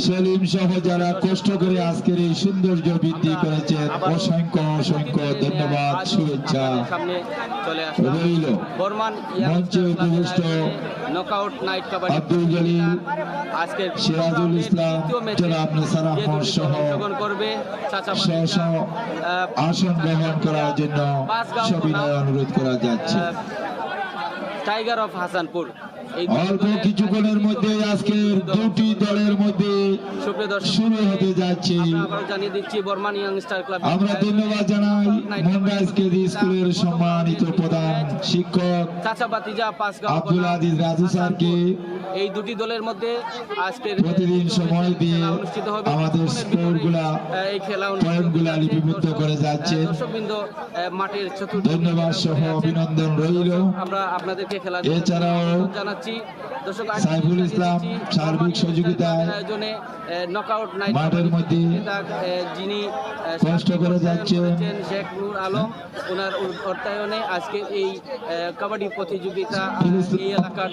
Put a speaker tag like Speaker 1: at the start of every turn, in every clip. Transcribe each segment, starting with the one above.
Speaker 1: সেলিম সহ যারা কষ্ট করে আজকের এই সৌন্দর্য বৃদ্ধি করেছেন অসংখ্য অসংখ্য ধন্যবাদ, শুভেচ্ছা রইল। মঞ্চে উপবিষ্ট আব্দুল জলিল, সিরাজুল ইসলাম, জনাব নিসার আহমদ সহ আসন গ্রহণ করার জন্য সবিনয় অনুরোধ করা যাচ্ছে।
Speaker 2: টাইগার অফ হাসানপুর
Speaker 1: অল্প কিছুক্ষণের মধ্যে আজকের দুটি দলের মধ্যে শুরু হতে যাচ্ছে। আমরা ধন্যবাদ জানাই মন্ডাইস কেজি স্কুলের সম্মানিত প্রধান শিক্ষক আব্দুল আজিজ রাজু স্যারকে
Speaker 2: এই দুটি দলের মধ্যে আজকের
Speaker 1: প্রতিদিন সময় দিয়ে আমাদের স্কোরগুলা
Speaker 2: এই খেলা
Speaker 1: পয়েন্টগুলা লিপিবদ্ধ করে যাচ্ছে।
Speaker 2: দর্শকবৃন্দ মাঠের চতুর্থ
Speaker 1: ধন্যবাদ সহ অভিনন্দন রইল।
Speaker 2: আমরা আপনাদেরকে খেলা
Speaker 1: এছাড়াও
Speaker 2: জানাচ্ছি। দর্শক
Speaker 1: সাইফুল ইসলাম সার্বিক সহযোগিতায়
Speaker 2: আয়োজনে নকআউট নাইট
Speaker 1: মাঠের মধ্যে
Speaker 2: যিনি
Speaker 1: কষ্ট করে যাচ্ছেন
Speaker 2: শেখ নূর আলম, ওনার অর্থায়নে আজকে এই কাবাডি প্রতিযোগিতা এই এলাকার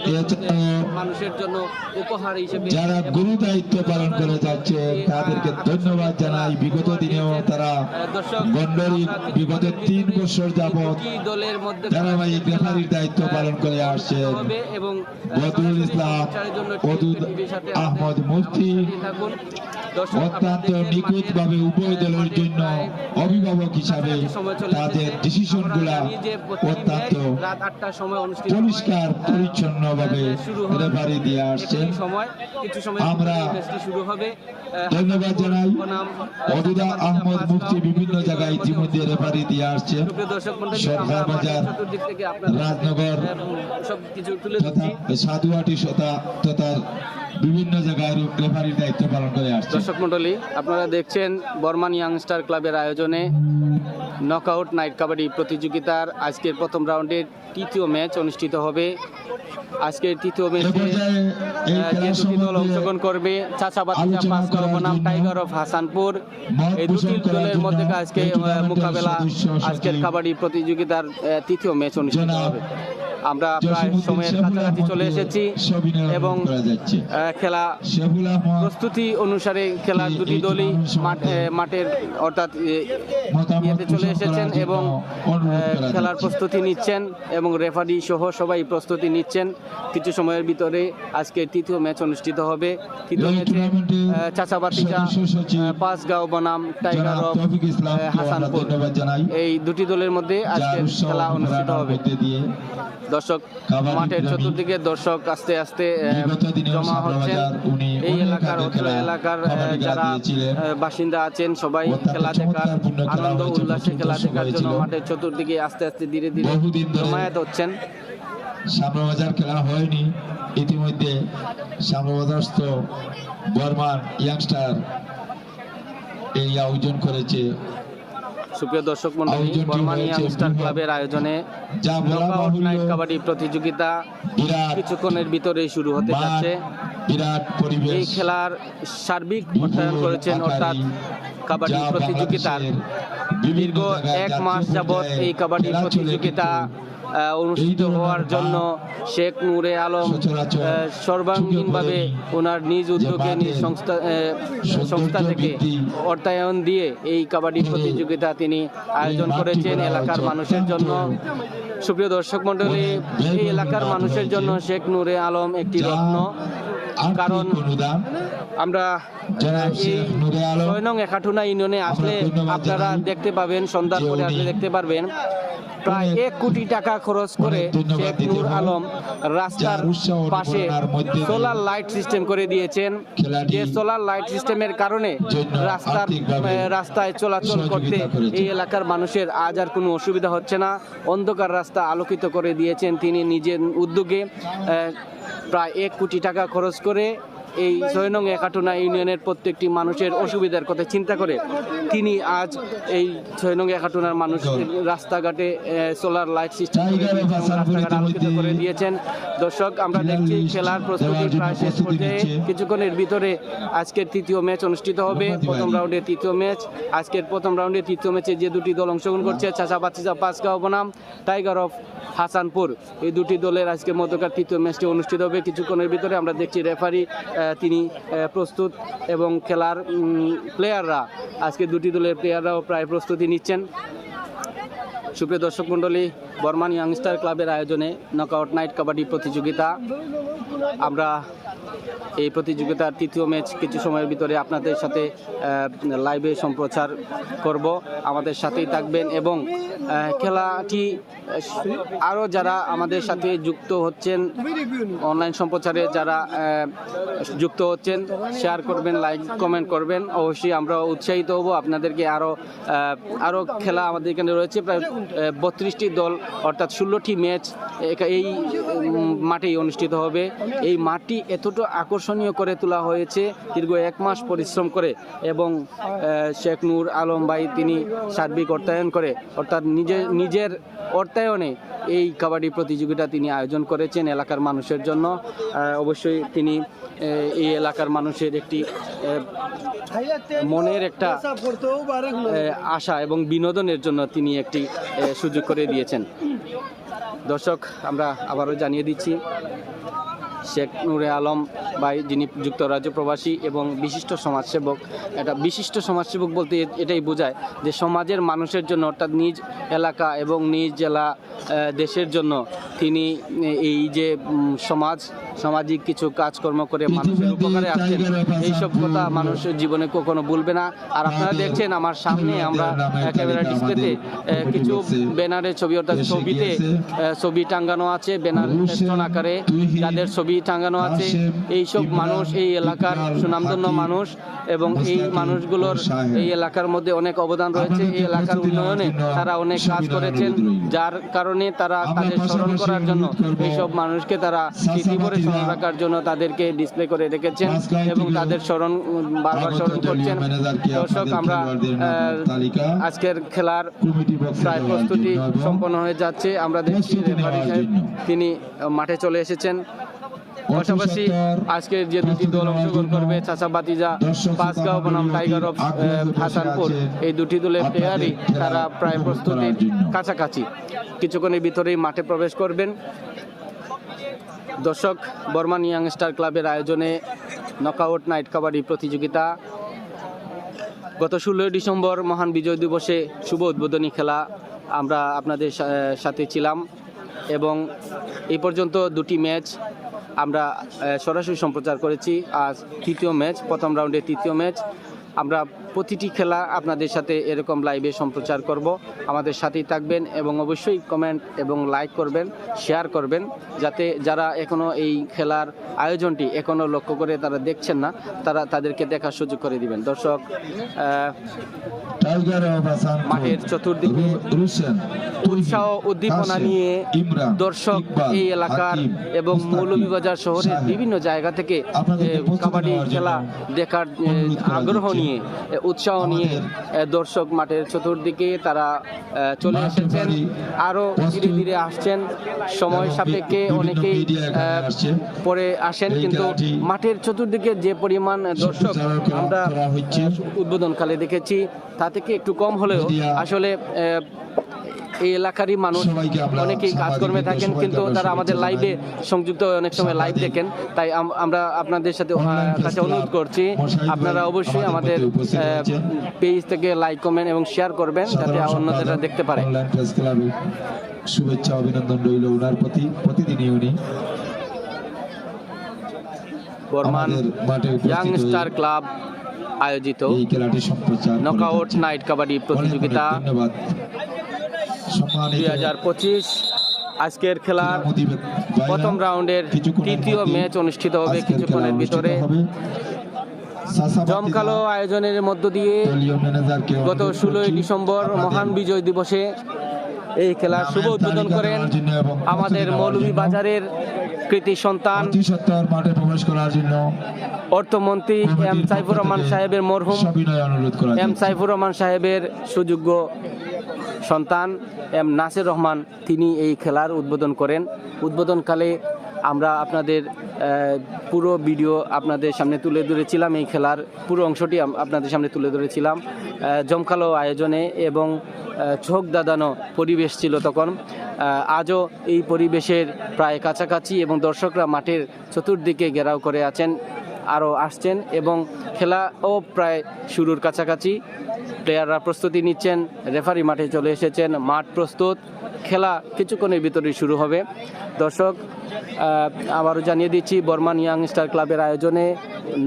Speaker 2: মানুষের জন্য উপহার হিসেবে
Speaker 1: যারা গুরু দায়িত্ব পালন করে যাচ্ছে তাদেরকে ধন্যবাদ জানাই। বিগত দিনেও তারা গন্ডারির বিগত ৩ বছর যাবৎ
Speaker 2: দলের মধ্যে
Speaker 1: ধারাবাহিক রেফারির দায়িত্ব পালন করে আসছেন
Speaker 2: এবং
Speaker 1: বদরুল ইসলাম, ওদুদ আহমদ মুফতি অত্যন্ত নিখুঁত ভাবে উভয় দলের জন্য অভিভাবক হিসাবে তাদের ডিসিশন গুলা অত্যন্ত পরিষ্কার পরিচ্ছন্ন ভাবে রেফারি দিয়ে আসছেন। আমরা ধন্যবাদ জানাই ওদুদ আহমদ মুফতি বিভিন্ন জায়গায় ইতিমধ্যে রেফারি দিয়ে আসছেন। সরকার বাজার, রাজনগর তথা সাধুয়াটি তথা বিভিন্ন জায়গায় রেফারির দায়িত্ব পালন করে আসছে।
Speaker 2: দর্শক মন্ডলী, আপনারা দেখছেন বর্মান ইয়াংস্টার ক্লাবের আয়োজনে নকআউট নাইট কাবাডি প্রতিযোগিতার আজকের প্রথম রাউন্ডের তৃতীয় ম্যাচ অনুষ্ঠিত হবে। আজকের তৃতীয় ম্যাচে যে দুটি দল অংশগ্রহণ করবে, চাচাবাতিজা পাঁচগাঁও বনাম টাইগার অফ হাসানপুর, এই দুটি দলের মধ্যে আজকে মোকাবেলা আজকের কাবাডি প্রতিযোগিতার তৃতীয় ম্যাচ অনুষ্ঠিত হবে। আমরা প্রায় সময়ের কাছাকাছি চলে এসেছি এবং খেলা প্রস্তুতি অনুসারে খেলার দুটি দলই মাঠের অর্থাৎ ইয়েতে চলে এসেছেন এবং খেলার প্রস্তুতি নিচ্ছেন এবং রেফারি সহ সবাই প্রস্তুতি নিচ্ছেন। কিছু সময়ের ভিতরে আজকে তৃতীয় ম্যাচ অনুষ্ঠিত হবে। তৃতীয় ম্যাচে চাচাবাতিজা পাঁচগাঁও বনাম টাইগার অফ হাসানপুর, এই দুটি দলের মধ্যে আজকে খেলা অনুষ্ঠিত হবে। দর্শক, মাঠের চতুর্দিকে দর্শক আস্তে আস্তে জমা হচ্ছেন। এই এলাকার অত্র এলাকার যারা বাসিন্দা আছেন সবাই খেলা দেখার আনন্দ উল্লাসে খেলা দেখার জন্য মাঠের চতুর্দিকে আস্তে আস্তে ধীরে ধীরে জমায়েত হচ্ছেন।
Speaker 1: শ্যামবাজার খেলা হয়নি, ইতিমধ্যে শ্যামবাজারস্থ বর্মান ইয়াংস্টার এই আয়োজন করেছে।
Speaker 2: সুপ্রিয় দর্শক মন্ডলী, বর্মান ইয়াংস্টার ক্লাবের আয়োজনে নকআউট নাইট কাবাডি প্রতিযোগিতা কিছুক্ষণের ভিতরেই শুরু হতে যাচ্ছে। এই খেলার সার্বিক অর্থায়ন করেছেন অর্থাৎ কাবাডি প্রতিযোগিতার দীর্ঘ ১ মাস যাবৎ এই কাবাডি প্রতিযোগিতা অনুষ্ঠিত হওয়ার জন্য শেখ নূরে আলম সর্বাঙ্গীনভাবে ওনার নিজ উদ্যোগে নিজ সংস্থা থেকে অর্থায়ন দিয়ে এই কাবাডি প্রতিযোগিতা তিনি আয়োজন করেছেন এলাকার মানুষের জন্য। সুপ্রিয় দর্শক মন্ডলী, এই এলাকার মানুষের জন্য শেখ নূরে আলম একটি রত্ন। কারণ আমরা ৬ নং একাঠুনা ইউনিয়নে আসলে আপনারা দেখতে পাবেন, সন্ধ্যার পরে আসলে দেখতে পারবেন প্রায় ১ কোটি টাকা খরচ করে শেখ নূর আলম রাস্তার পাশে সোলার লাইট সিস্টেম করে দিয়েছেন। যে সোলার লাইট সিস্টেমের কারণে রাস্তায় চলাচল করতে এই এলাকার মানুষের আজ আর কোনো অসুবিধা হচ্ছে না। অন্ধকার রাস্তা আলোকিত করে দিয়েছেন তিনি নিজের উদ্যোগে। প্রায় ১ কোটি টাকা খরচ করে এই ৬ নং একাঠুনা ইউনিয়নের প্রত্যেকটি মানুষের অসুবিধার কথা চিন্তা করে তিনি আজ এই ৬ নং একাঠুনার মানুষের রাস্তাঘাটে সোলার লাইট সিস্টেম আলোকিত করে দিয়েছেন। দর্শক, আমরা দেখছি খেলার প্রস্তুতি প্রায় শেষ পর্যায়ে। কিছুক্ষণের ভিতরে আজকের তৃতীয় ম্যাচ অনুষ্ঠিত হবে। প্রথম রাউন্ডের তৃতীয় ম্যাচ। আজকের প্রথম রাউন্ডের তৃতীয় ম্যাচে যে দুটি দল অংশগ্রহণ করছে, চাচাবাতিজা পাঁচগাঁও বনাম টাইগার অফ হাসানপুর, এই দুটি দলের আজকের মধ্যকার তৃতীয় ম্যাচটি অনুষ্ঠিত হবে। কিছুক্ষণের ভিতরে আমরা দেখছি রেফারি তিনি প্রস্তুত, এবং খেলার প্লেয়াররা, আজকে দুটি দলের প্লেয়াররাও প্রায় প্রস্তুতি নিচ্ছেন। সুপ্রিয় দর্শক মণ্ডলী, বর্মান ইয়াংস্টার ক্লাবের আয়োজনে নকআউট নাইট কাবাডি প্রতিযোগিতা, আমরা এই প্রতিযোগিতার তৃতীয় ম্যাচ কিছু সময়ের ভিতরে আপনাদের সাথে লাইভে সম্প্রচার করব। আমাদের সাথেই থাকবেন এবং খেলাটি আরও যারা আমাদের সাথে যুক্ত হচ্ছেন, অনলাইন সম্প্রচারে যারা যুক্ত হচ্ছেন, শেয়ার করবেন, লাইক কমেন্ট করবেন। অবশ্যই আমরা উৎসাহিত হব আপনাদেরকে আরও খেলা আমাদের এখানে রয়েছে। প্রায় 32টি দল, অর্থাৎ 16টি ম্যাচ এই মাঠেই অনুষ্ঠিত হবে। এই মাঠটি এতটা আকর্ষণীয় করে তোলা হয়েছে দীর্ঘ 1 মাস পরিশ্রম করে, এবং শেখ নূর আলম ভাই তিনি সার্বিক অর্থায়ন করে, অর্থাৎ নিজের অর্থায়নে এই কাবাডি প্রতিযোগিতা তিনি আয়োজন করেছেন এলাকার মানুষের জন্য। অবশ্যই তিনি এই এলাকার মানুষের একটি মনের একটা আশা এবং বিনোদনের জন্য তিনি একটি সুযোগ করে দিয়েছেন। দর্শক, আমরা আবারও জানিয়ে দিচ্ছি, শেখ নূরে আলম ভাই যিনি যুক্তরাজ্য প্রবাসী এবং বিশিষ্ট সমাজসেবক। এটা বিশিষ্ট সমাজসেবক বলতে এটাই বোঝায় যে সমাজের মানুষের জন্য, অর্থাৎ নিজ এলাকা এবং নিজ জেলা, দেশের জন্য তিনি এই যে সামাজিক কিছু কাজকর্ম করে মানুষের উপকারে আসছেন, এইসব কথা মানুষ জীবনে কখনো ভুলবে না। আর আপনারা দেখছেন আমার সামনে, আমরা ক্যামেরা ডিসপ্লেতে কিছু ব্যানারের ছবি, অর্থাৎ ছবি টাঙ্গানো আছে, ব্যানার ফেস্টুন আকারে যাদের ছবি টাঙ্গানো আছে। এইসব মানুষ এই এলাকার সুনামধন্য মানুষ, এবং এই মানুষগুলোর এই এলাকার মধ্যে অনেক অবদান রয়েছে। এই এলাকার উন্নয়নে তারা অনেক কাজ করেছেন, যার কারণে তারা তাদের স্মরণ করার জন্য, এইসব মানুষকে তারা স্মৃতি করে স্মরণ রাখার জন্য তাদেরকে ডিসপ্লে করে রেখেছেন এবং তাদের বারবার স্মরণ করছেন। দর্শক, আমরা আজকের খেলার প্রায় প্রস্তুতি সম্পন্ন হয়ে যাচ্ছে। আমরা দেখছি রেফারি সাহেব তিনি মাঠে চলে এসেছেন। পাশাপাশি আজকের যে দুটি দল অংশগ্রহণ করবে, চাচা বাতিজা পাঁচগাঁও বনাম টাইগার অফ হাসানপুর, এই দুটি দলের প্লেয়ারই তারা প্রায় প্রস্তুতির কাছাকাছি, কিছুক্ষণের ভিতরেই মাঠে প্রবেশ করবেন। দর্শক, বর্মান ইয়াংস্টার ক্লাবের আয়োজনে নকআউট নাইট কাবাডি প্রতিযোগিতা গত 16 ডিসেম্বর মহান বিজয় দিবসে শুভ উদ্বোধনী খেলা আমরা আপনাদের সাথে ছিলাম, এবং এই পর্যন্ত দুটি ম্যাচ আমরা সরাসরি সম্প্রচার করেছি। আজ তৃতীয় ম্যাচ, প্রথম রাউন্ডের তৃতীয় ম্যাচ। আমরা প্রতিটি খেলা আপনাদের সাথে এরকম লাইভে সম্প্রচার করব। আমাদের সাথেই থাকবেন এবং অবশ্যই কমেন্ট এবং লাইক করবেন, শেয়ার করবেন, যাতে যারা এখনও এই খেলার আয়োজনটি এখনও লক্ষ্য করে তারা দেখছেন না, তাদেরকে দেখার সুযোগ করে দিবেন। দর্শক, মাঠের চতুর্দিকে উৎসাহ উদ্দীপনা নিয়ে দর্শক এই এলাকার এবং মৌলভীবাজার শহরের বিভিন্ন জায়গা থেকে কাবাডি খেলা দেখার আগ্রহ নিয়ে, উৎসাহ নিয়ে দর্শক মাঠের চতুর্দিকে তারা চলে এসেছেন, আরও ধীরে ধীরে আসছেন। সময় সাপেক্ষে অনেকেই পরে আসেন, কিন্তু মাঠের চতুর্দিকে যে পরিমাণ দর্শক আমরা উদ্বোধনকালে দেখেছি তা থেকে একটু কম হলেও আসলে এই এলাকারই মানুষ অনেকেই কাজকর্মে থাকেন, কিন্তু তারা আমাদের লাইভে সংযুক্ত হয়ে অনেক সময় লাইভ দেখেন। তাই আমরা আপনাদের সাথে কাছে অনুরোধ করছি, আপনারা অবশ্যই আমাদের পেজ থেকে লাইক কমেন্ট এবং শেয়ার করবেন, যাতে অন্যরা দেখতে পারে।
Speaker 1: শুভেচ্ছা অভিনন্দন রইল ওনার প্রতি। প্রতিদিনই উনি
Speaker 2: বর্মান ইয়াংস্টার ক্লাব আয়োজিত নকআউট নাইট কাবাডি প্রতিযোগিতা 2025 আজকের খেলার প্রথম রাউন্ডের তৃতীয় ম্যাচ অনুষ্ঠিত হবে কিছুক্ষণের ভিতরে। জমকালো আয়োজনের মধ্য দিয়ে গত 16 ডিসেম্বর মহান বিজয় দিবসে এই খেলার শুভ উদ্বোধন করেন আমাদের মৌলভীবাজারের কৃতি সন্তান,
Speaker 1: মাঠে প্রবেশ করার জন্য
Speaker 2: অর্থমন্ত্রী এম সাইফুর রহমান সাহেবের মরহুম এম সাইফুর রহমান সাহেবের সুযোগ্য সন্তান এম নাসির রহমান, তিনি এই খেলার উদ্বোধন করেন। উদ্বোধনকালে আমরা আপনাদের পুরো ভিডিও আপনাদের সামনে তুলে ধরেছিলাম, এই খেলার পুরো অংশটি আপনাদের সামনে তুলে ধরেছিলাম। জমকালো আয়োজনে এবং চোখ দাদানো পরিবেশ ছিল তখন। আজও এই পরিবেশের প্রায় কাছাকাছি এবং দর্শকরা মাঠের চতুর্দিকে ঘেরাও করে আছেন। আরও আসছেন এবং খেলাও প্রায় শুরুর কাছাকাছি। প্লেয়াররা প্রস্তুতি নিচ্ছেন, রেফারি মাঠে চলে এসেছেন, মাঠ প্রস্তুত, খেলা কিছুক্ষণের ভিতরেই শুরু হবে। দর্শক, আবারও জানিয়ে দিচ্ছি, বর্মান ইয়াং স্টার ক্লাবের আয়োজনে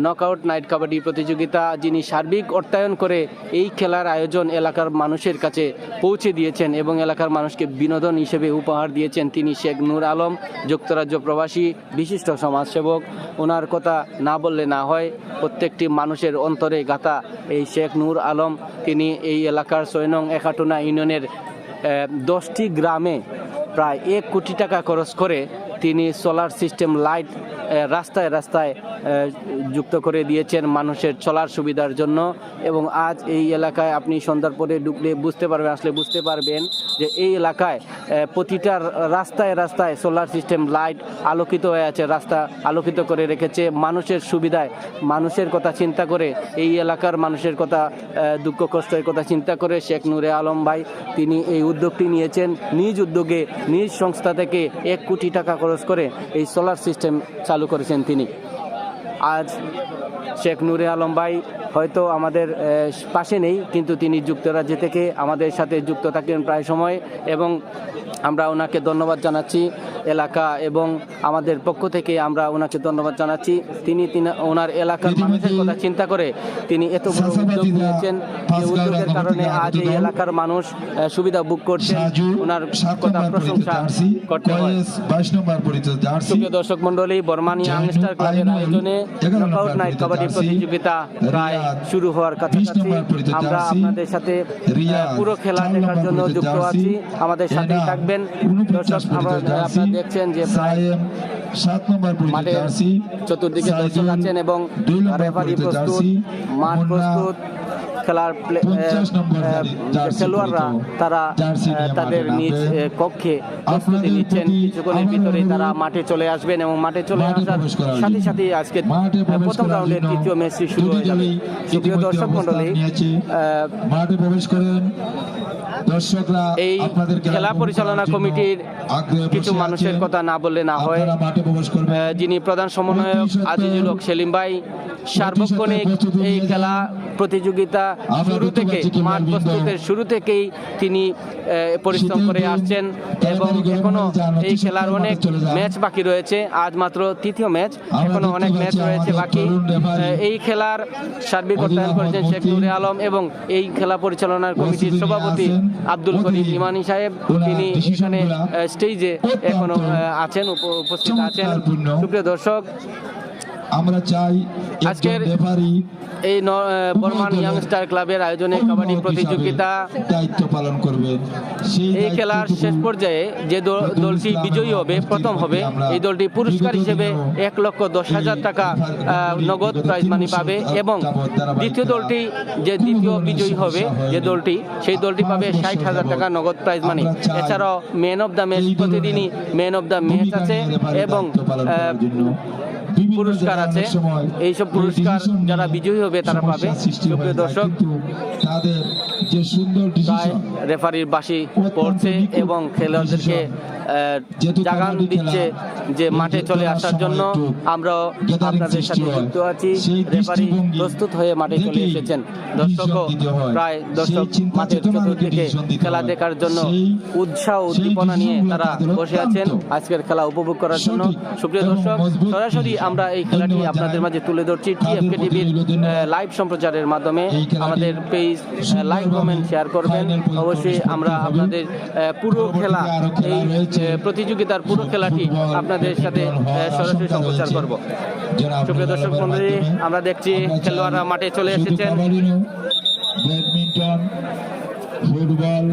Speaker 2: নকআউট নাইট কাবাডি প্রতিযোগিতা যিনি সার্বিক অর্থায়ন করে এই খেলার আয়োজন এলাকার মানুষের কাছে পৌঁছে দিয়েছেন এবং এলাকার মানুষকে বিনোদন হিসেবে উপহার দিয়েছেন, তিনি শেখ নূর আলম, যুক্তরাজ্য প্রবাসী বিশিষ্ট সমাজসেবক। ওনার কথা না বললে না হয়, প্রত্যেকটি মানুষের অন্তরে গাথা এই শেখ নূর আলম। তিনি এই এলাকার ৬ নং একাটুনা ইউনিয়নের 10টি গ্রামে প্রায় 1 কোটি টাকা খরচ করে তিনি সোলার সিস্টেম লাইট রাস্তায় রাস্তায় যুক্ত করে দিয়েছেন মানুষের চলার সুবিধার জন্য। এবং আজ এই এলাকায় আপনি সন্ধ্যার পরে ঢুকলে বুঝতে পারবেন, আসলে বুঝতে পারবেন যে এই এলাকায় প্রতিটা রাস্তায় রাস্তায় সোলার সিস্টেম লাইট আলোকিত হয়ে আছে, রাস্তা আলোকিত করে রেখেছে মানুষের সুবিধায়। মানুষের কথা চিন্তা করে, এই এলাকার মানুষের কথা, দুঃখ কষ্টের কথা চিন্তা করে শেখ নূরে আলম ভাই তিনি এই উদ্যোগটি নিয়েছেন। নিজ উদ্যোগে নিজ সংস্থা থেকে 1 কোটি টাকা খরচ করে এই সোলার সিস্টেম চালু করেছেন তিনি। আজ শেখ নূরে আলম ভাই হয়তো আমাদের পাশে নেই, কিন্তু তিনি যুক্তরাজ্য থেকে আমাদের সাথে যুক্ত থাকেন প্রায় সময় এবং আমরা ওনাকে ধন্যবাদ জানাচ্ছি। এলাকা এবং আমাদের পক্ষ থেকে আমরা ওনাকে ধন্যবাদ জানাচ্ছি। তিনি ওনার এলাকার মানুষের কথা চিন্তা করে তিনি এত বড় উদ্যোগ নিয়েছেন, যে উদ্যোগের কারণে আজ এই এলাকার মানুষ সুবিধা ভোগ করছে। ওনার কথা প্রশংসা করতে হয়। প্রিয় দর্শক মণ্ডলী, বর্মান ইয়াং স্টার ক্লাবের আয়োজনে নকআউট নাইট কাবাডি প্রতিযোগিতা প্রায় শুরু হওয়ার কাছাকাছি। আমরা আপনাদের সাথে পুরো খেলা দেখার জন্য যুক্ত আছি, আমাদের সাথেই থাকবেন। দর্শক, আপনারা দেখছেন যে প্রায়
Speaker 1: 7 নম্বর
Speaker 2: মাঠে চতুর্দিকে দর্শক আছেন এবং রেফারি প্রস্তুত, মাঠ প্রস্তুত, খেলার খেলোয়াড়রা তারা তাদের নিজ কক্ষে প্রস্তুতি নিচ্ছেন। কিছুক্ষণের ভিতরেই তারা মাঠে চলে আসবেন এবং মাঠে চলে আসার সাথে সাথে আজকে প্রথম রাউন্ডের 3য় ম্যাচটি শুরু হয়ে যাবে। প্রিয় দর্শক মণ্ডলী,
Speaker 1: মাঠে প্রবেশ করেন দর্শকরা।
Speaker 2: এই খেলা পরিচালনা কমিটির কিছু মানুষের কথা না বললে না হয়। যিনি প্রধান সমন্বয়ক আজিজুল হক সেলিম ভাই সার্বক্ষণিক এই খেলা প্রতিযোগিতা শুরু থেকে, মাঠ প্রস্তুতের শুরু থেকেই তিনি পরিশ্রম করে আসছেন এবং এখনো এই খেলার অনেক ম্যাচ বাকি রয়েছে। আজ মাত্র 3য় ম্যাচ, এখনো অনেক ম্যাচ রয়েছে বাকি। এই খেলার সার্বিক অর্থায়ন করেছেন শেখ নূরে আলম এবং এই খেলা পরিচালনার কমিটির সভাপতি আব্দুল করিম ইমানি সাহেব। তিনি এখানে স্টেজে এখনো আছেন, উপস্থিত আছেন। সুপ্রিয় দর্শক,
Speaker 1: আমরা চাই
Speaker 2: আজকের এই বর্মান ইয়াং স্টার ক্লাবের আয়োজনে কাবাডি প্রতিযোগিতা
Speaker 1: দায়িত্ব পালন করবে।
Speaker 2: এই খেলার শেষ পর্যায়ে যে দলটি বিজয়ী হবে, প্রথম হবে, এই দলটি পুরস্কার হিসেবে 1,10,000 টাকা নগদ প্রাইজ মানি পাবে এবং দ্বিতীয় দলটি, যে দ্বিতীয় বিজয়ী হবে যে দলটি, সেই দলটি পাবে 60,000 টাকা নগদ প্রাইজ মানি। এছাড়াও ম্যান অফ দ্য ম্যাচ, প্রতিদিনই ম্যান অফ দ্য ম্যাচ আছে এবং পুরস্কার আছে। এইসব পুরস্কার যারা বিজয়ী হবে তারা পাবে। সুপ্রিয় দর্শক,
Speaker 1: তাদের যে সুন্দর
Speaker 2: রেফারির বাঁশি পড়ছে এবং খেলোয়াড়দেরকে জাগান দিচ্ছে যে মাঠে চলে আসার জন্য। আমরাও আপনাদের সাথে যুক্ত আছি। রেফারি প্রস্তুত হয়ে মাঠে চলে এসেছেন। দর্শকও প্রায় দর্শক মাঠের চতুর্দিকে খেলা দেখার জন্য উৎসাহ উদ্দীপনা নিয়ে তারা বসে আছেন আজকের খেলা উপভোগ করার জন্য। সুপ্রিয় দর্শক, সরাসরি আমরা এই খেলাটি আপনাদের মাঝে তুলে ধরছি টিএফকে টিভির লাইভ সম্প্রচারের মাধ্যমে। আমাদের পেজ লাইক, কমেন্ট, শেয়ার করবেন অবশ্যই। আমরা আপনাদের পুরো খেলা, এই প্রতিযোগিতার পুরো খেলাটি আপনাদের সাথে সরাসরি সম্প্রচার করব। সুপ্রিয় দর্শক মণ্ডলী, আমরা দেখছি খেলোয়াড়রা মাঠে চলে এসেছেন।
Speaker 1: Badminton, football,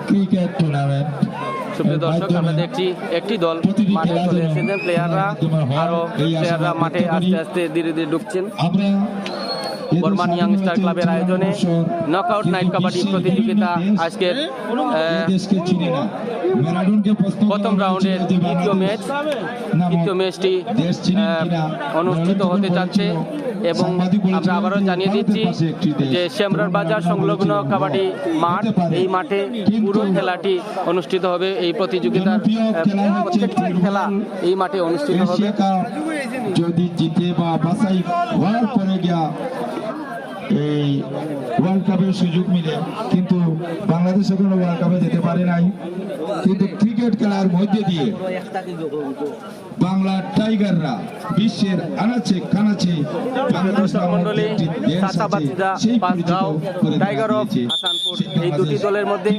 Speaker 1: cricket tournament.
Speaker 2: সুপ্রিয় দর্শক, আমরা দেখছি একটি দল মাঠে চলে এসেছেন, প্লেয়াররা আরো প্লেয়াররা মাঠে আস্তে আস্তে ধীরে ধীরে ঢুকছেন। বর্মান ইয়াং স্টার ক্লাবের আয়োজনে নকআউট নাইট কাবাডি প্রতিযোগিতা আজকের প্রথম রাউন্ডের 3য় ম্যাচ। 3য় ম্যাচটি অনুষ্ঠিত হতে যাচ্ছে এবং আমরা আবারও জানিয়ে দিচ্ছি যে শ্যামরার বাজার সংলগ্ন কাবাডি মাঠ, এই মাঠে পুরো খেলাটি অনুষ্ঠিত হবে। এই প্রতিযোগিতার প্রত্যেকটি খেলা এই মাঠে অনুষ্ঠিত হবে।
Speaker 1: যদি জিতে বা বাছাই হওয়ার পরে গিয়া এই ওয়ার্ল্ড কাপের সুযোগ মিলে, কিন্তু বাংলাদেশ এখনো ওয়ার্ল্ড কাপে যেতে পারে নাই। কিন্তু ক্রিকেট খেলার মধ্যে দিয়ে বাংলা টাইগাররা বিশ্বের আনাচে কানাচে বাংলাদেশ নামক একটি দেশ আছে, সেই পরিচিত করে
Speaker 2: টাইগার অফ
Speaker 1: দিয়েছে।
Speaker 2: হাসানপুর এই দুটি দলের মধ্যে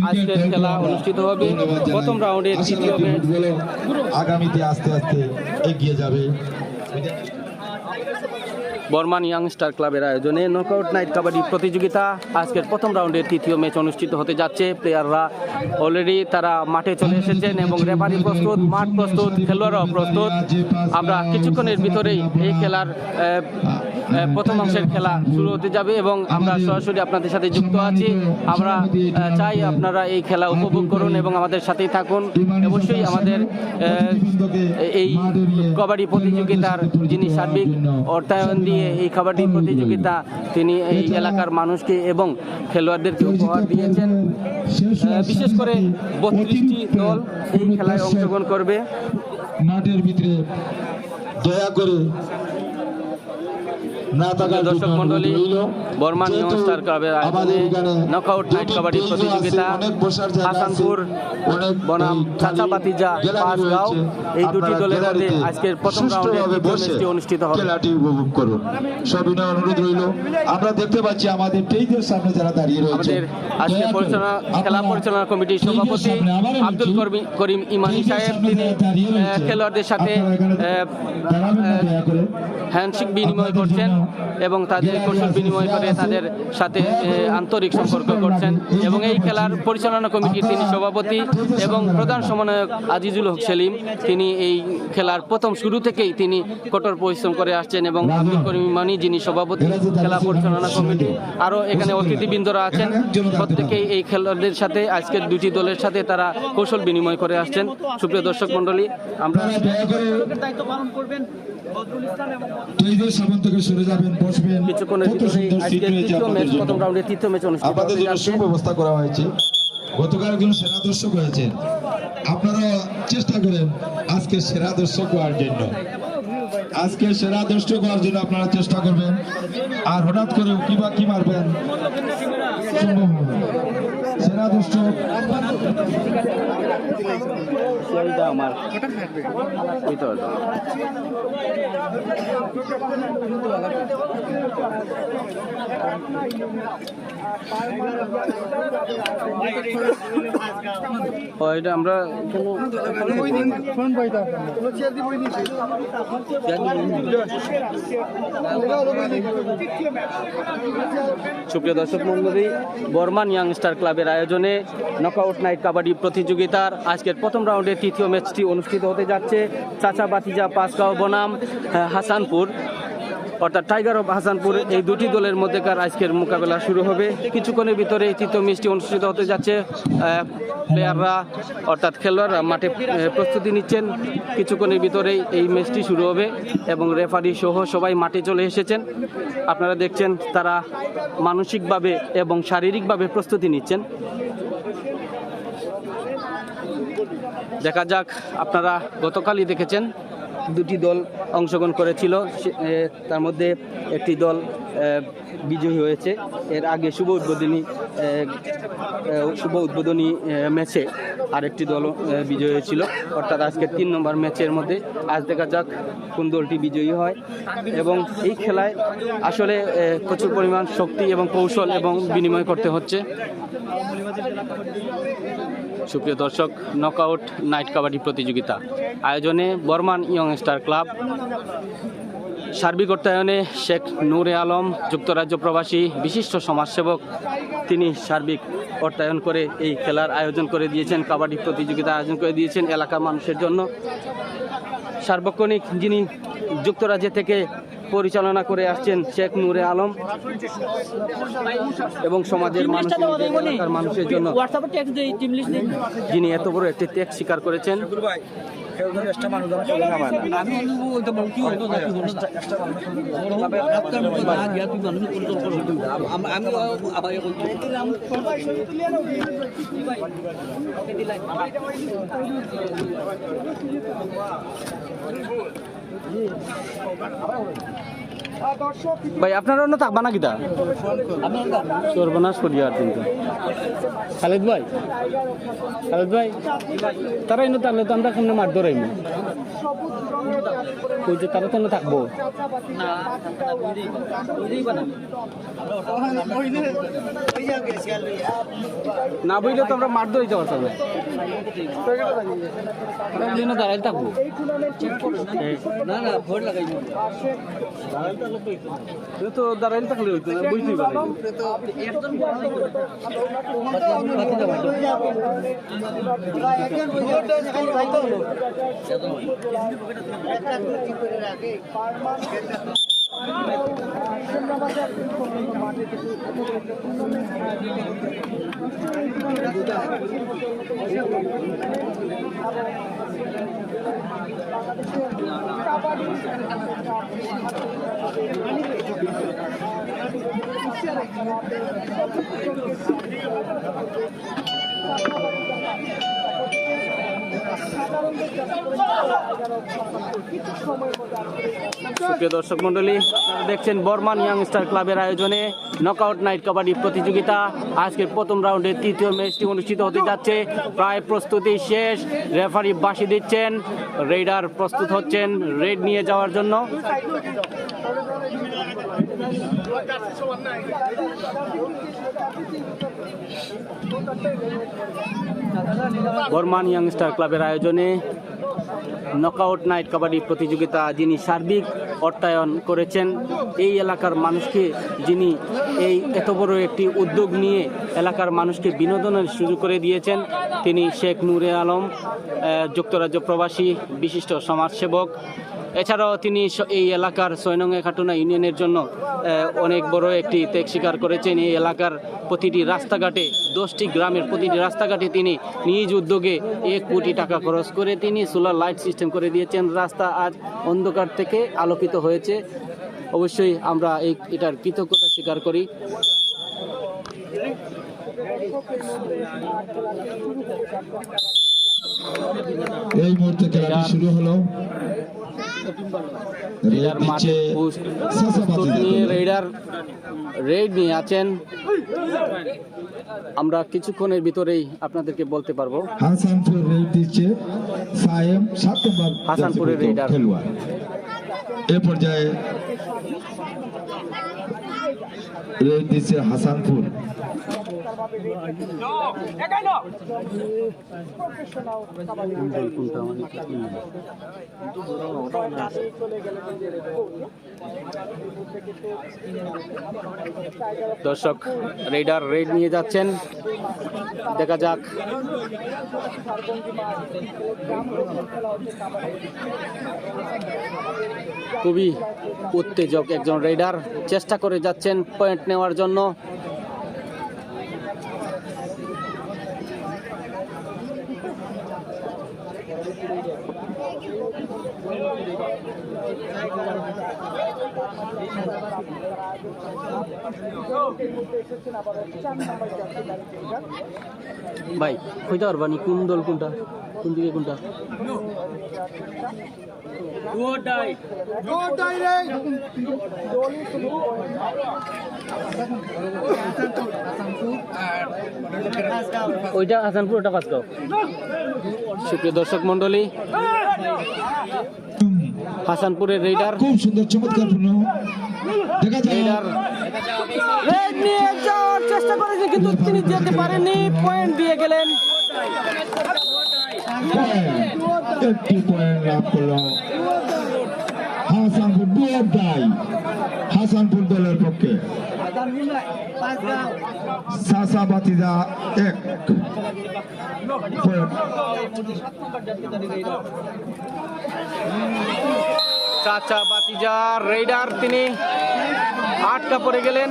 Speaker 2: আজকের খেলা অনুষ্ঠিত হবে। প্রথম রাউন্ডের তৃতীয় ম্যাচ
Speaker 1: আগামীতে আস্তে আস্তে এগিয়ে যাবে।
Speaker 2: বর্মান ইয়াং স্টার ক্লাবের আয়োজনে নকআউট নাইট কাবাডি প্রতিযোগিতা আজকের প্রথম রাউন্ডের তৃতীয় ম্যাচ অনুষ্ঠিত হতে যাচ্ছে। প্লেয়াররা অলরেডি তারা মাঠে চলে এসেছেন এবং রেফারি প্রস্তুত, মাঠ প্রস্তুত, খেলোয়াড়রাও প্রস্তুত। আমরা কিছুক্ষণের ভিতরেই এই খেলার প্রথম অংশের খেলা শুরু হতে যাবে এবং আমরা সরাসরি আপনাদের সাথে যুক্ত আছি। আমরা চাই আপনারা এই খেলা উপভোগ করুন এবং আমাদের সাথেই থাকুন। অবশ্যই আমাদের এই কাবাডি প্রতিযোগিতার যিনি সার্বিক অর্থায়ন দিয়ে এই কাবাডি প্রতিযোগিতা তিনি এই এলাকার মানুষকে এবং খেলোয়াড়দেরকে উপহার দিয়েছেন। বিশেষ করে 32টি দল এই খেলায় অংশগ্রহণ করবে।
Speaker 1: মাঠের ভিতরে দয়া করে
Speaker 2: দর্শক মন্ডলী, বর্মান ইয়ং স্টার ক্লাবের আয়োজনে নকআউট নাইট কাবাডি প্রতিযোগিতা হাসানপুর বনাম চাচা বাতিজা পাঁচগাঁও এই দুটি দলের মধ্যে আজকের প্রথম রাউন্ডের দ্বিতীয় ম্যাচটি অনুষ্ঠিত হবে।
Speaker 1: খেলাটি উপভোগ করুন, সবিনয় অনুরোধ রইল। আমরা দেখতে পাচ্ছি আমাদের স্টেজের সামনে যারা দাঁড়িয়ে রয়েছে,
Speaker 2: আমাদের আজকে খেলা পরিচালনা কমিটির সভাপতি আব্দুল করিম ইমানি সাহেব, তিনি খেলোয়াড়দের সাথে হ্যান্ডশেক বিনিময় করছেন এবং তাদের কৌশল বিনিময় করে তাদের সাথে আন্তরিক সম্পর্ক করছেন। এবং এই খেলার পরিচালনা কমিটির তিনি সভাপতি এবং প্রধান সমন্বয়ক আজিজুল হক সেলিম, তিনি এই খেলার প্রথম শুরু থেকেই তিনি কঠোর পরিশ্রম করে আসছেন। এবং আব্দুল করিম ইমানি যিনি সভাপতি খেলা পরিচালনা কমিটি, আরও এখানে অতিথিবৃন্দরা আছেন, প্রত্যেকেই এই খেলোয়াড়দের সাথে আজকের দুটি দলের সাথে তারা কৌশল বিনিময় করে আসছেন। সুপ্রিয় দর্শক মন্ডলী, আমরা কিছুক্ষণের ভিতরে আজকের তৃতীয় ম্যাচ, প্রথম রাউন্ডের তৃতীয় ম্যাচ অনুষ্ঠিত
Speaker 1: আপনাদের জন্য সুব্যবস্থা করা হয়েছে। গতকাল একজন সেরা দর্শক হয়েছেন, আপনারা চেষ্টা করেন আজকে সেরা দর্শক হওয়ার জন্য। আজকে সেরা দর্শক হওয়ার জন্য আপনারা চেষ্টা করবেন। আর হঠাৎ করে কি মারবেন সম্ভব হবে। সেরা দর্শক
Speaker 2: আমার এটা আমরা সুপ্রিয় দর্শক মন্ডলী, বর্মান ইয়াং স্টার ক্লাবের আয়োজনে নকআউট নাইট কাবাডি প্রতিযোগিতার আজকের প্রথম রাউন্ডের তৃতীয় ম্যাচটি অনুষ্ঠিত হতে যাচ্ছে। চাচা বাতিজা পাঁচগাঁও বনাম হাসানপুর অর্থাৎ টাইগার অফ হাসানপুর এই দুটি দলের মধ্যেকার আজকের মোকাবেলা শুরু হবে। কিছুক্ষণের ভিতরে এই তৃতীয় ম্যাচটি অনুষ্ঠিত হতে যাচ্ছে। প্লেয়াররা অর্থাৎ খেলোয়াড়রা মাঠে প্রস্তুতি নিচ্ছেন। কিছুক্ষণের ভিতরেই এই ম্যাচটি শুরু হবে এবং রেফারি সহ সবাই মাঠে চলে এসেছেন। আপনারা দেখছেন তারা মানসিকভাবে এবং শারীরিকভাবে প্রস্তুতি নিচ্ছেন। দেখা যাক, আপনারা গতকালই দেখেছেন দুটি দল অংশগ্রহণ করেছিল, তার মধ্যে একটি দল বিজয়ী হয়েছে। এর আগে শুভ উদ্বোধনী ম্যাচে আরেকটি দল বিজয়ী হয়েছিল, অর্থাৎ আজকের 3 নম্বর ম্যাচের মধ্যে। আজ দেখা যাক কোন দলটি বিজয়ী হয়। এবং এই খেলায় আসলে প্রচুর পরিমাণ শক্তি এবং কৌশল এবং বিনিময় করতে হচ্ছে। সুপ্রিয় দর্শক, নকআউট নাইট কাবাডি প্রতিযোগিতা আয়োজনে বর্মান ইয়ং স্টার ক্লাব, সার্বিক অর্থায়নে শেখ নূরে আলম, যুক্তরাজ্য প্রবাসী বিশিষ্ট সমাজসেবক, তিনি সার্বিক অর্থায়ন করে এই খেলার আয়োজন করে দিয়েছেন, কাবাডি প্রতিযোগিতা আয়োজন করে দিয়েছেন এলাকার মানুষের জন্য। সার্বক্ষণিক যিনি যুক্তরাজ্য থেকে পরিচালনা করে আসছেন শেখ নূরে আলম এবং সমাজের মানুষের জন্য যিনি এত বড় একটি ত্যাগ স্বীকার করেছেন। ভাই আপনার অন্য থাকবা না কিতা সর্বনাশ করিয়া আর কিন্তু খালেদ ভাই তারা এনে তাহলে তো আমরা সামনে মাঠ ধরাইম কইছে তারা তো থাকবো না বইলে তো আমরা মাঠ ধরাইতে পারতাম না দাঁড়াই থাকবো না ভোট লাগাই তো দাঁড়াইলে থাকলে হইতো না বইতেই পারে সুপ্রিয় দর্শক মন্ডলী, আপনারা দেখছেন বর্মান ইয়াংস্টার ক্লাবের আয়োজনে নকআউট নাইট কাবাডি প্রতিযোগিতা। আজকের প্রথম রাউন্ডের তৃতীয় ম্যাচটি অনুষ্ঠিত হতে যাচ্ছে। প্রায় প্রস্তুতি শেষ, রেফারি বাঁশি দিচ্ছেন, রেডার প্রস্তুত হচ্ছেন রেড নিয়ে যাওয়ার জন্য। বর্মান ইয়াংস্টার ক্লাবের আয়োজনে নকআউট নাইট কাবাডি প্রতিযোগিতা যিনি সার্বিক অর্থায়ন করেছেন, এই এলাকার মানুষকে যিনি এই এত বড় একটি উদ্যোগ নিয়ে এলাকার মানুষকে বিনোদনের সুযোগ করে দিয়েছেন, তিনি শেখ নূরে আলম, যুক্তরাজ্য প্রবাসী বিশিষ্ট সমাজসেবক। এছাড়াও তিনি এই এলাকার 6 নং খাটুনা ইউনিয়নের জন্য অনেক বড় একটি ত্যাগ স্বীকার করেছেন। এই এলাকার প্রতিটি রাস্তাঘাটে, 10টি গ্রামের প্রতিটি রাস্তাঘাটে তিনি নিজ উদ্যোগে 1 কোটি টাকা খরচ করে তিনি সোলার লাইট সিস্টেম করে দিয়েছেন। রাস্তা আজ অন্ধকার থেকে আলোকিত হয়েছে। অবশ্যই আমরা এটার কৃতজ্ঞতা স্বীকার করি।
Speaker 1: এই মুহূর্তে খেলাটি শুরু হলো।
Speaker 2: রেড নিয়ে আছেন, আমরা কিছুক্ষণের ভিতরেই আপনাদেরকে বলতে পারবো।
Speaker 1: হাসানপুর রেড দিচ্ছে সায়েম 7 নম্বর
Speaker 2: হাসানপুরের রেডার
Speaker 1: খেলোয়াড়। এ পর্যায়ে রেড দিচ্ছে হাসানপুর।
Speaker 2: দর্শক রেডার রেড নিয়ে যাচ্ছেন, দেখা যাক। খুবই উত্তেজক একজন রেডার, চেষ্টা করে যাচ্ছেন পয়েন্ট নেওয়ার জন্য। ভাই কইতে পারবানি কোন দল কোনটা, কোন দিকে কোনটা? ওইটা হাসানপুর, ওটা পাঁচগাঁও। সুপ্রিয় দর্শক মন্ডলী, হাসানপুরের রেডার
Speaker 1: খুব সুন্দর চমৎকারপূর্ণ দেখা যায়।
Speaker 2: রেডার রেড নিয়ে যাওয়ার চেষ্টা করেছে কিন্তু তিনি যেতে পারেননি, পয়েন্ট দিয়ে গেলেন।
Speaker 1: একটি পয়েন্ট লাভ করল হাসানপুর। হাসানপুর দলের পক্ষে সাসা বাতিজা 1 পয়েন্ট।
Speaker 2: চাচা বাতিজা রেডার তিনি আটকা পড়ে গেলেন।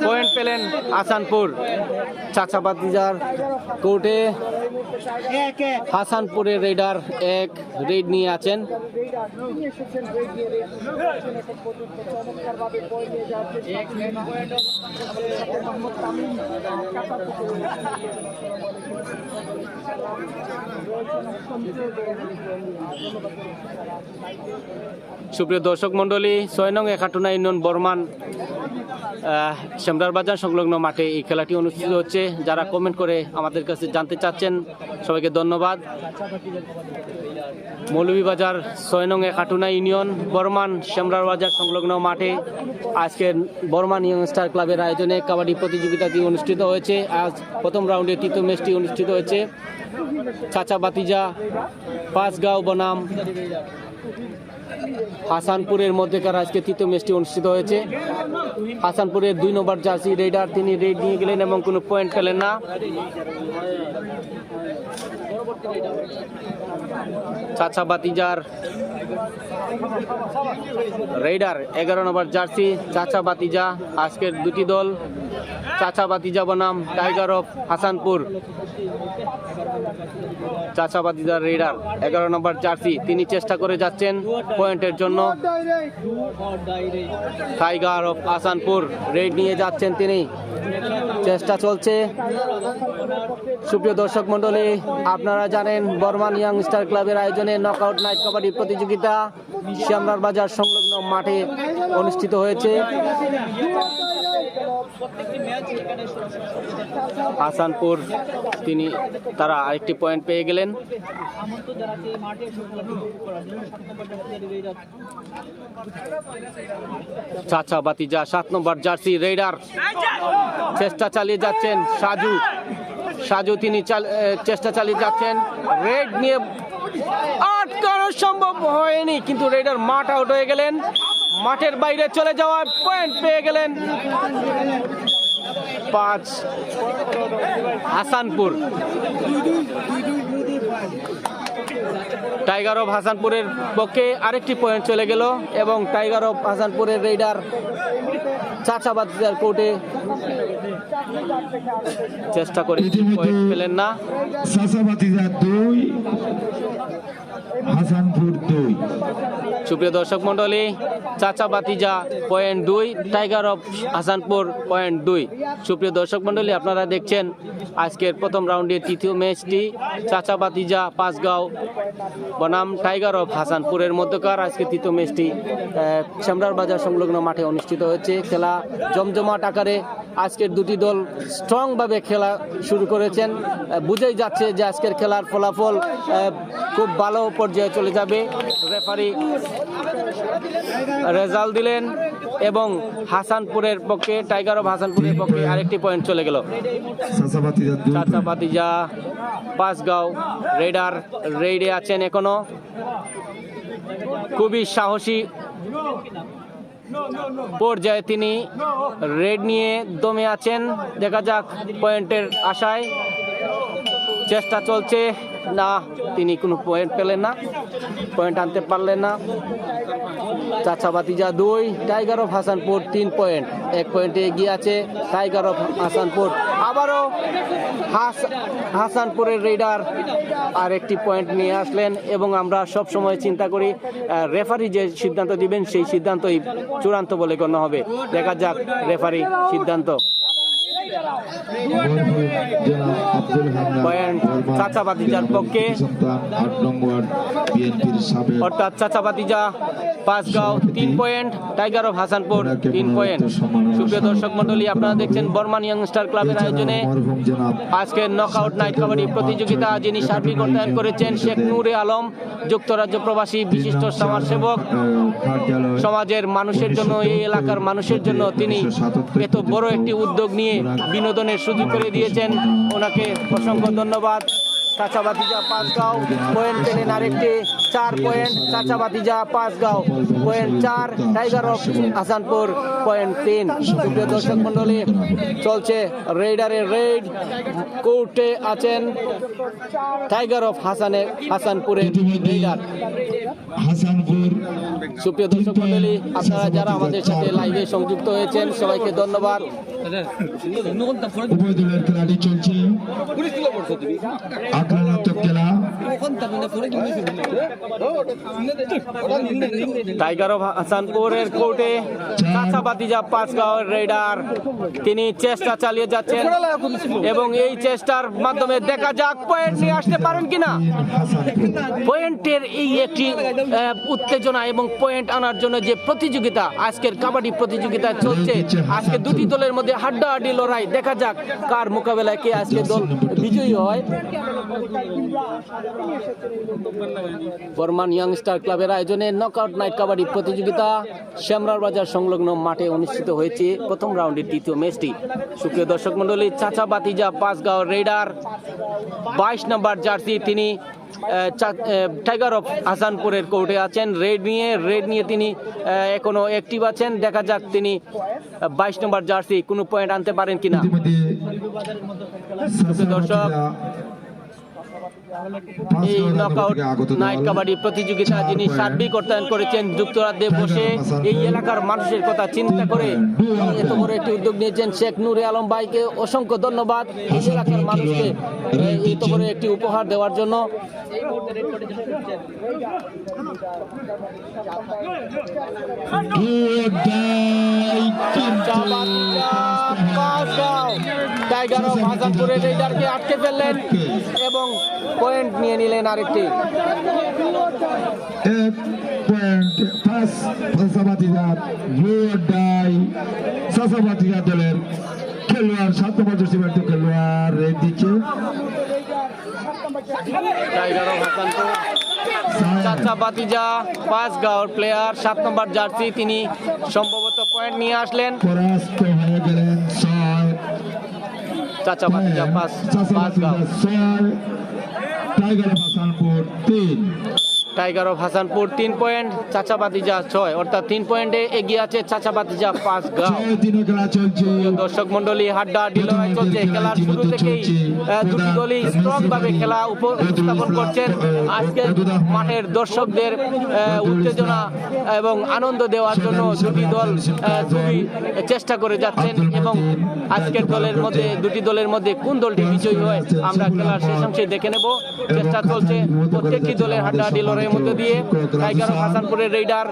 Speaker 2: পয়েন্ট পেলেন হাসানপুর। চাচা ভাতিজার কোর্টে হাসানপুরের রেডার এক রেড নিয়ে আছেন। সুপ্রিয় দর্শক মন্ডলী, 6 নং একাটুনা ইউনিয়ন বর্মান শ্যামরার বাজার সংলগ্ন মাঠে এই খেলাটি অনুষ্ঠিত হচ্ছে। যারা কমেন্ট করে আমাদের কাছে জানতে চাচ্ছেন সবাইকে ধন্যবাদ। মৌলভীবাজার 6 নং একাটুনা ইউনিয়ন বর্মান শ্যামরার বাজার সংলগ্ন মাঠে আজকে বর্মান ইয়ং স্টার ক্লাবের আয়োজনে কাবাডি প্রতিযোগিতাটি অনুষ্ঠিত হয়েছে। আজ প্রথম রাউন্ডে তৃতীয় ম্যাচটি অনুষ্ঠিত হয়েছে। চাচা ভাতিজা পাঁচগাঁও বনাম হাসানপুরের মধ্যেকার আজকে তৃতীয় ম্যাচটি অনুষ্ঠিত হয়েছে। হাসানপুরের 2 নম্বর জার্সি রেডার তিনি রেড নিয়ে গেলেন এবং কোনো পয়েন্ট পেলেন না। চাচা ভাতিজার রেডার 11 নম্বর জার্সি চাচা ভাতিজা, আজকের দুটি দল চাচা ভাতিজা বনাম টাইগার অফ হাসানপুর। চাচা ভাতিজার রেডার 11 নম্বর জার্সি তিনি চেষ্টা করে যাচ্ছেন পয়েন্টের জন্য। টাইগার অফ হাসানপুর রেড নিয়ে যাচ্ছেন তিনি, চেষ্টা চলছে। সুপ্রিয় দর্শক মন্ডলী, আপনারা জানেন বর্মান ইয়াং স্টার ক্লাবের আয়োজনে নকআউট নাইট কাবাডি প্রতিযোগিতা শ্যামরার বাজার সংলগ্ন মাঠে অনুষ্ঠিত হয়েছে। হাসানপুর তারা আরেকটি পয়েন্ট পেয়ে গেলেন। চাচা ভাতিজা 7 নম্বর জার্সি রেডার চেষ্টা চালিয়ে যাচ্ছেন। সাজু তিনি চেষ্টা চালিয়ে যাচ্ছেন রেড নিয়ে, আটকানো সম্ভব হয়নি কিন্তু রেডার মাঠ আউট হয়ে গেলেন। মাঠের বাইরে চলে যাওয়ার পয়েন্ট পেয়ে গেলেন 5 হাসানপুর। টাইগার অফ হাসানপুরের পক্ষে আরেকটি পয়েন্ট চলে গেল এবং টাইগার অফ হাসানপুরের রেডার চাচা ভাতিজার কোর্টে চেষ্টা করে পয়েন্ট পেলেন না।
Speaker 1: চাচা ভাতিজা 2 হাসানপুর 2।
Speaker 2: সুপ্রিয় দর্শক মন্ডলী, চাচা ভাতিজা point 2, tiger of Hasanpur point 2। সুপ্রিয় দর্শক মন্ডলী, আপনারা দেখছেন আজকের প্রথম রাউন্ডের তৃতীয় ম্যাচটি চাচা ভাতিজা পাঁচগাঁও বনাম টাইগার অফ হাসানপুরের মধ্যকার আজকে তৃতীয় ম্যাচটি শ্যামরার বাজার সংলগ্ন মাঠে অনুষ্ঠিত হয়েছে। খেলা জমজমাট আকারে আজকের দুটি দল স্ট্রংভাবে খেলা শুরু করেছেন। বুঝেই যাচ্ছে যে আজকের খেলার ফলাফল খুব ভালো পর্যায়ে চলে যাবে। রেফারি রেজাল্ট দিলেন এবং হাসানপুরের পক্ষে টাইগার অফ হাসানপুরের পক্ষে আরেকটি পয়েন্ট চলে গেল। চাচা ভাতিজা পাঁচগাঁও রেডার রেডে আছেন এখনো, খুবই সাহসী পর্যায়ে তিনি রেড নিয়ে দমে আছেন। দেখা যাক পয়েন্টের আশায় চেষ্টা চলছে না, তিনি কোনো পয়েন্ট পেলেন না, পয়েন্ট আনতে পারলেন না। চাচা ভাতিজা 2, টাইগার অফ হাসানপুর 3 পয়েন্ট, 1 পয়েন্টে এগিয়ে আছে টাইগার অফ হাসানপুর। আবারও হাসানপুরের রেডার আর একটি পয়েন্ট নিয়ে আসলেন এবং আমরা সব সময় চিন্তা করি রেফারি যে সিদ্ধান্ত দিবেন সেই সিদ্ধান্তই চূড়ান্ত বলে গণ্য হবে। দেখা যাক রেফারি সিদ্ধান্ত। পয়েন্ট চাচা ভাতিজার পক্ষে, অর্থাৎ চাচা ভাতিজা Panchgaon 3 point, tiger of Hasanpur 3 point. সুপ্রিয় দর্শক মন্ডলী, আপনারা দেখছেন বর্মান ইয়ং স্টার ক্লাবের আয়োজনে আজকের নকআউট নাইট কাবাডি প্রতিযোগিতা, যিনি সার্বিক অর্থায়ন করেছেন শেখ নূরে আলম, যুক্তরাজ্য প্রবাসী বিশিষ্ট সমাজসেবক। সমাজের মানুষের জন্য, এই এলাকার মানুষের জন্য তিনি এত বড় একটি উদ্যোগ নিয়ে বিনোদনের সুযোগ করে দিয়েছেন, ওনাকে অসংখ্য ধন্যবাদ। চাচা ভাতিজা পাঁচগাঁও পয়েন্ট পেলেন আরেকটি, 4 পয়েন্ট চাচা ভাতিজা Panchgaon point 4, tiger of Hasanpur point 3। সুপ্রিয় দর্শক মন্ডলী, চলছে রেডারের রেড, কোর্টে আছেন টাইগার অফ হাসানপুরের রেডার।
Speaker 1: হাসানপুর।
Speaker 2: সুপ্রিয় দর্শক মন্ডলী, আপনারা যারা আমাদের সাথে লাইভে সংযুক্ত হয়েছেন সবাইকে ধন্যবাদ।
Speaker 1: উভয় দলের খেলাটি চলছে, আক্রমণাত্মক খেলা।
Speaker 2: টাইগার অফ হাসানপুরের কোর্টে চাচা ভাতিজা পাঁচগাঁওয়ের রেডার তিনি চেষ্টা চালিয়ে যাচ্ছেন এবং এই চেষ্টার মাধ্যমে দেখা যাক পয়েন্ট নিয়ে আসতে পারেন কিনা। পয়েন্টের এই একটি উত্তেজনা এবং পয়েন্ট আনার জন্য যে প্রতিযোগিতা আজকের কাবাডি প্রতিযোগিতা চলছে, আজকে দুটি দলের মধ্যে হাড্ডাহাড্ডি লড়াই। দেখা যাক কার মোকাবেলায় কে আজকে দল বিজয়ী হয়। বর্মান ইয়াং স্টার ক্লাবের আয়োজনে নকআউট নাইট কাবাডি প্রতিযোগিতা শ্যামরার বাজার সংলগ্ন মাঠে অনুষ্ঠিত হয়েছে প্রথম রাউন্ডের তৃতীয় ম্যাচটি। সুপ্রিয় দর্শক মন্ডলী, চাচা ভাতিজা পাঁচগাঁও রেডার 22 নম্বর জার্সি তিনি টাইগার অফ হাসানপুরের কোর্টে আছেন রেড নিয়ে তিনি এখনো অ্যাক্টিভ আছেন। দেখা যাক তিনি 22 নম্বর জার্সি কোনো পয়েন্ট আনতে পারেন কিনা। দর্শক, এই নকআউট নাইট কাবাডি প্রতিযোগিতা যিনি সার্বিক অর্থায়ন করেছেন যুক্তরাজ্যে বসে এই এলাকার মানুষের কথা চিন্তা করে এত বড় একটি উদ্যোগ নিয়েছেন শেখ নুরে আলম ভাইকে অসংখ্য ধন্যবাদ এই এলাকার মানুষকে এত বড় একটি উপহার দেওয়ার জন্য। টাইগার অফ হাসানপুরের রেডারকে আটকে ফেললেন এবং পয়েন্ট নিয়ে নিলেন আরেকটি।
Speaker 1: দলের খেলোয়াড় 7 নম্বর জার্সি খেলোয়াড় রেড দিচ্ছে।
Speaker 2: টাইগার অফ হাসানপুর চাচা ভাতিজা পাঁচগাঁওর প্লেয়ার 7 নম্বর জার্সি তিনি সম্ভবত পয়েন্ট নিয়ে আসলেন।
Speaker 1: পরাস্ত হয়ে গেলেন 6।
Speaker 2: চাচা ভাতিজা Panchgaon.
Speaker 1: Tiger of Hasanpur 3।
Speaker 2: Tiger of Hasanpur 3 point, চাচা ভাতিজা 6, অর্থাৎ 3 পয়েন্টে এগিয়ে আছে চাচা ভাতিজা পাঁচগাঁও। দর্শক মন্ডলী, হাড্ডাহাড্ডি লড়াই চলছে। খেলার শুরু থেকেই দুটি দলই স্ট্রং ভাবে খেলা উপস্থাপন করছেন। আজকে মাঠের দর্শকদের উত্তেজনা এবং আনন্দ দেওয়ার জন্য দুটি দল খুবই চেষ্টা করে যাচ্ছেন এবং আজকের দুটি দলের মধ্যে কোন দলটি বিজয়ী হয় আমরা খেলার শেষ অংশে দেখে নেব। চেষ্টা চলছে প্রত্যেকটি দলের হাড্ডাহাড্ডি লড়াইয়ের মধ্যে দিয়ে। টাইগার অফ হাসানপুরের রেডার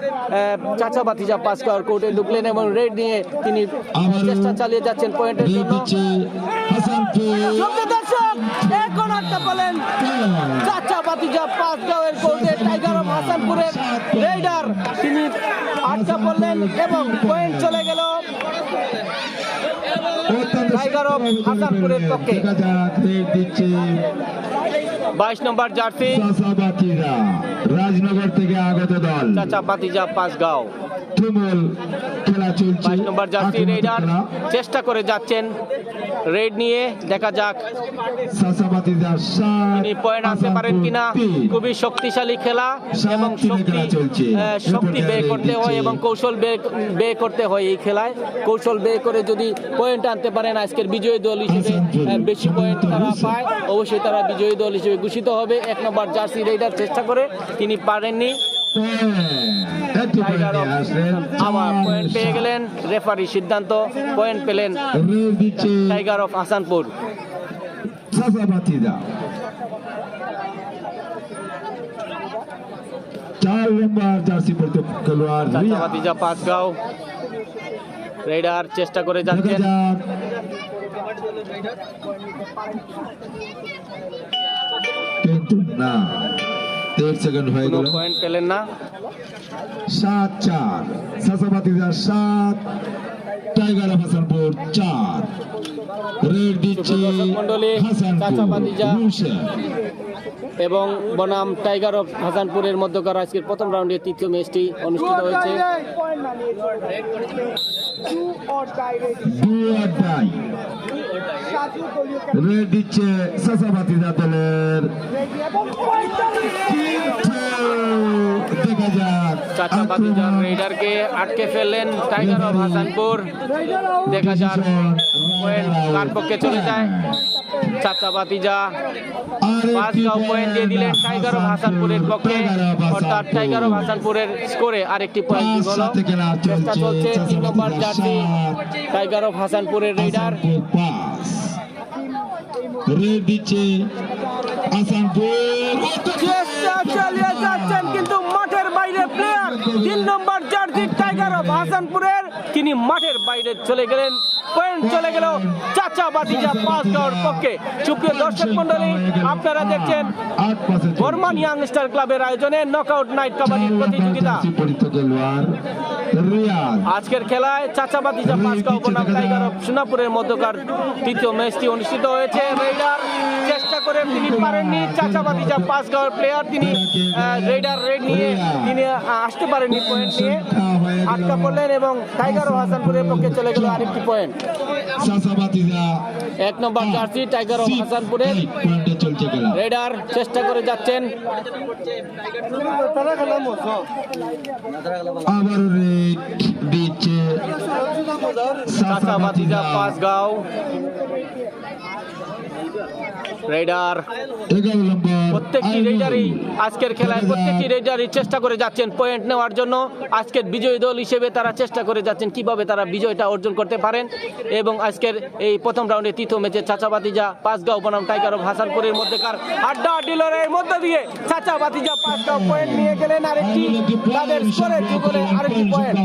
Speaker 2: চাচা ভাতিজা পাঁচগাঁওর কোর্টে ঢুকলেন এবং রেড নিয়ে তিনি চেষ্টা চালিয়ে যাচ্ছেন পয়েন্টের জন্য। দর্শক, এখন আটটা পেলেন চাচা ভাতিজা পাঁচগাঁওয়ের কোর্টে টাইগার অফ হাসানপুরের রেডার তিনি আটটা পড়লেন এবং পয়েন্ট চলে গেল টাইগার অফ হাসানপুরের পক্ষে। 22 নম্বর জার্সি
Speaker 1: রাজনগর থেকে আগত দল
Speaker 2: চাচা ভাতিজা পাঁচগাঁও।
Speaker 1: তুমুল খেলা চলছে।
Speaker 2: 22 নম্বর জার্সি রেডার চেষ্টা করে যাচ্ছেন রেড নিয়ে। দেখা যাক তিনি পয়েন্ট আনতে পারেন কিনা। খুবই শক্তিশালী খেলা এবং শক্তি ব্যয় করতে হয় এবং কৌশল ব্যয় করতে হয় এই খেলায়। কৌশল ব্যয় করে যদি পয়েন্ট আনতে পারেন আজকের বিজয়ী দল হিসেবে বেশি পয়েন্ট তারা পায়, অবশ্যই তারা বিজয়ী দল হিসেবে ঘোষিত হবে। 1 নম্বর জার্সি রেডার চেষ্টা করে তিনি পারেননি। আবার পয়েন্ট পেয়ে গেলেন, রেফারি সিদ্ধান্ত, পয়েন্ট পেলেন টাইগার অফ হাসানপুর।
Speaker 1: 4 নম্বর জার্সি পড়তে খেলোয়াড়
Speaker 2: চাচা ভাতিজা পাঁচগাঁও রেডার চেষ্টা করে যাচ্ছেন।
Speaker 1: কিন্তু না, 1 সেকেন্ড হয়ে গেল,
Speaker 2: পয়েন্ট পেলেন না।
Speaker 1: 7-4 চাচা ভাতিজা 7, টাইগার অফ হাসানপুর 4। রেড দিচ্ছে
Speaker 2: চাচা ভাতিজা এবং বনাম টাইগার অফ হাসানপুরের মধ্যকার আজকের প্রথম রাউন্ডের তৃতীয় ম্যাচটি অনুষ্ঠিত হয়েছে।
Speaker 1: রেড দিচ্ছে চাচা ভাতিজা দলের। দেখা যাক
Speaker 2: চাচা ভাতিজার রেডারকে আটকে ফেললেন টাইগার অফ হাসানপুর। দেখা যাক পয়েন্ট কার পক্ষে চলে যায়। চাচা ভাতিজা পাঁচগাঁও পয়েন্ট দিয়ে দিলেন টাইগার অফ হাসানপুরের পক্ষে, অর্থাৎ টাইগার অফ হাসানপুরের স্কোরে আরেকটি পয়েন্ট যোগ হলো। চেষ্টা চলছে 3 নম্বর জার্সি টাইগার অফ হাসানপুরের রেডার। চেষ্টা চালিয়ে যাচ্ছেন কিন্তু মাঠের বাইরে প্লেয়ার 3 নম্বর জার্সি টাইগার অফ হাসানপুরের, তিনি মাঠের বাইরে চলে গেলেন। পয়েন্ট চলে গেল চাচা ভাতিজা পাঁচগাঁওর পক্ষে। সুপ্রিয় দর্শক মন্ডলী, আপনারা দেখছেন বর্মান ইয়াং স্টার ক্লাবের আয়োজনে নকআউট নাইট কাবাডি প্রতিযোগিতা। আজকের খেলায় চাচা ভাতিজা পাঁচগাঁও বনাম টাইগার অফ সোনাপুরের মধ্যকার তৃতীয় ম্যাচটি অনুষ্ঠিত হয়েছে। রেডার চেষ্টা করে তিনি পারেননি, চাচা ভাতিজা পাঁচগাঁওয়ের প্লেয়ার তিনি রেডার রেড নিয়ে তিনি আসতে পারেননি, পয়েন্ট নিয়ে আটকা পড়লেন এবং টাইগার অফ হাসানপুরের পক্ষে চলে গেল আরেকটি পয়েন্ট। 1 নম্বর জার্সি টাইগার অফ হাসানপুরের রেডার চেষ্টা করে যাচ্ছেন। চাচা ভাতিজা পাঁচগাঁও রেডার, প্রত্যেকটি রেডারই আজকের খেলায় প্রত্যেকটি রেডারই চেষ্টা করে যাচ্ছেন পয়েন্ট নেওয়ার জন্য। আজকের বিজয়ী দল হিসেবে তারা চেষ্টা করে যাচ্ছেন কিভাবে তারা বিজয়টা অর্জন করতে পারেন। এবং আজকের এই প্রথম রাউন্ডে তৃতীয় ম্যাচে চাচা ভাতিজা পাঁচগাঁও বনাম টাইগার অফ হাসানপুরের মধ্যকার আড্ডা ডিলরের মধ্য দিয়ে চাচা ভাতিজা পাঁচগাঁও পয়েন্ট নিয়ে গেলেন আরেকটি, তাদের স্কোরে যোগ হলে আরেকটি পয়েন্ট।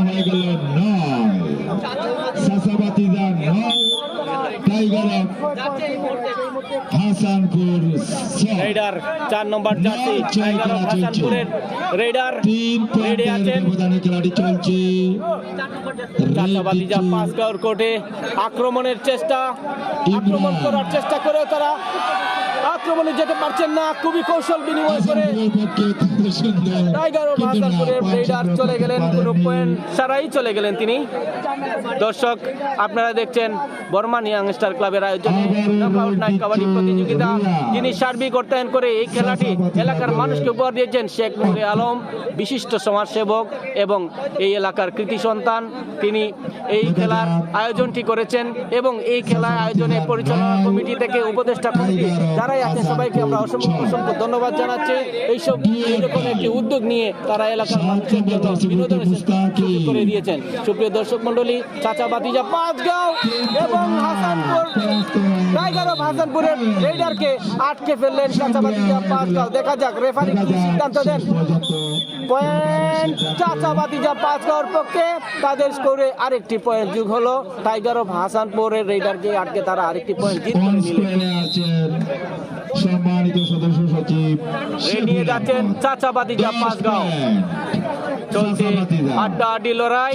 Speaker 2: রেডার 4 নম্বর জার্সি টাইগার অফ হাসানপুরের রেডার রেডি আছেন। চাচা ভাতিজা পাঁচগাঁওর কোর্টে আক্রমণের চেষ্টা, আক্রমণ করার চেষ্টা করেও তারা আক্রমণে যেতে পারছেন না। খুবই কৌশল বিনিময় করে টাইগার অফ হাসানপুরের রেডার চলে গেলেন, কোনো পয়েন্ট ছাড়াই চলে গেলেন তিনি। দর্শক, আপনারা দেখছেন বর্মান ইয়াং স্টার ক্লাবের আয়োজনে নকআউট নাইট কাবাডি প্রতিযোগিতা। যিনি সার্বিক অর্থায়ন করে এই খেলাটি এলাকার মানুষকে উপহার দিয়েছেন শেখ নুরে আলম, বিশিষ্ট সমাজসেবক এবং এই এলাকার কৃতি সন্তান। তিনি এই খেলার আয়োজনটি করেছেন এবং এই খেলা আয়োজনে পরিচালনা কমিটি থেকে উপদেষ্টা কমিটি যারাই আছেন সবাইকে আমরা অসংখ্য অসংখ্য ধন্যবাদ জানাচ্ছি। এইসব এরকম একটি উদ্যোগ নিয়ে তারা এলাকার মানুষের জন্য বিনোদনের সুযোগ করে দিয়েছেন। সুপ্রিয় দর্শক মন্ডলী, চাচা ভাতিজা পাঁচগাঁও এবং হাসানপুর টাইগার অফ হাসানপুরের রেডারকে আটকে ফেললেন চাচা ভাতিজা পাঁচগাঁও। দেখা যাক রেফারি কি সিদ্ধান্ত দেন। পয়েন্ট চাচা ভাতিজা পাঁচগাঁওর পক্ষে, তাদের স্কোরে আরেকটি পয়েন্ট যোগ হলো। টাইগার অফ হাসানপুরের রেডারকে আটকে তারা আরেকটি পয়েন্ট জিত করে নিলেন।
Speaker 1: সম্মানিত সদস্য সচিব
Speaker 2: নিয়ে যাচ্ছেন চাচা ভাতিজা পাঁচগাঁও। চলছে আড্ডাআড্ডি লড়াই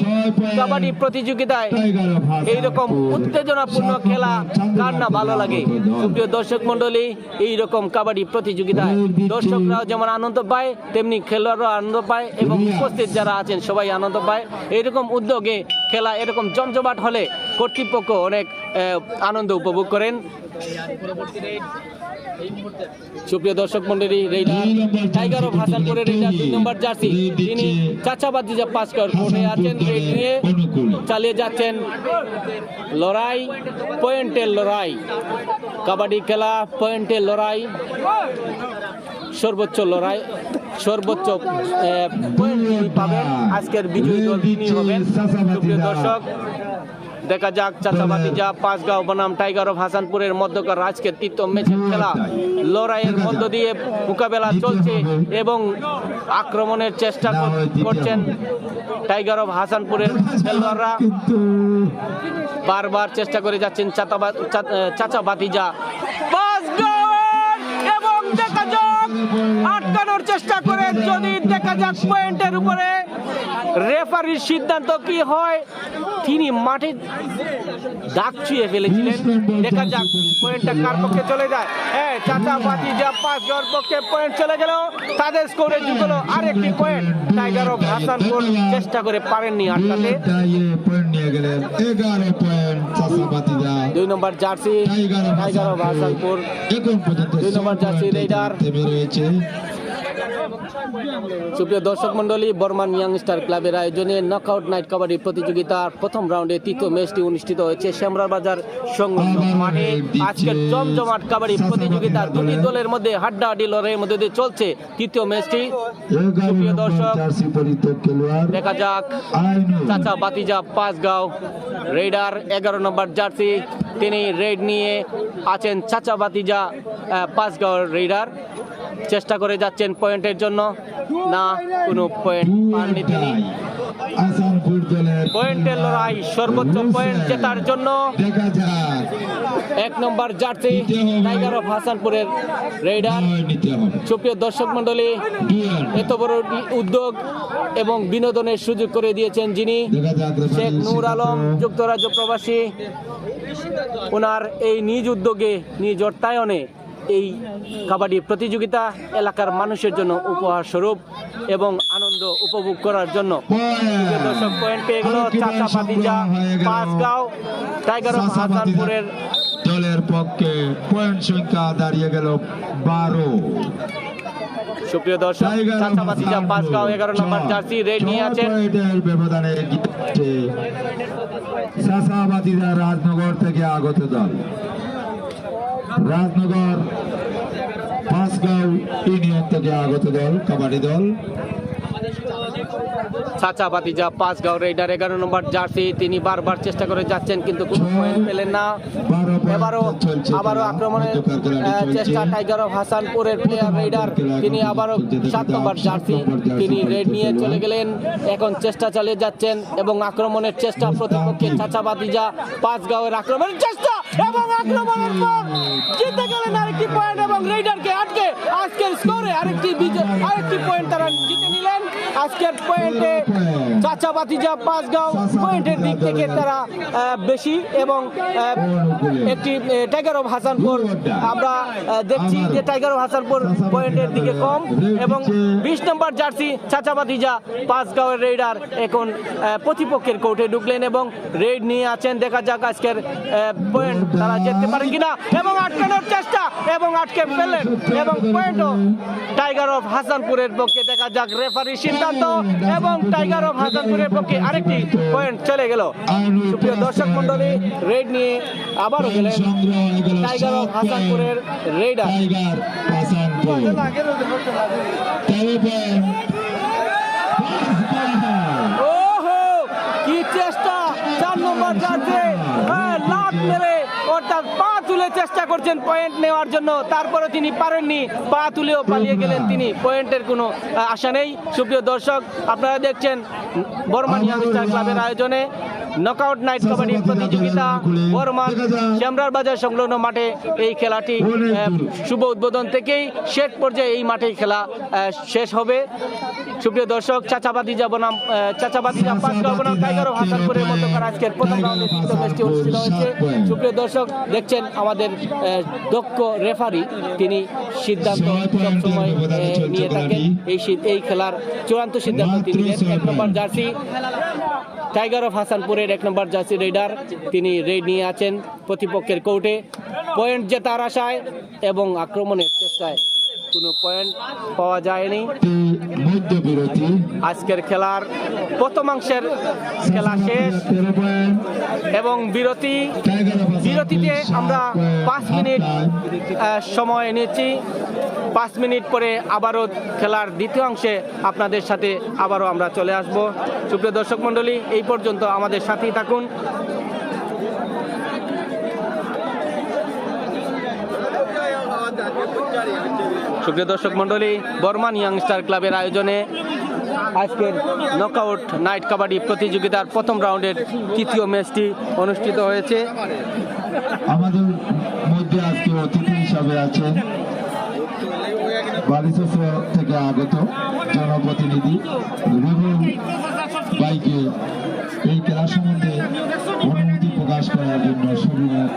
Speaker 2: কাবাডি প্রতিযোগিতায়। এইরকম উত্তেজনাপূর্ণ খেলা কার না ভালো লাগে। সুপ্রিয় দর্শক মন্ডলী, এইরকম কাবাডি প্রতিযোগিতায় দর্শকরাও যেমন আনন্দ পায় তেমনি খেলোয়াড়রাও আনন্দ পায় এবং উপস্থিত যারা আছেন সবাই আনন্দ পায়। এইরকম উদ্যোগে খেলা এরকম জমজমাট হলে কর্তৃপক্ষ অনেক আনন্দ উপভোগ করেন। সুপ্রিয় দর্শক মন্ডলী, রেডার টাইগার অফ হাসানপুরের রেডার 2 নম্বর জার্সি, তিনি চাচা ভাতিজা পাঁচগাঁওর কোর্টে আছেন, রেড নিয়ে চালিয়ে যাচ্ছেন লড়াই, পয়েন্টের লড়াই। কাবাডি খেলা পয়েন্টের লড়াই, সর্বোচ্চ লড়াই, সর্বোচ্চ পয়েন্ট পাবেন আজকের বিজয়ী দল তিনি হবেন। সুপ্রিয় দর্শক, দেখা যাক চাচা ভাতিজা পাঁচগাঁও বনাম টাইগার অফ হাসানপুরের মধ্যকার আজকের তৃতীয় ম্যাচের খেলা। লড়াইয়ের মধ্য দিয়ে মোকাবেলা চলছে এবং আক্রমণের চেষ্টা করছেন টাইগার অফ হাসানপুরের খেলোয়াড়রা। বারবার চেষ্টা করে যাচ্ছেন চাচা ভাতিজা পাঁচগাঁও এবং দেখা যাক আটকানোর চেষ্টা করে, যদি দেখা যাক পয়েন্টের উপরে রেফারির সিদ্ধান্ত কি হয়। তিনি মাঠে দাগ ছুঁয়ে ফেলেছিলেন, দেখা যাক পয়েন্টটা কার পক্ষে চলে যায়। হ্যাঁ, চাচা ভাতিজা পাঁচগাঁওর পক্ষে পয়েন্ট চলে গেল, তাদের স্কোরে যুগল আরেকটি পয়েন্ট। টাইগার অফ হাসানপুর চেষ্টা করে পারেননি আটকাতে। 2 নম্বর জার্সি টাইগার অফ হাসানপুর, 2 নম্বর জার্সি রেডার সুপ্রিয় দর্শক মন্ডলী, বর্মান ইয়াং স্টার ক্লাবের আয়োজনে নকআউট নাইট কাবাডি প্রতিযোগিতার প্রথম রাউন্ডে তৃতীয় ম্যাচটি অনুষ্ঠিত হয়েছে শ্যামরার বাজার সংলগ্ন মাঠে। আজকের জমজমাট কাবাডি প্রতিযোগিতা দুটি দলের মধ্যে হাড্ডাহাড্ডি লড়াইয়ের মধ্যে দিয়ে চলছে তৃতীয় ম্যাচটি। সুপ্রিয় দর্শক, দেখা যাক চাচা বাতিজা পাঁচগাঁও রেডার 11 নম্বর জার্সি, তিনি রেড নিয়ে আছেন। চাচা বাতিজা পাঁচগাঁও রেডার চেষ্টা করে যাচ্ছেন পয়েন্টের জন্য, না কোনো পয়েন্ট পাননি তিনি। পয়েন্টের লড়াই, সর্বোচ্চ পয়েন্ট জেতার জন্য 1 নম্বর জার্সি টাইগার অফ হাসানপুরের রেডার। সুপ্রিয় দর্শক মন্ডলী, এত বড় উদ্যোগ এবং বিনোদনের সুযোগ করে দিয়েছেন যিনি, শেখ নূর আলম, যুক্তরাজ্য প্রবাসী। ওনার এই নিজ উদ্যোগে, নিজ অর্থায়নে এই কাবাডি প্রতিযোগিতা এলাকার মানুষের জন্য উপহার স্বরূপ এবং আনন্দ উপভোগ করার জন্য। দর্শক, পয়েন্ট পেয়ে গেল চাচা বাতিজা পাঁচগাঁও টাইগার অফ হাসানপুরের
Speaker 1: দলের পক্ষে। পয়েন্ট সংখ্যা দাঁড়িয়ে গেল 12।
Speaker 2: সুপ্রিয় দর্শক, চাচা বাতিজা পাঁচগাঁও 11 নম্বর জার্সি রেড নিয়ে আছেন।
Speaker 1: ব্যবধানে চাচা বাতিজা রাজনগর থেকে আগত দল, রাজনগর পাঁচগাঁও ইউনিয়ন থেকে আগত দল, কাবাডি দল।
Speaker 2: চাচা বাতিজা পাঁচগাঁও রেডার 11 নম্বর জার্সি, তিনি বারবার চেষ্টা করে যাচ্ছেন কিন্তু কোনো পয়েন্ট পেলেন না। আবারও আক্রমণের চেষ্টা টাইগার অফ হাসানপুরের প্লেয়ার রেডার, তিনি আবারও 7 নম্বর জার্সি, তিনি রেড নিয়ে চলে গেলেন। এখন চেষ্টা চালিয়ে যাচ্ছেন এবং আক্রমণের চেষ্টা প্রতিপক্ষে চাচা বাতিজা পাঁচগাঁওয়ের আক্রমণের চেষ্টা এবং আক্রমণের পর জিতে গেলেন আরেকটি পয়েন্ট এবং রেডারকে আটকে আজকের স্কোরে আরেকটি পয়েন্ট তারা জিতে নিলেন। আজকের পয়েন্টে চাচা বাতিজা পাঁচগাঁও পয়েন্টের দিক থেকে তারা বেশি এবং একটি টাইগার অফ হাসানপুর, আমরা দেখছি যে টাইগার অফ হাসানপুর পয়েন্টের দিকে কম। এবং 20 নম্বর জার্সি চাচা বাতিজা পাঁচগাঁওয়ের রেডার এখন প্রতিপক্ষের কোর্টে ঢুকলেন এবং রেড নিয়ে আছেন। দেখা যাক আজকের পয়েন্ট তারা যেতে পারেন কিনা এবং আটকানোর চেষ্টা এবং আটকে ফেললেন এবং পয়েন্টও টাইগার অফ হাসানপুরের পক্ষে। দেখা যাক রেফারির সিদ্ধান্ত এবং টাইগার অফ হাসানপুরের পক্ষে আরেকটি পয়েন্ট চলে গেল। সুপ্রিয় দর্শক মন্ডলী, রেড নিয়ে আবারও গেলেন টাইগার অফ হাসানপুরের রেডার। ওহো, কি চেষ্টা! 4 নম্বর জার্সি লাত মেরে অর্থাৎ পা তুলে চেষ্টা করছেন পয়েন্ট নেওয়ার জন্য, তারপরে তিনি পারেননি, পা তুলেও পালিয়ে গেলেন তিনি। পয়েন্টের কোনো আশা নেই। সুপ্রিয় দর্শক, আপনারা দেখছেন বর্মান ইয়াং স্টার ক্লাবের আয়োজনে নকআউট নাইট কাবাডি প্রতিযোগিতা বর্মান শ্যামরার বাজার সংলগ্ন মাঠে এই খেলাটি শুভ উদ্বোধন থেকেই শেষ পর্যায়ে এই মাঠেই খেলা শেষ হবে। সুপ্রিয় দর্শক, চাচা বাতিজা পাঁচগাঁও বনাম টাইগার অফ হাসানপুরের মধ্যকার আজকের প্রথম রাউন্ডে তৃতীয় ম্যাচটি অনুষ্ঠিত হয়েছে। সুপ্রিয় দর্শক, দেখছেন আমাদের দক্ষ রেফারি, তিনি সিদ্ধান্ত সবসময় নিয়ে থাকেন। এই খেলার চূড়ান্ত সিদ্ধান্ত তিনি নেন। 1 নম্বর জার্সি টাইগার অফ হাসানপুরের 1 নম্বর জার্সি রেডার, তিনি রেড নিয়ে আছেন প্রতিপক্ষের কোর্টে পয়েন্ট জেতার আশায় এবং আক্রমণের চেষ্টায়। কোনো পয়েন্ট পাওয়া যায়নি। আজকের খেলার প্রথমাংশের খেলা শেষ এবং বিরতিতে আমরা 5 মিনিট সময় নিচ্ছি। 5 মিনিট পরে আবারও খেলার দ্বিতীয় অংশে আপনাদের সাথে আবারও আমরা চলে আসব। সুপ্রিয় দর্শক মণ্ডলী, এই পর্যন্ত আমাদের সাথেই থাকুন। সুপ্রিয় দর্শক মণ্ডলী, বর্মান ইয়াং স্টার ক্লাবের আয়োজনে আজকের নকআউট নাইট কাবাডি প্রতিযোগিতার প্রথম রাউন্ডের তৃতীয় ম্যাচটি অনুষ্ঠিত হয়েছে।
Speaker 1: আমাদের মধ্যে আজকে অতিথি হিসাবে আছেন বালিচর থেকে আগত জনপ্রতিনিধি রুহুল ভাইকে এই খেলা সম্বন্ধে অনুমতি প্রকাশ করার জন্য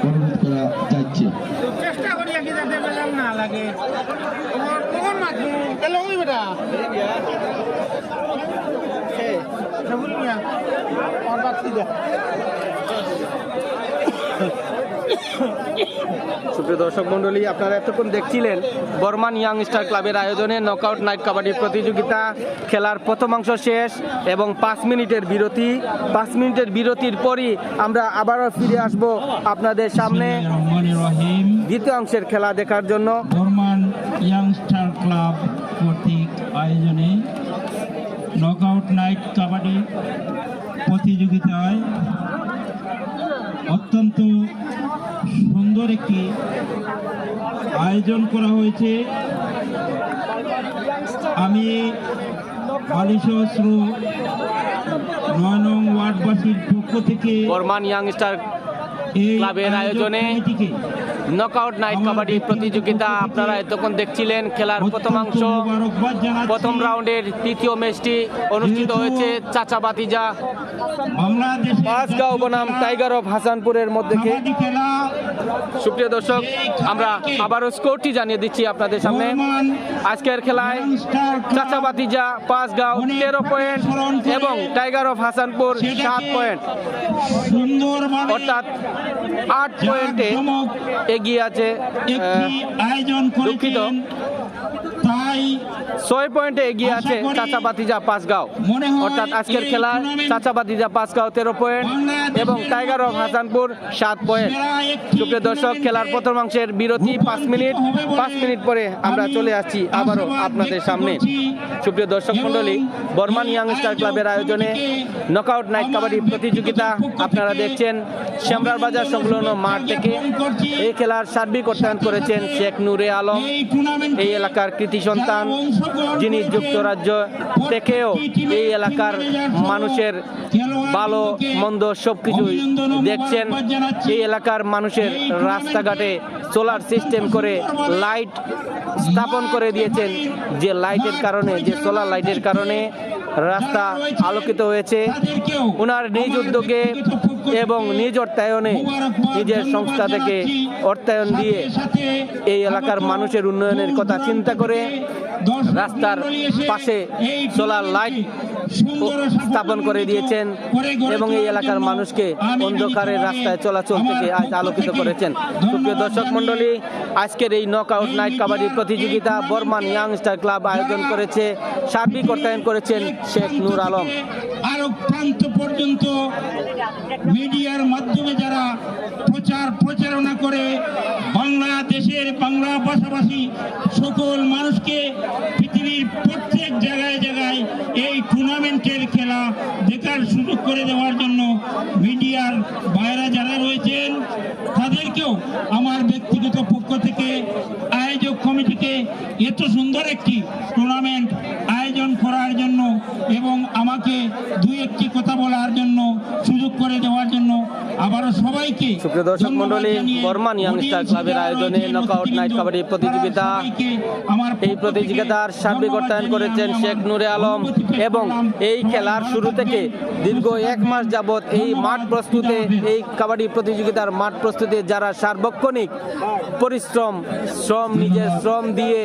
Speaker 1: অনুরোধ করা যাচ্ছে।
Speaker 2: সুপ্রিয় দর্শক মণ্ডলী, আপনারা এতক্ষণ দেখছিলেন বর্মান ইয়াং স্টার ক্লাবের আয়োজনে নকআউট নাইট কাবাডি প্রতিযোগিতা। খেলার প্রথমাংশ শেষ এবং 5 মিনিটের বিরতি। 5 মিনিটের বিরতির পরই আমরা আবারও ফিরে আসব আপনাদের সামনে দ্বিতীয় অংশের খেলা দেখার জন্য।
Speaker 3: বর্মান ইয়াং স্টার ক্লাব কর্তৃক আয়োজনে নকআউট নাইট কাবাডি প্রতিযোগিতায় অত্যন্ত সুন্দর একটি আয়োজন করা হয়েছে। আমি বালিশস্ত্র 9 নং ওয়ার্ডবাসীর পক্ষ থেকে
Speaker 2: বর্মান ইয়াং স্টার
Speaker 3: এই
Speaker 2: ক্লাবের আয়োজনে
Speaker 3: কমিটিকে
Speaker 2: নকআউট নাইট কাবাডি প্রতিযোগিতা আপনারা এতক্ষণ দেখছিলেন। খেলার প্রথমাংশ
Speaker 3: মোবারকবাদ জানাচ্ছি।
Speaker 2: প্রথম রাউন্ডের তৃতীয় ম্যাচটি অনুষ্ঠিত হয়েছে চাচা বাতিজা
Speaker 3: বাংলাদেশ
Speaker 2: পাঁচগাঁও বনাম টাইগার অফ হাসানপুরের মধ্যে।
Speaker 3: কাবাডি খেলা
Speaker 2: সুপ্রিয় দর্শক, আমরা আবারও স্কোরটি জানিয়ে দিচ্ছি আপনাদের সামনে। আজকের খেলায় চাচা বাতিজা পাঁচগাঁও 13 পয়েন্ট এবং টাইগার অফ হাসানপুর 7 পয়েন্ট,
Speaker 3: সুন্দরভাবে
Speaker 2: অর্থাৎ 8 পয়েন্টে এগিয়ে আছে।
Speaker 3: আয়োজন
Speaker 2: দুঃখিত,
Speaker 3: করেছেন, তাই
Speaker 2: 6 পয়েন্টে এগিয়ে আছে চাচা বাতিজা পাঁচগাঁও। অর্থাৎ আজকের খেলায় চাচা বাতিজা পাঁচগাঁও 13 পয়েন্ট এবং টাইগার অফ হাসানপুর 7 পয়েন্ট। সুপ্রিয় দর্শক, খেলার প্রথমাংশের বিরতি 5 মিনিট। 5 মিনিট পরে আমরা চলে আসছি আবারও আপনাদের সামনে। সুপ্রিয় দর্শক মণ্ডলী, বর্মান ইয়াং স্টার ক্লাবের আয়োজনে নকআউট নাইট কাবাডি প্রতিযোগিতা আপনারা দেখছেন শ্যামরার বাজার সংলগ্ন মাঠ থেকে। এই খেলার সার্বিক অর্থায়ন করেছেন শেখ নূরে আলম, এই এলাকার কৃতি সন্তান, যিনি যুক্তরাজ্য থেকেও এই এলাকার মানুষের ভালো মন্দ সবকিছুই দেখছেন। এই এলাকার মানুষের রাস্তাঘাটে সোলার সিস্টেম করে লাইট স্থাপন করে দিয়েছেন, যে লাইটের কারণে, যে সোলার লাইটের কারণে রাস্তা আলোকিত হয়েছে। ওনার নিজ উদ্যোগে এবং নিজ অর্থায়নে, নিজের সংস্থা থেকে অর্থায়ন দিয়ে এই এলাকার মানুষের উন্নয়নের কথা চিন্তা করে রাস্তার পাশে সোলার লাইট স্থাপন করে দিয়েছেন এবং এই এলাকার মানুষকে অন্ধকারের রাস্তায় চলাচল থেকে আজ আলোকিত করেছেন। সুপ্রিয় দর্শক মণ্ডলী, আজকের এই নকআউট নাইট কাবাডি প্রতিযোগিতা বর্মান ইয়াং স্টার ক্লাব আয়োজন করেছে। সার্বিক অর্থায়ন করেছেন শেখ নূর আলম।
Speaker 3: আরো প্রান্ত পর্যন্ত মিডিয়ার মাধ্যমে যারা প্রচারণা করে বাংলাদেশের বাংলা ভাষাভাষী সকল মানুষকে পৃথিবীর প্রত্যেক জায়গায় জায়গায় এই টুর্নামেন্টের খেলা দেখার সুযোগ করে দেওয়ার জন্য মিডিয়ার বাইরে যারা রয়েছেন তাদেরকেও আমার ব্যক্তিগত পক্ষ থেকে আয়োজক কমিটিকে এত সুন্দর একটি টুর্নামেন্ট আয়োজন করার জন্য এবং আমাকে দুই একটি কথা বলার জন্য সুযোগ করে দেওয়ার জন্য আবারও সবাইকে।
Speaker 2: সুপ্রিয় দর্শক মণ্ডলী, বর্মান ইয়াং স্টার ক্লাবের আয়োজনে নকআউট নাইট কাবাডি প্রতিযোগিতা, এই প্রতিযোগিতার সার্বিক অর্থায়ন করেছেন শেখ নূরে আলম এবং এই খেলার শুরু থেকে দীর্ঘ 1 মাস যাবৎ এই মাঠ প্রস্তুতে, এই কাবাডি প্রতিযোগিতার মাঠ প্রস্তুতে যারা সার্বক্ষণিক পরিশ্রম, নিজের শ্রম দিয়ে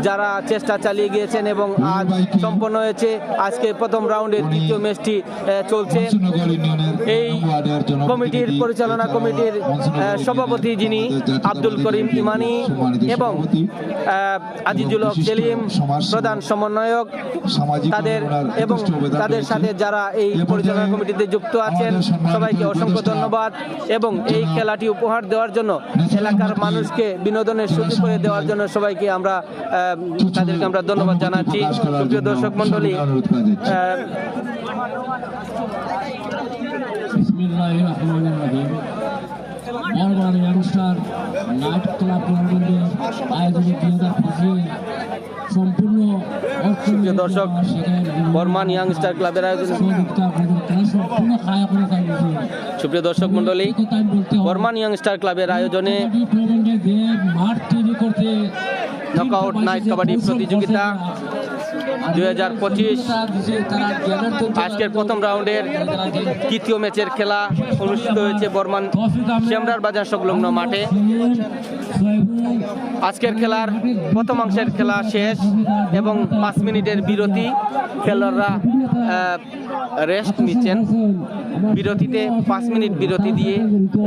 Speaker 2: যারা চেষ্টা চালিয়ে গিয়েছেন এবং আজ সম্পন্ন হয়েছে। আজকে প্রথম রাউন্ডের দ্বিতীয় ম্যাচটি চলছে। এই কমিটির পরিচালনা কমিটির সভাপতি যিনি আব্দুল করিম ইমানি এবং আজিজুল হক সেলিম প্রধান সমন্বয়ক, তাদের এবং তাদের সাথে যারা এই পরিচালনা কমিটিতে যুক্ত আছেন সবাইকে অসংখ্য ধন্যবাদ এবং এই খেলাটি উপহার দেওয়ার জন্য, এলাকার মানুষকে বিনোদনের সুযোগ করে দেওয়ার জন্য সবাইকে তাদেরকে আমরা ধন্যবাদ জানাচ্ছি। সুপ্রিয় দর্শক মণ্ডলী,
Speaker 4: বিসমিল্লাহির রহমানির রহিম। Barman young star night club টুর্নামেন্টের আয়োজনে 2025 সম্পূর্ণ
Speaker 2: সুপ্রিয় দর্শক, বর্মান ইয়াং স্টার ক্লাবের আয়োজনে সুপ্রিয় দর্শক মণ্ডলী, বর্মান ইয়াং স্টার ক্লাবের আয়োজনে
Speaker 4: মাঠ তৈরি করতে
Speaker 2: নকআউট নাইট কাবাডি প্রতিযোগিতা 2025 আজকের প্রথম রাউন্ডের তৃতীয় ম্যাচের খেলা অনুষ্ঠিত হয়েছে বর্মান শ্যামরার বাজার সংলগ্ন মাঠে। আজকের খেলার প্রথমাংশের খেলা শেষ এবং 5 মিনিটের বিরতি। খেলোয়াড়রা রেস্ট নিচ্ছেন। বিরতিতে 5 মিনিট বিরতি দিয়ে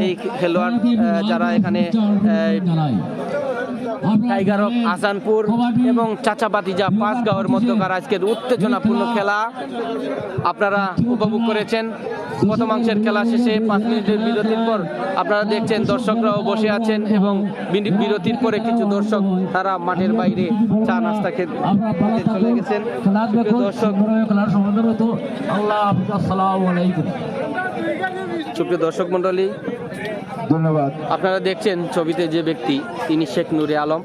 Speaker 2: এই খেলোয়াড় যারা এখানে টাইগার অফ আসানপুর এবং চাচা বাতিজা পাঁচগাঁওয়ের মধ্যকার আজকের উত্তেজনাপূর্ণ খেলা আপনারা উপভোগ করেছেন। প্রথমাংশের খেলা শেষে 5 মিনিটের বিরতির পর আপনারা দেখছেন দর্শকরাও বসে আছেন এবং বিরতির পরে কিছু দর্শক তারা মাঠের বাইরে চা নাস্তা খেতে চলে গেছেন। দর্শক সুপ্রিয় দর্শক মন্ডলী,
Speaker 1: ধন্যবাদ।
Speaker 2: আপনারা দেখছেন ছবিতে যে ব্যক্তি, তিনি শেখ নুরে আলম।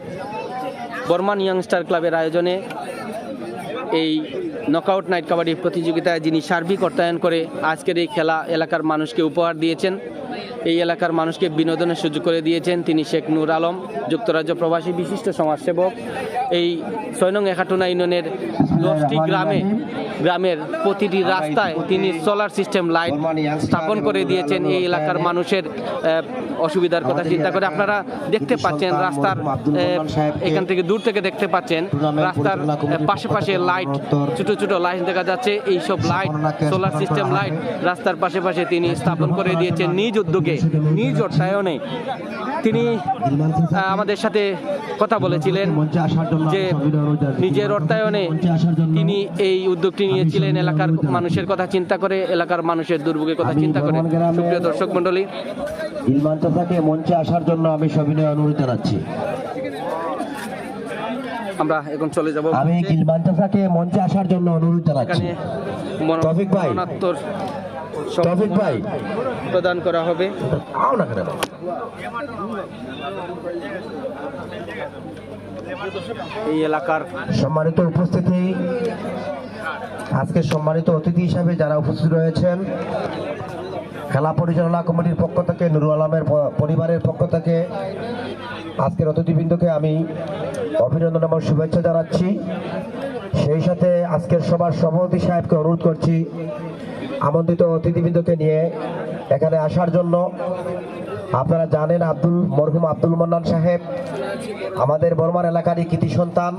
Speaker 2: বর্মান ইয়াংস্টার ক্লাবের আয়োজনে এই নকআউট নাইট কাবাডি প্রতিযোগিতায় যিনি সার্বিক অর্থায়ন করে আজকের এই খেলা এলাকার মানুষকে উপহার দিয়েছেন, এই এলাকার মানুষকে বিনোদনের সুযোগ করে দিয়েছেন, তিনি শেখ নূর আলম, যুক্তরাজ্য প্রবাসী বিশিষ্ট সমাজসেবক। এই 6 নং একাটুনা ইউনিয়নের 10টি গ্রামের প্রতিটি রাস্তায় তিনি সোলার সিস্টেম লাইট স্থাপন করে দিয়েছেন এই এলাকার মানুষের অসুবিধার কথা চিন্তা করে। আপনারা দেখতে পাচ্ছেন রাস্তার এখান থেকে দূর থেকে দেখতে পাচ্ছেন রাস্তার পাশে লাইট, ছোট ছোট লাইট দেখা যাচ্ছে। এই সব লাইট, সোলার সিস্টেম লাইট রাস্তার পাশে তিনি স্থাপন করে দিয়েছেন নিজ উদ্যোগে, নিজ অর্থায়নে। তিনি আমাদের সাথে কথা বলেছিলেন যে নিজের অর্থায়নে তিনি এই উদ্যোগটি নিয়েছিলেন এলাকার মানুষের কথা চিন্তা করে, এলাকার মানুষের দুর্ভোগের কথা চিন্তা করে। সুপ্রিয় দর্শক মন্ডলী,
Speaker 5: ইলমান চাচাকে মঞ্চে আসার জন্য আমি সবিনয় অনুরোধ জানাচ্ছি।
Speaker 2: আমরা এখন চলে যাব।
Speaker 5: আমি ইলমান চাচাকে মঞ্চে আসার জন্য অনুরোধ জানাচ্ছি। তৌফিক ভাই, তৌফিক ভাই
Speaker 2: প্রদান করা হবে। এই এলাকার
Speaker 5: সম্মানিত উপস্থিতি, আজকে সম্মানিত অতিথি হিসাবে যারা উপস্থিত রয়েছেন, খেলা পরিচালনা কমিটির পক্ষ থেকে, নুরুল আলমের পরিবারের পক্ষ থেকে আজকের অতিথিবৃন্দকে আমি অভিনন্দন এবং শুভেচ্ছা জানাচ্ছি। সেই সাথে আজকের সভার সভাপতি সাহেবকে অনুরোধ করছি আমন্ত্রিত অতিথিবৃন্দকে নিয়ে এখানে আসার জন্য। আপনারা জানেন মরহুম আব্দুল মান্নান সাহেব আমাদের বর্মান এলাকারই কৃতি সন্তান।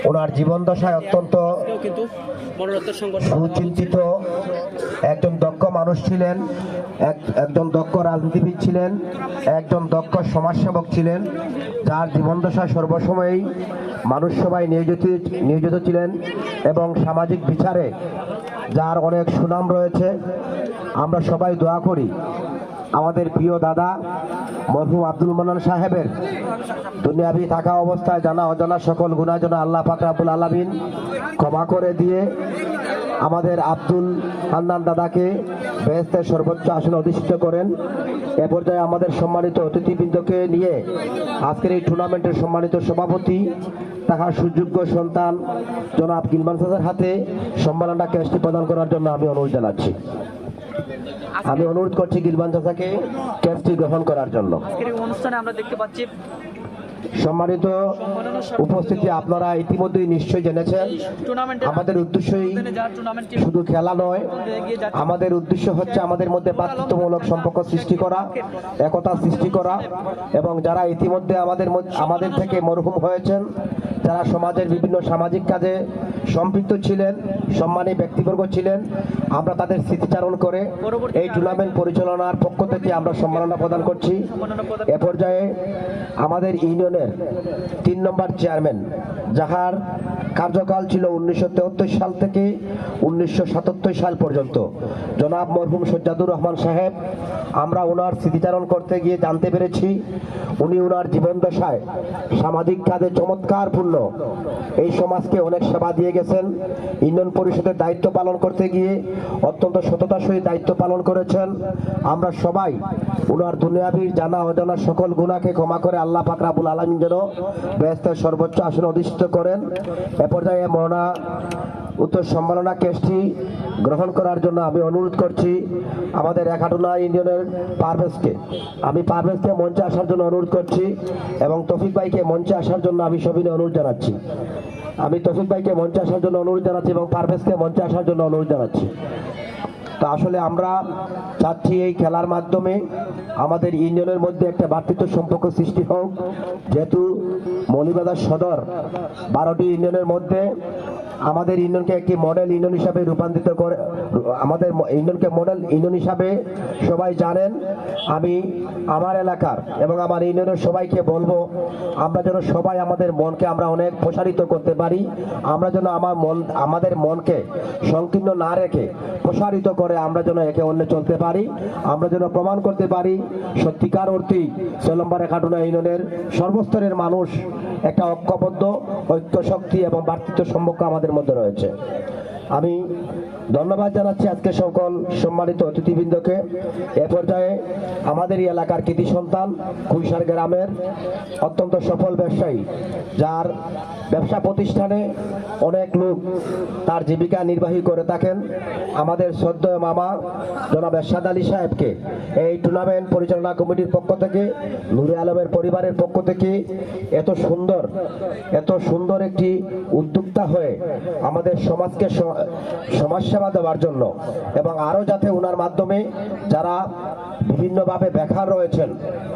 Speaker 5: ওনার জীবন দশায় অত্যন্ত সুচিন্তিত একজন দক্ষ মানুষ ছিলেন, একজন দক্ষ রাজনীতিবিদ ছিলেন, একজন দক্ষ সমাজসেবক ছিলেন, যার জীবন দশায় সর্বসময়ই মানুষ সবাই নিয়োজিত ছিলেন এবং সামাজিক বিচারে যার অনেক সুনাম রয়েছে। আমরা সবাই দোয়া করি আমাদের প্রিয় দাদা মরহুম আব্দুল মান্নান সাহেবের দুনিয়াবি থাকা অবস্থায় জানা অজানা সকল গুনাহ যেন আল্লাহ পাক রব্বুল আলামিন ক্ষমা করে দিয়ে আমাদের আব্দুল মান্নান দাদাকে বেহেশতের সর্বোচ্চ আসনে অধিষ্ঠিত করেন। এ পর্যায়ে আমাদের সম্মানিত অতিথিবৃন্দকে নিয়ে আজকের এই টুর্নামেন্টের সম্মানিত সভাপতি তাহার সুযোগ্য সন্তান জনাব ইলমান চাচার হাতে সম্মাননা ক্যাশটি প্রদান করার জন্য আমি অনুরোধ জানাচ্ছি। আমি অনুরোধ করছি ইলমান চাচাকে ক্যাশটি গ্রহণ করার জন্য।
Speaker 2: অনুষ্ঠানে আমরা দেখতে পাচ্ছি
Speaker 5: সম্মানিত উপস্থিতি, আপনারা ইতিমধ্যেই নিশ্চয়ই জেনেছেন আমাদের উদ্দেশ্যই শুধু খেলা নয়, আমাদের উদ্দেশ্য হচ্ছে আমাদের মধ্যে ভ্রাতৃত্বমূলক সম্পর্ক সৃষ্টি করা, একতা সৃষ্টি করা এবং যারা ইতিমধ্যে আমাদের থেকে মরহুম হয়েছেন, যারা সমাজের বিভিন্ন সামাজিক কাজে সম্পৃক্ত ছিলেন, সম্মানী ব্যক্তিবর্গ ছিলেন, আমরা তাদের স্মৃতিচারণ করে এই টুর্নামেন্ট পরিচালনার পক্ষ থেকে আমরা সম্মাননা প্রদান করছি। এ পর্যায়ে আমাদের ইউনিয়নের 3 নম্বর চেয়ারম্যান, যাহার কার্যকাল ছিল 1973 সাল থেকে 1977 সাল পর্যন্ত, জনাব মরহুম সজ্জাদুর রহমান সাহেব, আমরা ওনার স্মৃতিচারণ করতে গিয়ে জানতে পেরেছি উনি ওনার জীবন দশায় সামাজিক কাজে চমৎকারপূর্ণ এই সমাজকে অনেক সেবা দিয়ে গেছেন। ইউনিয়ন পরিষদের দায়িত্ব পালন করতে গিয়ে অত্যন্ত সততার সহিত দায়িত্ব পালন করেছেন। আমরা সবাই ওনার দুনিয়াবির জানা অজানা সকল গুনাহকে ক্ষমা করে আল্লাহ পাক রব্বুল আলামিন যেন বেহেশতের সর্বোচ্চ আসনে অধিষ্ঠিত করেন। এ পর্যায়ে মওলানা উত্তর সম্মাননা কেসটি গ্রহণ করার জন্য আমি অনুরোধ করছি আমাদের একাটুনা ইউনিয়নের পারভেজকে। আমি পারভেজকে মঞ্চে আসার জন্য অনুরোধ করছি এবং তৌফিক ভাইকে মঞ্চে আসার জন্য আমি সবিনয় অনুরোধ জানাচ্ছি। আমি তৌফিক ভাইকে মঞ্চে আসার জন্য অনুরোধ জানাচ্ছি এবং পারভেজকে মঞ্চে আসার জন্য অনুরোধ জানাচ্ছি। তো আসলে আমরা চাচ্ছি এই খেলার মাধ্যমে আমাদের ইউনিয়নের মধ্যে একটা ভ্রাতৃত্ব সম্পর্ক সৃষ্টি হোক। যেহেতু মৌলভীবাজার সদর 12টি ইউনিয়নের মধ্যে আমাদের ইউনিয়নকে একটি মডেল ইউনিয়ন হিসাবে রূপান্তরিত করে, আমাদের ইউনিয়নকে মডেল ইউনিয়ন হিসাবে সবাই জানেন। আমি আমার এলাকার এবং আমার ইউনিয়নের সবাইকে বলবো, আমরা যেন সবাই আমাদের মনকে আমরা অনেক প্রসারিত করতে পারি। আমরা যেন আমাদের মনকে সংকীর্ণ না রেখে প্রসারিত করে আমরা যেন একে অন্যে চলতে পারি। আমরা যেন প্রমাণ করতে পারি সত্যিকার অর্থেই 6 নম্বর খাটুনা ইউনিয়নের সর্বস্তরের মানুষ একটা ঐক্যবদ্ধ ঐক্য শক্তি এবং ভ্রাতৃত্ব সম্পর্ক আমাদের মধ্যে রয়েছে। আমি ধন্যবাদ জানাচ্ছি আজকে সকল সম্মানিত অতিথিবৃন্দকে। এ পর্যায়ে আমাদের এই এলাকার কৃতি সন্তান কুইসার গ্রামের অত্যন্ত সফল ব্যবসায়ী, যার ব্যবসা প্রতিষ্ঠানে অনেক লোক তার জীবিকা নির্বাহী করে থাকেন, আমাদের শ্রদ্ধেয় মামা জনাব এরশাদ আলী সাহেবকে এই টুর্নামেন্ট পরিচালনা কমিটির পক্ষ থেকে, নুরে আলমের পরিবারের পক্ষ থেকে এত সুন্দর একটি উদ্যোক্তা হয়ে আমাদের সমাজকে সমাজসেবা দেওয়ার জন্য এবং আরও যাতে ওনার মাধ্যমে যারা বিভিন্নভাবে বেকার রয়েছেন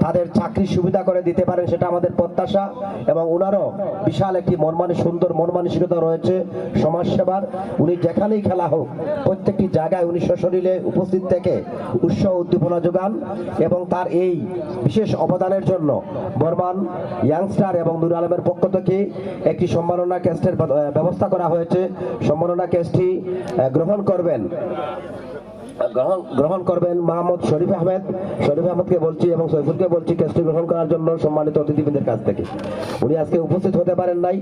Speaker 5: তাদের চাকরি সুবিধা করে দিতে পারেন, সেটা আমাদের প্রত্যাশা। এবং ওনারও বিশাল একটি সুন্দর মন মানসিকতা রয়েছে সমাজসেবার। উনি যেখানেই খেলা হোক প্রত্যেকটি জায়গায় উনি সশরীরে উপস্থিত থেকে উৎসাহ উদ্দীপনা যোগান এবং তার এই বিশেষ অবদানের জন্য বর্মান ইয়াংস্টার এবং নুর আলমের পক্ষ থেকে একটি সম্মাননা ক্যাস্টের ব্যবস্থা করা হয়েছে। সম্মাননা ক্যাস্টটি গ্রহণ করবেন মোহাম্মদ শরীফ আহমেদকে বলছি এবং সৈফুলকে বলছি ক্যাস্টটি গ্রহণ করার জন্য সম্মানিত অতিথিবৃন্দের কাছ থেকে। উনি আজকে উপস্থিত হতে পারেন নাই।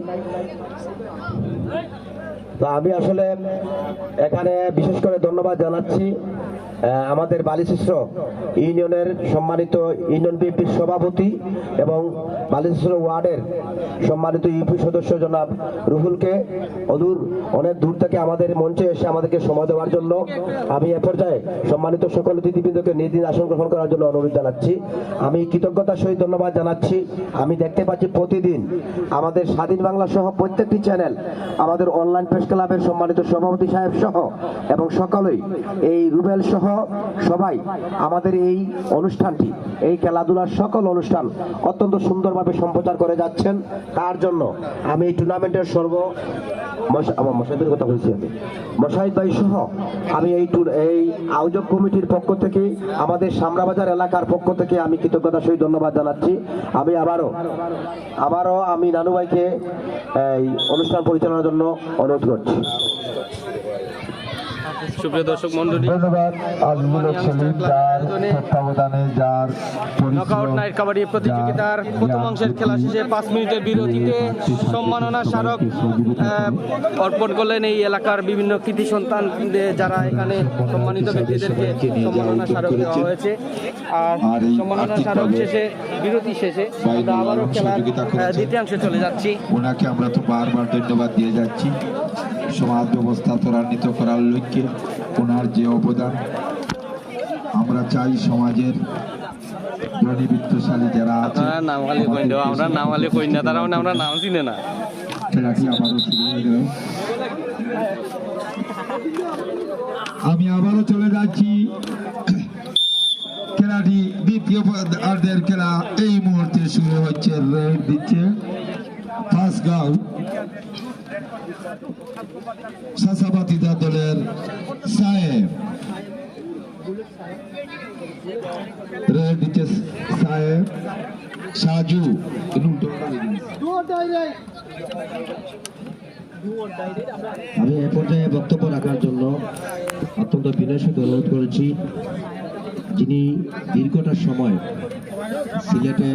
Speaker 5: তো আমি আসলে এখানে বিশেষ করে ধন্যবাদ জানাচ্ছি আমাদের বালিশিস্র ইউনিয়নের সম্মানিত ইউনিয়ন বিএনপির সভাপতি এবং বালিশিস্র ওয়ার্ডের সম্মানিত ইউপি সদস্য জনাব রুহুলকে অনেক দূর থেকে আমাদের মঞ্চে এসে আমাদেরকে সময় দেওয়ার জন্য। আমি এ পর্যায়ে সম্মানিত সকল অতিথিবৃন্দকে নিজ নিজ আসন গ্রহণ করার জন্য অনুরোধ জানাচ্ছি। আমি কৃতজ্ঞতার সহিত ধন্যবাদ জানাচ্ছি। আমি দেখতে পাচ্ছি প্রতিদিন আমাদের স্বাধীন বাংলা সহ প্রত্যেকটি চ্যানেল, আমাদের অনলাইন প্রেস ক্লাবের সম্মানিত সভাপতি সাহেব সহ এবং সকলেই এই রুবেল সহ সবাই আমাদের এই অনুষ্ঠানটি, এই খেলাধুলার সকল অনুষ্ঠান অত্যন্ত সুন্দরভাবে সম্প্রচার করে যাচ্ছেন। তার জন্য আমি এই টুর্নামেন্টের মশাহিদের কথা বলছি, আমি মশাহিদ ভাই সহ আমি এই আয়োজক কমিটির পক্ষ থেকে, আমাদের সামরাবাজার এলাকার পক্ষ থেকে আমি কৃতজ্ঞতার সহিত ধন্যবাদ জানাচ্ছি। আমি আবারও আমি নানু ভাইকে এই অনুষ্ঠান পরিচালনার জন্য অনুরোধ করছি।
Speaker 2: সুপ্রিয় দর্শক মন্ডলী,
Speaker 1: ধন্যবাদ আজমুল সলিম যার তত্ত্বাবধানে যার
Speaker 2: নকআউট নাইট কাবাডি প্রতিযোগিতার প্রথম অংশের খেলা শেষে 5 মিনিটের বিরতিতে সম্মাননা স্মারক অর্পণ করলেন এই এলাকার বিভিন্ন কৃতি সন্তানদের, যারা এখানে সম্মানিত ব্যক্তিদেরকে সম্মাননা স্মারক দেওয়া হয়েছে। আর সম্মাননা স্মারক শেষে, বিরতি শেষে আমরা আবারও খেলার দ্বিতীয়াংশে চলে যাচ্ছি।
Speaker 1: ওনাকে আমরা তো বারবার ধন্যবাদ দিয়ে যাচ্ছি। সমাজ ব্যবস্থা ত্বরান্বিত করার লক্ষ্যে ওনার যে অবদান, আমরা চাই সমাজের ধনীবৃত্তশালী যারা আছে,
Speaker 2: আমরা নামালি কই না, তারা আমরা নাম চিনে না।
Speaker 1: খেলাটি আবারও শুরু হয়ে গেল। আমি আবারও চলে যাচ্ছি। খেলাটি দ্বিতীয় পর্যায়ের খেলা এই মুহূর্তে শুরু হচ্ছে। রেড দিচ্ছে ফাঁসগাঁও সাসাবাতিদা দলের সাহেব, রেড দিচ্ছে সাহেব সাজু।
Speaker 5: আমি এ পর্যায়ে বক্তব্য রাখার জন্য অত্যন্ত বিনয়ের সাথে অনুরোধ করেছি, যিনি দীর্ঘটা সময় সিলেটে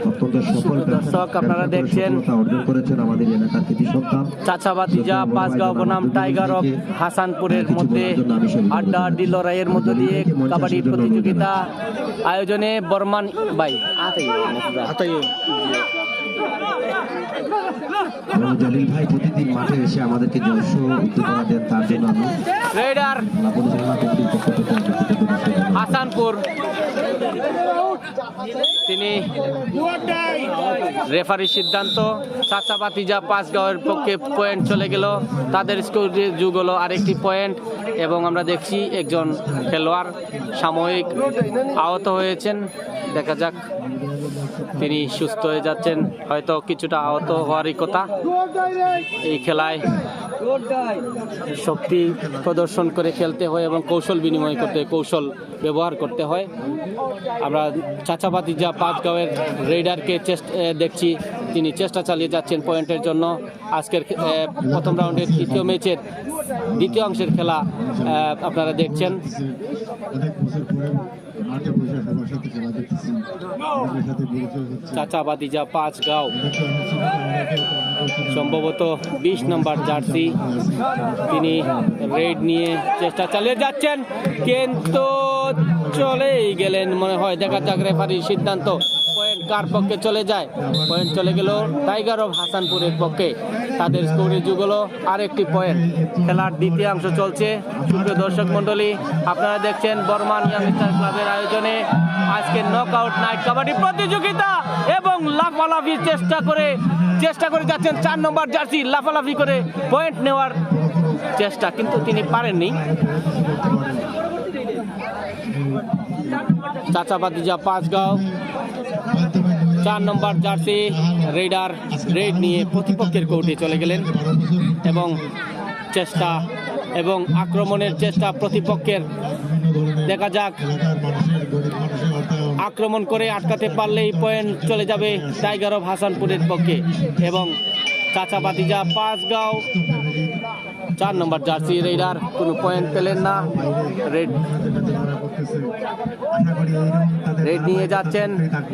Speaker 5: অত্যন্ত সফল
Speaker 2: দর্শক আপনারা দেখছেন
Speaker 5: অর্জন করেছেন আমাদের এলাকার কৃতি সন্তান
Speaker 2: চাচাবাতিজা পাঁচগাঁও বনাম টাইগার অফ হাসানপুরের মধ্যে আড্ডাআড্ডি লড়াইয়ের মধ্য দিয়ে কাবাডি প্রতিযোগিতা আয়োজনে বর্মান ভাই
Speaker 5: জলিল ভাই প্রতিদিন মাঠে এসে আমাদেরকে যে উদ্দীপনা দেন, তার জন্য আমি
Speaker 2: রেডার
Speaker 5: পরিচালনা কমিটির পক্ষ থেকে
Speaker 2: হাসানপুর তিনি রেফারির সিদ্ধান্ত চাচা ভাতিজা পাঁচগাঁওয়ের পক্ষে পয়েন্ট চলে গেল, তাদের স্কোরে যোগ হলো আরেকটি পয়েন্ট। এবং আমরা দেখছি একজন খেলোয়াড় সাময়িক আহত হয়েছেন, দেখা যাক তিনি সুস্থ হয়ে যাচ্ছেন, হয়তো কিছুটা আহত হওয়ারই কথা। এই খেলায় শক্তি প্রদর্শন করে খেলতে হয় এবং কৌশল বিনিময় করতে কৌশল ব্যবহার করতে হয়। আমরা চাচা ভাতিজা পাঁচগাঁওয়ের রেডারকে দেখছি, তিনি চেষ্টা চালিয়ে যাচ্ছেন পয়েন্টের জন্য। আজকের প্রথম রাউন্ডের তৃতীয় ম্যাচের দ্বিতীয় অংশের খেলা আপনারা দেখছেন। চাচা ভাতিজা পাঁচগাঁও সম্ভবত 20 নম্বর জার্সি, তিনি রেড নিয়ে চেষ্টা চালিয়ে যাচ্ছেন, কিন্তু চলেই গেলেন মনে হয়। দেখা যাক রেফারির সিদ্ধান্ত, পয়েন্ট কার পক্ষে চলে যায়। পয়েন্ট চলে গেল টাইগার অফ হাসানপুরের পক্ষে, তাদের স্কোরে যোগ হলো আরেকটি পয়েন্ট। খেলার দ্বিতীয়াংশ চলছে। সুপ্রিয় দর্শক মণ্ডলী, আপনারা দেখছেন বর্মান ইয়াং স্টার ক্লাবের আয়োজনে আজকে নকআউট নাইট কাবাডি প্রতিযোগিতা এবং লাফালাফির চেষ্টা করে যাচ্ছেন 4 নম্বর জার্সি, লাফালাফি করে পয়েন্ট নেওয়ার চেষ্টা, কিন্তু তিনি পারেননি। চাচা ভাতিজা পাঁচগাঁও 4 নম্বর জার্সি রেডার রেড নিয়ে প্রতিপক্ষের কোর্টে চলে গেলেন এবং চেষ্টা এবং আক্রমণের চেষ্টা প্রতিপক্ষের। দেখা যাক, আক্রমণ করে আটকাতে পারলেই পয়েন্ট চলে যাবে টাইগার অফ হাসানপুরের পক্ষে। এবং চাচা ভাতিজা পাঁচগাঁও 4 নম্বর জার্সি রেডার কোনো পয়েন্ট পেলেন না। রেড নিয়ে যাচ্ছেন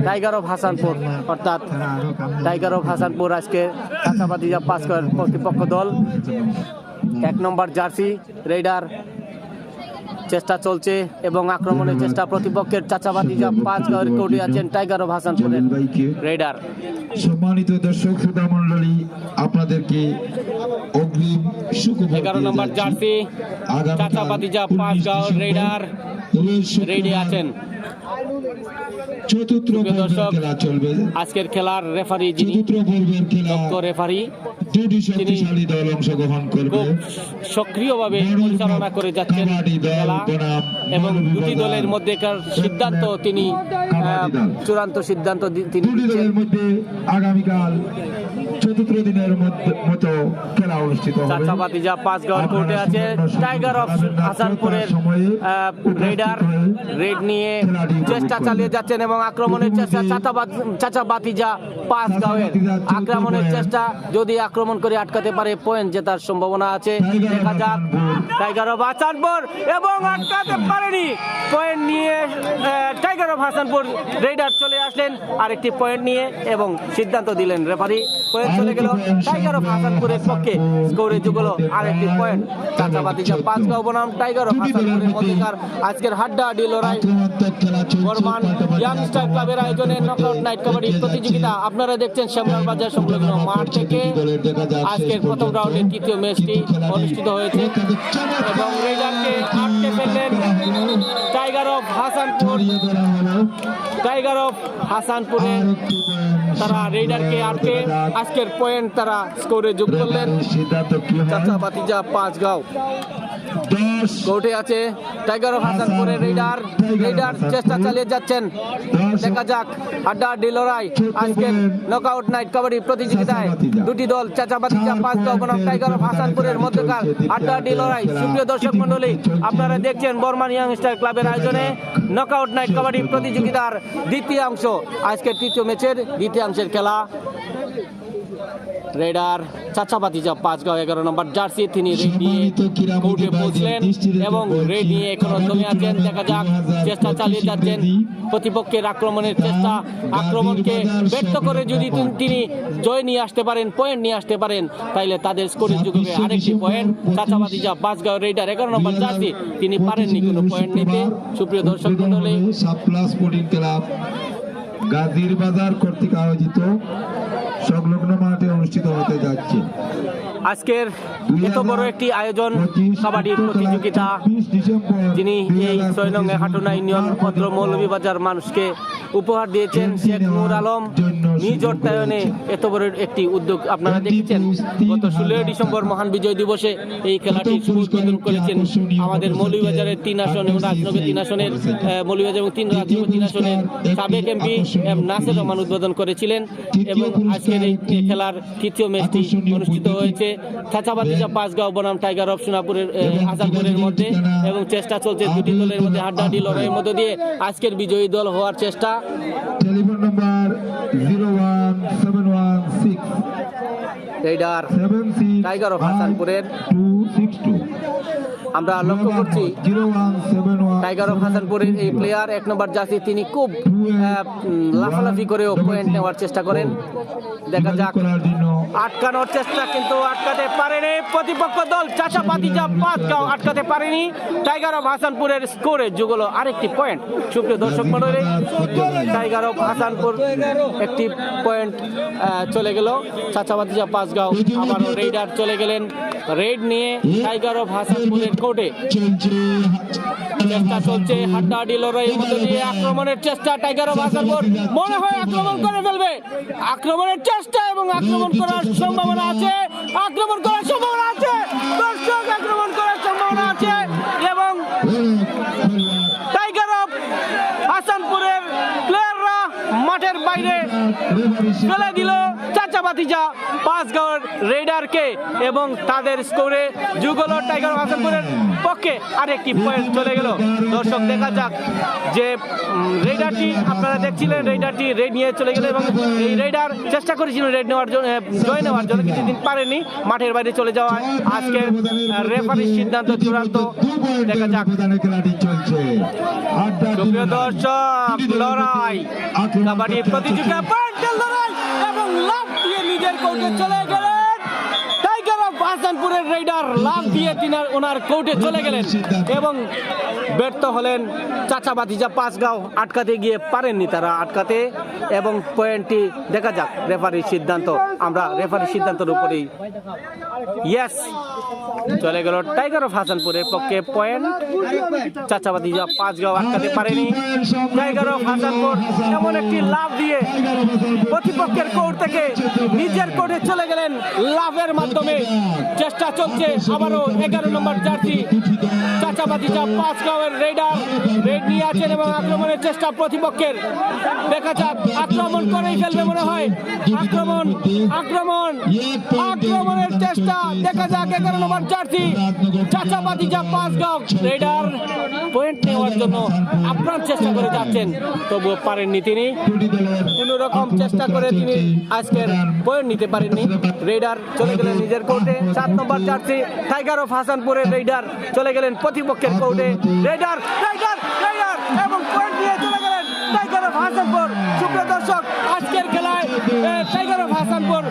Speaker 2: টাইগার অফ হাসানপুর, অর্থাৎ টাইগার অফ হাসানপুর আজকে চাচা ভাতিজা পাঁচগাঁওয়ের প্রতিপক্ষ দল। 1 নম্বর জার্সি রেডার চেষ্টা চলছে এবং আক্রমণের চেষ্টা প্রতিপক্ষের। চাচা ভাতিজা পাঁচগাঁওয়ের কোর্টে আছেন টাইগার অফ হাসানপুরের রেডার।
Speaker 1: সম্মানিত দর্শক শ্রোতা মণ্ডলী, আপনাদেরকে অগ্রিম সুখবর
Speaker 2: 11 নম্বর জার্সি চাচা ভাতিজা পাঁচগাঁও রেডার রেডি আছেন।
Speaker 1: চতুর্থ পর্বের খেলা চলবে।
Speaker 2: আজকের খেলার রেফারি যিনি
Speaker 1: চতুর্থ পর্বের খেলা
Speaker 2: দক্ষ রেফারি,
Speaker 1: দুটি শক্তিশালী দল অংশগ্রহণ করবে।
Speaker 2: খুব সক্রিয়ভাবে পরিচালনা করে যাচ্ছেন খেলা এবং দুটি দলের মধ্যেকার সিদ্ধান্ত তিনি চূড়ান্ত সিদ্ধান্ত তিনি
Speaker 1: দুটি দলের মধ্যে আগামীকাল চতুর্থ দিনের মতো খেলা অনুষ্ঠিত হবে।
Speaker 2: চাচা ভাতিজা পাঁচগাঁওয়ের কোর্টে আছে টাইগার অফ হাসানপুরের রেডার রেড নিয়ে চেষ্টা চালিয়ে যাচ্ছেন এবং আক্রমণের চেষ্টা চাচা ভাতিজা পাঁচগাঁওয়ের আক্রমণের চেষ্টা, যদি আক্রমণ করে আটকাতে পারে পয়েন্ট জেতার সম্ভাবনা আছে। দেখা যাক, টাইগার অফ হাসানপুর এবং আটকাতে পারেনি, পয়েন্ট নিয়ে টাইগার অফ হাসানপুর রেডার চলে আসলেন আরেকটি পয়েন্ট নিয়ে এবং সিদ্ধান্ত দিলেন রেফারি। পয়েন্ট চলে গেল টাইগার অফ হাসানপুরের পক্ষে, স্কোরে যোগ হলো আরেকটি পয়েন্ট। চাচা ভাতিজা পাঁচগাঁও বনাম টাইগার অফ হাসানপুরের মধ্যকার আজকের হাড্ডাহাড্ডি লড়াই বর্মান ইয়াং স্টার ক্লাবের আয়োজনে নকআউট নাইট কাবাডি প্রতিযোগিতা। আপনারা দেখছেন শ্যামলাল বাজার সংলগ্ন মাঠ থেকে আজকের প্রথম রাউন্ডের তৃতীয় ম্যাচটি অনুষ্ঠিত হয়েছে এবং রেডারকে আটকে ফেললেন Tiger of Hasanpur. Tiger of হাসানপুরের তারা রেডারকে আটকে আজকের পয়েন্ট তারা স্কোরে যোগ করলেন। চাচা ভাতিজা পাঁচগাঁও কোর্টে আছে টাইগার অফ হাসানপুরের রেডার চেষ্টা চালিয়ে যাচ্ছেন। দেখা যাক, হাড্ডাহাড্ডি লড়াই আজকের নকআউট নাইট কাবাডি প্রতিযোগিতায় দুটি দল চাচা ভাতিজা পাঁচগাঁও বনাম টাইগার অফ হাসানপুরের মধ্যকার হাড্ডাহাড্ডি লড়াই। সুপ্রিয় দর্শক মণ্ডলী, আপনারা দেখছেন বর্মান ইয়াং স্টার ক্লাবের আয়োজনে নকআউট নাইট কাবাডি প্রতিযোগিতার দ্বিতীয়াংশ, আজকের তৃতীয় ম্যাচের দ্বিতীয়াংশের খেলা। রেডার চাচা ভাতিজা পাঁচগাঁও 11 নম্বর জার্সি, তিনি রেড নিয়ে কোর্টে পৌঁছলেন এবং রেড নিয়ে এখনো দমে আছেন। দেখা যাক, চেষ্টা চালিয়ে যাচ্ছেন প্রতিপক্ষের আক্রমণের চেষ্টা, আক্রমণকে ব্যর্থ করে যদি তিনি জয় নিয়ে আসতে পারেন, পয়েন্ট নিয়ে আসতে পারেন, তাইলে তাদের স্কোরে যোগ হবে আরেকটি পয়েন্ট। চাচা ভাতিজা পাঁচগাঁও রেডার 11 নম্বর জার্সি, তিনি পারেননি কোনো পয়েন্ট নিতে। সুপ্রিয় দর্শক মণ্ডলী,
Speaker 1: সাপ্লা স্পোর্টিং ক্লাব গাজীর বাজার কর্তৃক আয়োজিত সংলগ্ন মাঠে অনুষ্ঠিত হতে যাচ্ছে।
Speaker 2: আজকের এত বড় একটি আয়োজন কাবাডি প্রতিযোগিতা যিনি এই 6 নং হাটুনা ইউনিয়ন ভদ্র মৌলভীবাজার মানুষকে উপহার দিয়েছেন শেখ নূর আলম নিজ অর্থায়নে এত বড় একটি উদ্যোগ আপনারা দেখেছেন। গত 16 ডিসেম্বর মহান বিজয় দিবসে এই খেলাটি শুভ উদ্বোধন করেছেন আমাদের মৌলভীবাজারের 3 আসন এবং রাজনগর 3 আসনের মৌলভীবাজার এবং রাজনগর 3 আসনের সাবেক এমপি এম নাসির রহমান উদ্বোধন করেছিলেন এবং আজকের এই খেলার তৃতীয় ম্যাচটি অনুষ্ঠিত হয়েছে চাচাবাতিজা পাঁচগাঁও বনাম টাইগার অফ সোনাপুরের আজাদপুরের মধ্যে এবং চেষ্টা চলছে দুটি দলের মধ্যে হাড্ডাহাড্ডি লড়াইয়ের মধ্য দিয়ে আজকের বিজয়ী দল হওয়ার চেষ্টা।
Speaker 1: Telephone number 01716
Speaker 2: raider Tiger of হাসানপুরের
Speaker 1: 262
Speaker 2: আমরা লক্ষ্য করছি টাইগার অফ হাসানপুরের এই প্লেয়ার 1 নম্বর জার্সি তিনি খুব লাফালাফি করেও পয়েন্ট নেওয়ার চেষ্টা করেন। দেখা যাক আটকানোর চেষ্টা কিন্তু আটকাতে পারেনি প্রতিপক্ষ দল চাচাপাতিজা পাঁচগাঁও আটকাতে পারেনি। টাইগার অফ হাসানপুরের স্কোরে যুগল আরেকটি পয়েন্ট। সুপ্রিয় দর্শক মণ্ডলী টাইগার অফ হাসানপুর একটি পয়েন্ট চলে গেল চাচাপাতিজা পাঁচগাঁও আবারও রেডার চলে গেলেন রেড নিয়ে টাইগার অফ হাসানপুরের কোর্টে চেষ্টা চলছে হাড্ডাহাড্ডি লড়াইয়ের মধ্যে দিয়ে আক্রমণের চেষ্টা টাইগার অফ হাসানপুর মনে হয় আক্রমণ করে ফেলবে আক্রমণের চেষ্টা এবং আক্রমণ করার সম্ভাবনা আছে দর্শক আক্রমণ করার সম্ভাবনা আছে এবং টাইগার অফ হাসানপুরের প্লেয়াররা মাঠের বাইরে ফেলে দিল চাচাবাতিজা পাঁচগাঁওয়ের রেডারকে এবং তাদের স্কোরে যুগল টাইগার অফ হাসানপুরের পক্ষে আরেকটি পয়েন্ট চলে গেল। দর্শক দেখা যাক যে রেডারটি আপনারা দেখছিলেন রেডারটি রেড নিয়ে চলে গেল এবং এই রেডার চেষ্টা করেছিলেন রেড নেওয়ার জন্য জয় নেওয়ার জন্য কিছুদিন পারেনি মাঠের বাইরে চলে যাওয়ায় আজকে রেফারির সিদ্ধান্ত চূড়ান্ত। দেখা যাক সুপ্রিয় দর্শক লড়াই কাবাডি প্রতিযোগিতা পয়েন্টের লড়াই এবং লাভ দিয়ে নিজের কোর্টে চলে গেলেন টাইগার অফ হাসানপুরের রেডার লাভ দিয়ে তিনি ওনার কোর্টে চলে গেলেন এবং ব্যর্থ হলেন চাচাবাতিজা পাঁচগাঁও আটকাতে গিয়ে পারেননি তারা আটকাতে এবং পয়েন্টটি দেখা যাক রেফারির সিদ্ধান্ত। আমরা রেফারির সিদ্ধান্তের উপরেই ইয়েস চলে গেল টাইগার অফ হাসানপুরের পক্ষে পয়েন্ট। চাচাবাতিজা পাঁচগাঁও আটকাতে পারেনি টাইগার অফ হাসানপুর এমন একটি লাভ দিয়ে প্রতিপক্ষের কোর্ট থেকে নিজের কোর্টে চলে গেলেন লাভের মাধ্যমে। চেষ্টা চলছে আবারও 11 নম্বর জার্সি চাচাবাতিজা পাঁচগাঁওয়ের রেডার রেড নিয়ে আছেন এবং আক্রমণের চেষ্টা প্রতিপক্ষের। দেখা যাক আক্রমণ করেই ফেলবে মনে হয় আক্রমণের চেষ্টা দেখা যাক 11 নম্বর জার্সি চাচাবাতিজা পাঁচগাঁও রেডার পয়েন্ট নেওয়ার জন্য আপ্রাণ চেষ্টা করে যাচ্ছেন তবুও পারেননি তিনি কোন রকম চেষ্টা করে তিনি আজকের পয়েন্ট নিতে পারেননি। রেডার চলে গেলেন নিজের কোর্টে 7 নম্বর জার্সি টাইগার অফ হাসানপুরের রেডার চলে গেলেন প্রতিপক্ষের কোর্টে রেডার এবং পয়েন্ট নিয়ে চলে গেলেন টাইগার অফ হাসানপুর। সুপ্রিয় দর্শক আজকের খেলায় টাইগার অফ হাসানপুর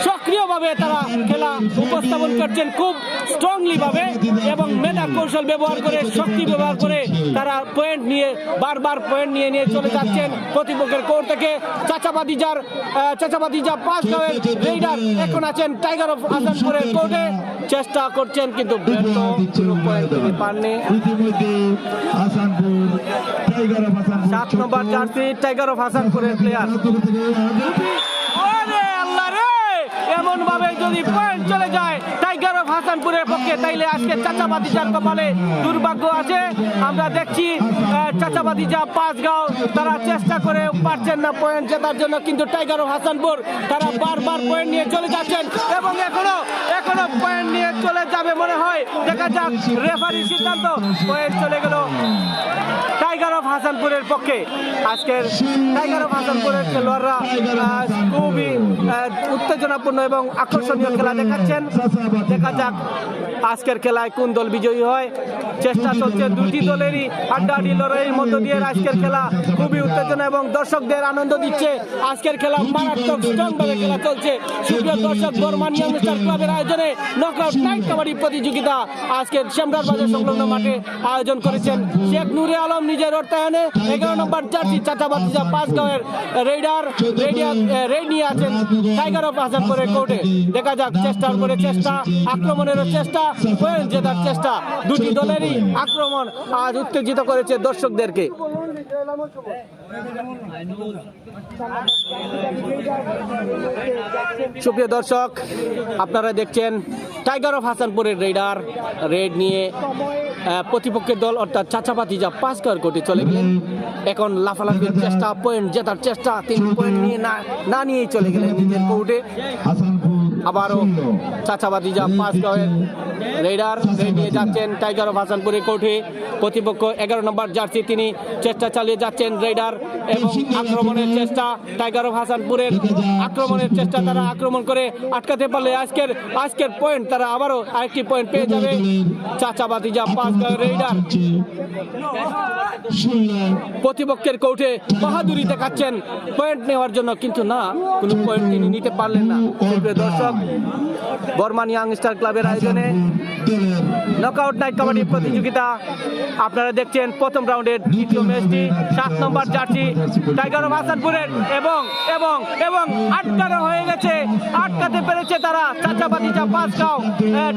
Speaker 2: সক্রিয়ভাবে তারা খেলা উপস্থাপন করছেন খুব স্ট্রংলি ভাবে এবং মেধা কৌশল ব্যবহার করে শক্তি ব্যবহার করে তারা পয়েন্ট নিয়ে বারবার পয়েন্ট নিয়ে চলে যাচ্ছেন প্রতিপক্ষের কোর্ট থেকে। চাচাবাতিজা পাঁচগাঁওয়ের রেডার এখন আছেন টাইগার অফ হাসানপুরের কোর্টে চেষ্টা করছেন কিন্তু ব্যর্থ পয়েন্ট তিনি পাননি। 7 নম্বর জার্সি টাইগার অফ হাসানপুরের প্লেয়ার এমন ভাবে যদি পয়েন্ট চলে যায় টাইগার অফ হাসানপুরের পক্ষে তাইলে আজকে চাচাবাতিজার কপালে দুর্ভাগ্য আছে। আমরা দেখছি চাচাবাতিজা পাঁচগাঁও তারা চেষ্টা করে পারছেন না পয়েন্ট জেতার জন্য কিন্তু টাইগার অফ হাসানপুর তারা বারবার পয়েন্ট নিয়ে চলে যাচ্ছেন এবং এখনো পয়েন্ট নিয়ে চলে যাবে মনে হয়। দেখা যাক রেফারির সিদ্ধান্ত পয়েন্ট চলে গেল টাইগার অফ হাসানপুরের পক্ষে। আজকের টাইগার অফ হাসানপুরের খেলোয়াড়রা খুবই উত্তেজনাপূর্ণ এবং আকর্ষণীয় খেলা দেখাচ্ছেন। দেখা যাক আজকের খেলায় কোন দল বিজয়ী হয়। চেষ্টা চলছে দুটি দলেরই হাড্ডাহাড্ডি লড়াইয়ের মধ্য দিয়ে আজকের খেলা খুবই উত্তেজনা এবং দর্শকদের আনন্দ দিচ্ছে। আজকের খেলা মারাত্মক স্ট্রংভাবে খেলা চলছে। সুপ্রিয় দর্শক বর্মান ইয়াং স্টার ক্লাবের আয়োজনে নকআউট নাইট কাবাডি প্রতিযোগিতা আজকের শ্যামরার বাজার সংলগ্ন মাঠে আয়োজন করেছেন শেখ নূরে আলম নিজের অর্থায়নে বাস্তবায়নে 11 নম্বর জার্সি চাচাবাতিজা পাঁচগাঁওয়ের রেড নিয়ে আছেন টাইগার অফ হাসানপুরের কোর্টে। দেখা যাক চেষ্টার পরে চেষ্টা, আক্রমণেরও চেষ্টা, পয়েন্ট জেতার চেষ্টা। দুটি দলেরই আক্রমণ আজ উত্তেজিত করেছে দর্শকদেরকে। সুপ্রিয় দর্শক, আপনারা দেখছেন টাইগার অফ হাসানপুরের রেড নিয়ে প্রতিপক্ষের দল অর্থাৎ চাচাবাতিজা পাঁচগাঁওয়ের কোর্টে চলে গেলেন। এখন লাফালাফির চেষ্টা, পয়েন্ট জেতার চেষ্টা, 3 পয়েন্ট নিয়ে না নিয়েই চলে গেলেন নিজের কোর্টে। আবারও চাচাবাতিজা পাঁচগাঁওয়ের রেড নিয়ে যাচ্ছেন টাইগার অফ হাসানপুরের কোর্টে। প্রতিপক্ষ 11 নম্বর জার্সি, তিনি চেষ্টা চালিয়ে যাচ্ছেন রেডার এবং আক্রমণের চেষ্টা টাইগার অফ হাসানপুরের আক্রমণের চেষ্টা, তারা আক্রমণ করে আটকাতে পারলে আজকের পয়েন্ট তারা আবারও আরেকটি পয়েন্ট পেয়ে যাবে চাচাবাতিজা পাঁচগাঁওয়ের রেডার। প্রতিপক্ষের কোর্টে বাহাদুরি দেখাচ্ছেন পয়েন্ট নেওয়ার জন্য, কিন্তু না, কোনো পয়েন্ট তিনি নিতে পারলেন না। সুপ্রিয় দর্শক, বর্মান ইয়াং স্টার ক্লাবের আয়োজনে নকআউট নাইট কাবাডি প্রতিযোগিতা আপনারা দেখছেন প্রথম রাউন্ডের দ্বিতীয় ম্যাচটি 7 নম্বর জার্সি টাইগার অফ হাসানপুরের এবং আটকানো হয়ে গেছে, আটকাতে পেরেছে তারা চাচাবাতিজা পাঁচগাঁও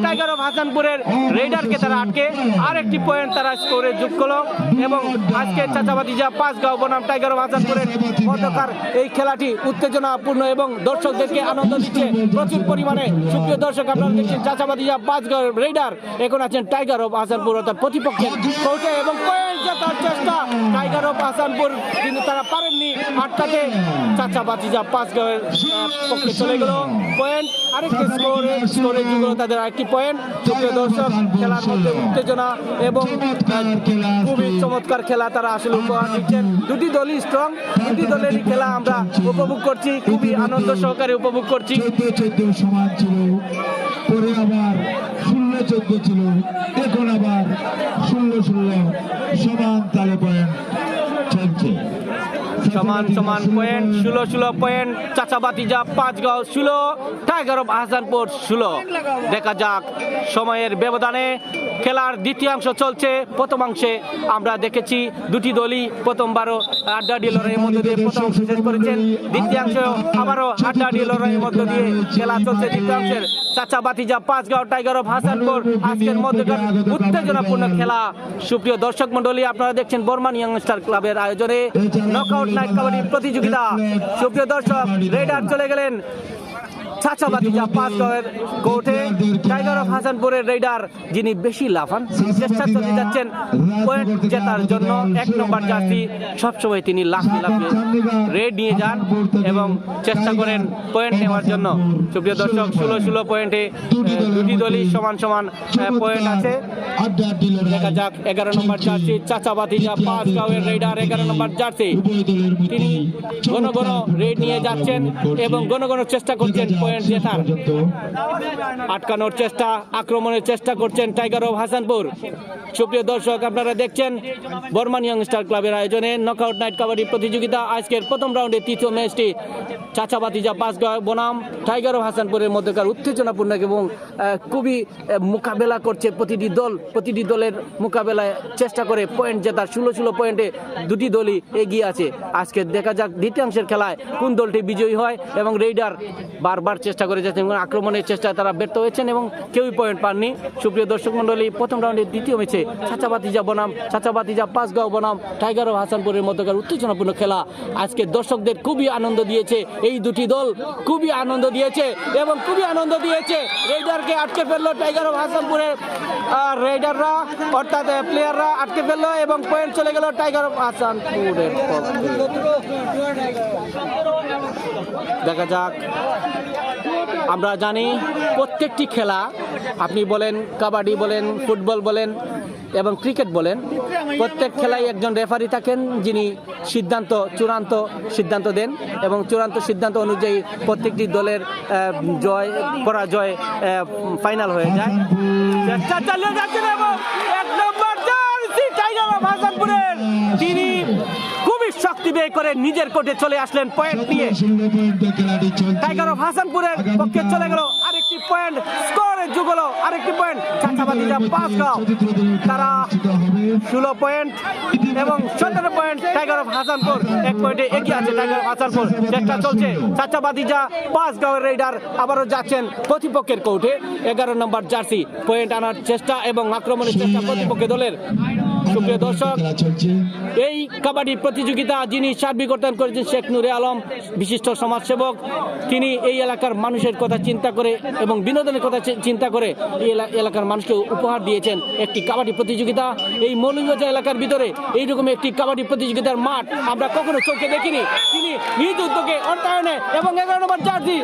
Speaker 2: টাইগার অফ হাসানপুরের রেডারকে তারা আটকে আরেকটি পয়েন্ট তারা স্কোরে যোগ করলো এবং আজকে চাচাবাতিজা পাঁচগাঁও বনাম টাইগার অফ হাসানপুরের মধ্যকার এই খেলাটি উত্তেজনাপূর্ণ এবং দর্শকদেরকে আনন্দ দিচ্ছে প্রচুর পরিমাণে। সুপ্রিয় দর্শক, আপনারা দেখছেন চাচাবাতিজা পাঁচগাঁও রেডার এখন আছেন টাইগার অফ হাসানপুর অর্থাৎ প্রতিপক্ষের কোর্টে এবং পয়েন্ট জেতার চেষ্টা টাইগার অফ হাসানপুর, কিন্তু তারা পারেননি আটকাতে। চাচাবাতিজা পাঁচগাঁওয়ের পক্ষে চলে গেল পয়েন্ট, আরেকটি স্কোরে যুগ হলো তাদের আরেকটি পয়েন্ট। সুপ্রিয় দর্শক, খেলার মধ্যে উত্তেজনা এবং খুবই চমৎকার খেলা তারা আসলে উপহার দিচ্ছেন। দুটি দলই স্ট্রং, দুটি দলেরই খেলা আমরা উপভোগ করছি, খুবই আনন্দ সহকারে উপভোগ করছি।
Speaker 1: 14 সমান ছিল, পরে আবার 16-14 ছিল, এখন আবার 16-16 সমান তালে পয়েন্ট চলছে।
Speaker 2: সমান point, 16 point, Chacha Bhatija Panchgaon 16, Tiger of Hasanpur 16। দেখা যাক সময়ের ব্যবধানে খেলার দ্বিতীয়াংশ চলছে। প্রথমাংশে আমরা দেখেছি দুটি দলই প্রথমবারও আড্ডাআড্ডি লড়াইয়ের মধ্য দিয়ে প্রথম অংশ শেষ করেছেন। দ্বিতীয়াংশ আবারও আড্ডাআড্ডি লড়াইয়ের মধ্য দিয়ে খেলা চলছে। দ্বিতীয়াংশের চাচাবাতিজা পাঁচগাঁও টাইগার অফ হাসানপুর আজকের মধ্যকার উত্তেজনাপূর্ণ খেলা। সুপ্রিয় দর্শক মন্ডলী, আপনারা দেখছেন বর্মান ইয়াং স্টার ক্লাবের আয়োজনে নকআউট নাইট কাবাডি প্রতিযোগিতা। সুপ্রিয় দর্শক, রেডার চলে গেলেন চাচাবাতিজা পাঁচগাঁওয়ের কোর্টে। টাইগার অফ হাসানপুরের রেডার যিনি বেশি লাফান, চেষ্টা চালিয়ে যাচ্ছেন পয়েন্ট জেতার জন্য। 1 নম্বর জার্সি সবসময় তিনি লাফিয়ে রেড নিয়ে যান এবং চেষ্টা করেন পয়েন্ট নেওয়ার জন্য। সুপ্রিয় দর্শক, 16 পয়েন্টে দুটি দলই সমান পয়েন্ট আছে। দেখা যাক 11 নম্বর জার্সি চাচাবাতিজা পাঁচগাঁওয়ের রেডার 11 নম্বর জার্সি, তিনি ঘন রেড নিয়ে যাচ্ছেন এবং ঘন চেষ্টা করছেন পয়েন্ট জেতার। আটকানোর চেষ্টা, আক্রমণের চেষ্টা করছেন টাইগার অফ হাসানপুর। সুপ্রিয় দর্শক, আপনারা দেখছেন বর্মান ইয়াং স্টার ক্লাবের আয়োজনে নকআউট নাইট কাবাডি প্রতিযোগিতা আজকের প্রথম রাউন্ডের তৃতীয় ম্যাচটি চাচাবাতিজা পাঁচগাঁও বনাম টাইগার অফ হাসানপুরের মধ্যকার উত্তেজনাপূর্ণ এবং খুবই মোকাবেলা করছে প্রতিটি দলের মোকাবেলায় চেষ্টা করে পয়েন্ট জেতার। 16 পয়েন্টে দুটি দলই এগিয়ে আছে। আজকে দেখা যাক দ্বিতীয়াংশের খেলায় কোন দলটি বিজয়ী হয় এবং রেডার বারবার চেষ্টা করে যাচ্ছেন এবং আক্রমণের চেষ্টায় তারা ব্যর্থ হয়েছেন এবং কেউই পয়েন্ট পাননি। সুপ্রিয় দর্শক মন্ডলী, প্রথম রাউন্ডের দ্বিতীয় ম্যাচে চাচাবাতিজা পাঁচগাঁও বনাম টাইগার অফ হাসানপুরের মধ্যকার উত্তেজনাপূর্ণ খেলা আজকে দর্শকদের খুবই আনন্দ দিয়েছে। এই দুটি দল খুবই আনন্দ দিয়েছে এবং খুবই আনন্দ দিয়েছে। রেডারকে আটকে ফেললো টাইগার অফ হাসানপুরের রেডাররা অর্থাৎ প্লেয়াররা আটকে ফেললো এবং পয়েন্ট চলে গেল টাইগার অফ হাসানপুরের। দেখা যাক, আমরা জানি প্রত্যেকটি খেলা, আপনি বলেন কাবাডি বলেন, ফুটবল বলেন এবং ক্রিকেট বলেন, প্রত্যেক খেলায় একজন রেফারি থাকেন যিনি চূড়ান্ত সিদ্ধান্ত দেন এবং চূড়ান্ত সিদ্ধান্ত অনুযায়ী প্রত্যেকটি দলের পরাজয় ফাইনাল হয়ে যায়। চেষ্টা চালিয়ে যাচ্ছেন এবং 1 নম্বর জার্সি টাইগার অফ হাসানপুরের তিনি খুবই শক্তি ব্যয় করে নিজের কোর্টে চলে আসলেন পয়েন্ট নিয়ে। টাইগার অফ হাসানপুরের পক্ষে চলে গেল আরেকটি পয়েন্ট, স্কোরে যুগ হলো আরেকটি পয়েন্ট। চাচাবাতিজা পাঁচগাঁও তারা 16 পয়েন্ট এবং 17 পয়েন্ট টাইগার অফ হাসানপুর 1 পয়েন্টে এগিয়ে আছে টাইগার অফ হাসানপুর। চেষ্টা চলছে চাচা বাতিজা 5 গাঁওয়ের রেইডার আবারও যাচ্ছেন প্রতিপক্ষের কোর্টে। 11 নম্বর জার্সি পয়েন্ট আনার চেষ্টা এবং আক্রমণের চেষ্টা প্রতিপক্ষ দলের। সুপ্রিয় দর্শক, এই কাবাডি প্রতিযোগিতা যিনি সার্বিক অর্থায়ন করেছেন শেখ নুরে আলম, বিশিষ্ট সমাজসেবক। তিনি এই এলাকার মানুষের কথা চিন্তা করে এবং বিনোদনের কথা চিন্তা করে এই এলাকার মানুষকে উপহার দিয়েছেন একটি কাবাডি প্রতিযোগিতা। এই মৌলভীবাজার এলাকার ভিতরে এইরকম একটি কাবাডি প্রতিযোগিতার মাঠ আমরা কখনো চোখে দেখিনি। তিনি নিজ উদ্যোগে অর্থায়নে এবং 11 নম্বর জার্সি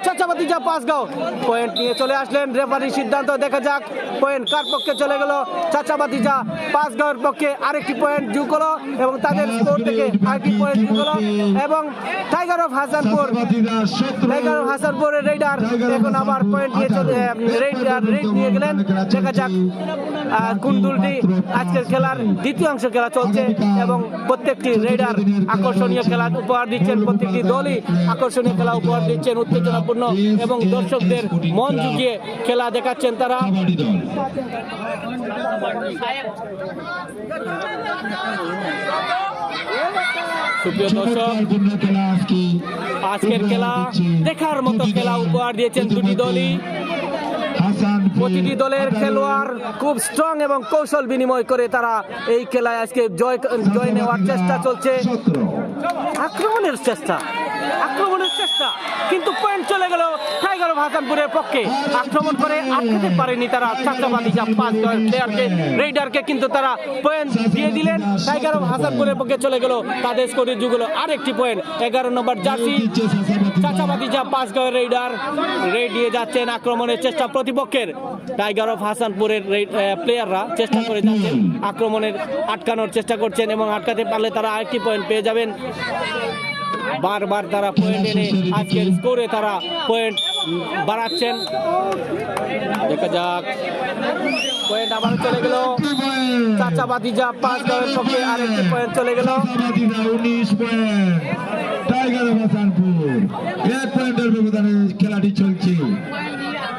Speaker 2: চাচা বাতিজা 5 গাঁও পয়েন্ট নিয়ে চলে আসলেন। রেফারির সিদ্ধান্ত দেখা যাক পয়েন্ট কার পক্ষে চলে গেল। চাচা বাতিজা 5 গাঁওয়ের পক্ষে আরেকটি পয়েন্ট যোগ হলো এবং তাদের স্কোর থেকে আরেকটি পয়েন্ট যোগ হলো এবং টাইগার অফ হাসানপুরের রেইডার এখন আবার পয়েন্ট নিয়ে রেড নিয়ে গেলেন। দেখা যাক কোন দলটি আজকের খেলার দ্বিতীয় অংশ খেলা চলছে এবং প্রত্যেকটি রেইডার আকর্ষণীয় খেলা উপহার দিচ্ছেন। প্রত্যেকটি দলই আকর্ষণীয় খেলা উপহার দিচ্ছেন, উত্তেজনাপূর্ণ এবং দর্শকদের মন জুগিয়ে খেলা দেখাচ্ছেন তারা। সুপ্রিয় দর্শক, আজকের খেলা দেখার মতো খেলা উপহার দিয়েছেন দুটি দলই। প্রতিটি দলের খেলোয়াড় খুব স্ট্রং এবং কৌশল বিনিময় করে তারা এই খেলায় আজকে জয় নেওয়ার চেষ্টা চলছে। আক্রমণের চেষ্টা কিন্তু পয়েন্ট চলে গেল টাইগার অফ হাসানপুরের পক্ষে। আক্রমণ করে আটকাতে পারেনি তারা চাচা বাতিজা 5 গাঁওয়ের প্লেয়ারকে রেইডারকে, কিন্তু তারা পয়েন্ট দিয়ে দিলেন। টাইগার অফ হাসানপুরের পক্ষে চলে গেল তাদের স্কোরে যুগ হলো আরেকটি পয়েন্ট। 11 নম্বর জার্সি চাচা বাতিজা 5 গাঁওয়ের রেইডার রেড দিয়ে যাচ্ছেন। আক্রমণের চেষ্টা প্রতিপক্ষের টাইগার অফ হাসানপুরের প্লেয়াররা চেষ্টা করে যাচ্ছেন আক্রমণের আটকানোর চেষ্টা করছেন এবং আটকাতে পারলে তারা আরেকটি পয়েন্ট পেয়ে যাবেন। বারবার তারা পয়েন্ট এনে আজকের স্কোরে তারা পয়েন্ট বাড়াচ্ছেন। দেখা যাক পয়েন্ট আবার চলে গেল চাচা বাতিজা 5 গাঁওয়ের পক্ষে আরেকটি পয়েন্ট চলে গেল।
Speaker 1: 19 পয়েন্ট টাইগার অফ হাসানপুর 1 পয়েন্টের ব্যবধানে খেলাটি চলছে।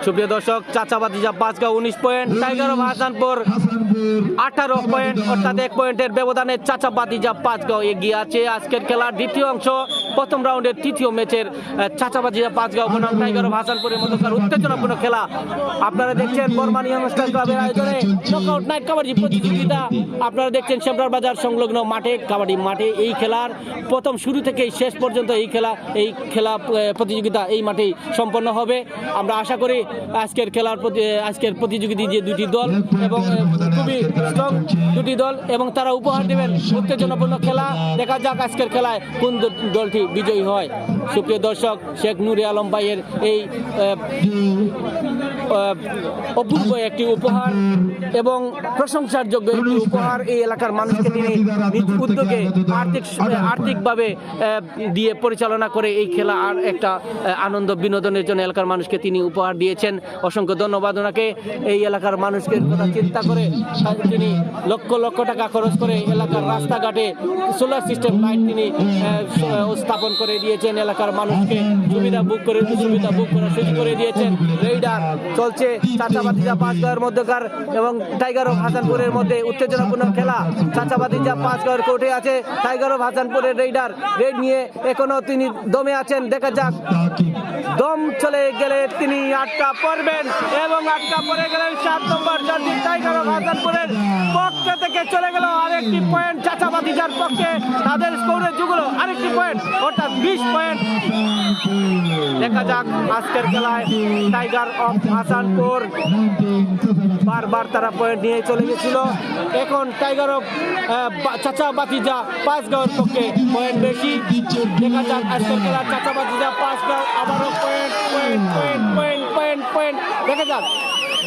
Speaker 2: সুপ্রিয় দর্শক, চাচা বাতিজা 5 গাঁও 19 point, tiger of Hasanpur 18 point, অর্থাৎ 1 পয়েন্টের ব্যবধানে চাচা বাতিজা 5 গাঁও এগিয়ে আছে। আজকের খেলার দ্বিতীয় অংশ প্রথম রাউন্ডের তৃতীয় ম্যাচের চাচা বাতিজা 5 গাঁও বনাম টাইগার অফ হাসানপুরের মধ্যকার উত্তেজনাপূর্ণ খেলা আপনারা দেখছেন বর্মানী অনুষ্ঠান ক্লাবের আয়োজনে নকআউট নাইট কাবাডি প্রতিযোগিতা। আপনারা দেখছেন শেমরার বাজার সংলগ্ন মাঠে, কাবাডি মাঠে এই খেলার প্রথম শুরু থেকে শেষ পর্যন্ত এই খেলা প্রতিযোগিতা এই মাঠেই সম্পন্ন হবে। আমরা আশা করি আজকের প্রতিযোগিতা যে দুটি দল এবং খুবই স্ট্রং দুটি দল এবং তারা উপহার দেবেন উত্তেজনাপূর্ণ খেলা। দেখা যাক আজকের খেলায় কোন দলটি বিজয়ী হয়। সুপ্রিয় দর্শক, শেখ নুরে আলম ভাইয়ের এই অপূর্ব একটি উপহার এবং প্রশংসার যোগ্য একটি উপহার এই এলাকার মানুষকে তিনি নিজ উদ্যোগে আর্থিকভাবে দিয়ে পরিচালনা করে এই খেলা আর একটা আনন্দ বিনোদনের জন্য এলাকার মানুষকে তিনি উপহার দিয়েছেন। অসংখ্য ধন্যবাদ ওনাকে। এই এলাকার মানুষকে কথা চিন্তা করে তিনি লক্ষ লক্ষ টাকা খরচ করে এলাকার রাস্তাঘাটে সোলার সিস্টেম লাইট তিনি স্থাপন করে দিয়েছেন। এলাকার মানুষকে সুবিধা বুক করার সুযোগ করে দিয়েছেন। রেইডার চলছে চাচা বাতিজা 5 গাঁওয়ের মধ্যকার এবং টাইগার অফ হাসানপুরের মধ্যে উত্তেজনাপূর্ণ খেলা। চাচা বাতিজা 5 গাঁওয়ের কোর্টে আছে টাইগার অফ হাসানপুরের রেইডার রেড নিয়ে এখনো তিনি দমে আছেন। দেখা যাক দম চলে গেলে তিনি আটকা পড়বেন এবং আটকা পড়ে গেলেন 7 নম্বর জার্সি টাইগার অফ হাসানপুরের পক্ষ থেকে চলে গেল আরেকটি পয়েন্ট চাচা বাতিজার পক্ষে। তাদের স্কোরে যুগলো আরেকটি পয়েন্ট, অর্থাৎ 20 পয়েন্ট। দেখা যাক আজকের খেলায় টাইগার অফ হাসানপুর বারবার তারা পয়েন্ট নিয়ে চলে গেছিল। এখন টাইগার অফ চাচা বাতিজা 5 গাঁওয়ের পক্ষে পয়েন্ট বেশি। দেখা যাক আজকের খেলা চাচা বাতিজা 5 গাঁও আবারও পয়েন্ট।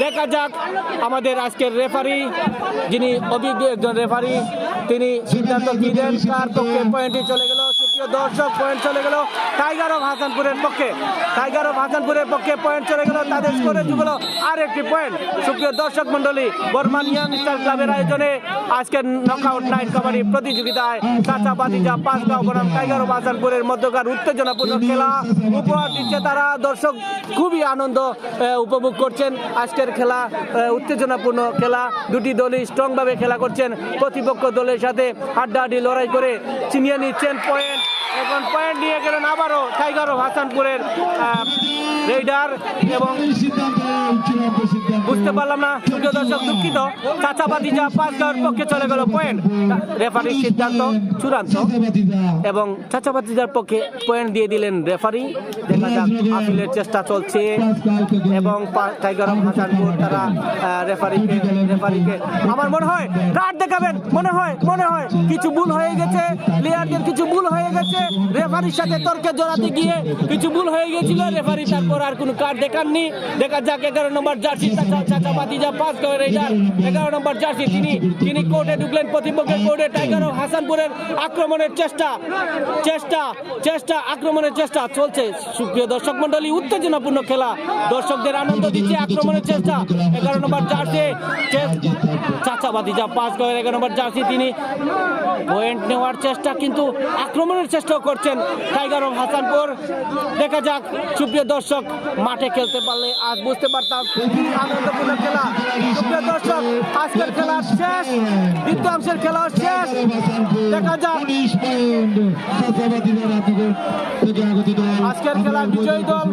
Speaker 2: দেখা যাক আমাদের আজকের রেফারি, যিনি অভিজ্ঞ একজন রেফারি, তিনি সিদ্ধান্ত কি দেন, কার পক্ষে পয়েন্টটি চলে গেল। দর্শক পয়েন্ট চলে গেল টাইগার অফ হাসানপুরের পক্ষে। টাইগার অফ হাসানপুরের পক্ষে পয়েন্ট চলে গেল, তাদের স্কোরে যুগল আর একটি পয়েন্ট। সুপ্রিয় দর্শক মন্ডলী, বর্মান ইয়াং স্টার ক্লাবের আয়োজনে আজকের নকআউট নাইট কাবাডি প্রতিযোগিতায় চাচা বাতিজা পাঁচগাঁও বনাম টাইগার অফ হাসানপুরের মধ্যকার উত্তেজনাপূর্ণ খেলা উপহার দিচ্ছে তারা। দর্শক খুবই আনন্দ উপভোগ করছেন আজকের খেলা, উত্তেজনাপূর্ণ খেলা। দুটি দলই স্ট্রংভাবে খেলা করছেন, প্রতিপক্ষ দলের সাথে হাড্ডাহাড্ডি লড়াই করে ছিনিয়ে নিচ্ছেন পয়েন্ট। এখন পয়েন্ট নিয়ে গেলেন আবারও টাইগার অফ হাসানপুরের রেইডার। এবং বুঝতে পারলাম না সুপ্রিয় দর্শক, দুঃখিত, চাচা বাতিজা পাঁচগাঁওয়ের পক্ষে চলে গেল পয়েন্ট। রেফারির সিদ্ধান্ত চূড়ান্ত এবং চাচা বাতিজার পক্ষে পয়েন্ট দিয়ে দিলেন রেফারি। দেখা যাক, আপিলের চেষ্টা চলছে এবং টাইগার অফ হাসানপুর তারা রেফারিকে আমার মনে হয় কার্ড দেখাবেন, মনে হয় কিছু ভুল হয়ে গেছে, প্লেয়ারদের কিছু ভুল হয়ে গেছে, রেফারির সাথে তর্কে জড়াতে গিয়ে কিছু ভুল হয়ে গেছিল। রেফারি তারপর আর কোনো কার্ড দেখাননি। দেখা যাক 11 নম্বর জার্সি চাচা বাতিজা পাঁচগাঁওয়ের রেইডার 11 নম্বর জার্সি তিনি কোর্টে ঢুকলেন, প্রতিপক্ষের কোর্টে। টাইগার অফ হাসানপুরের আক্রমণের আক্রমণের চেষ্টা চলছে। সুপ্রিয় দর্শক মন্ডলী, উত্তেজনাপূর্ণ খেলা, দর্শকদের আনন্দ দিচ্ছে আক্রমণের চেষ্টা। 11 নম্বর জার্সি চাচা বাতিজা পাঁচগাঁওয়ের 11 নম্বর জার্সি তিনি পয়েন্ট নেওয়ার চেষ্টা, কিন্তু আক্রমণের চেষ্টাও করছেন টাইগার অফ হাসানপুর। দেখা যাক সুপ্রিয় দর্শক, মাঠে খেলতে পারলে আজ বুঝতে পারতাম আনন্দপূর্ণ খেলা। সুপ্রিয় দর্শক, আজকের খেলা শেষ, দ্বিতীয়াংশের খেলা শেষ। দেখা যাক আজকের খেলা বিজয়ী দল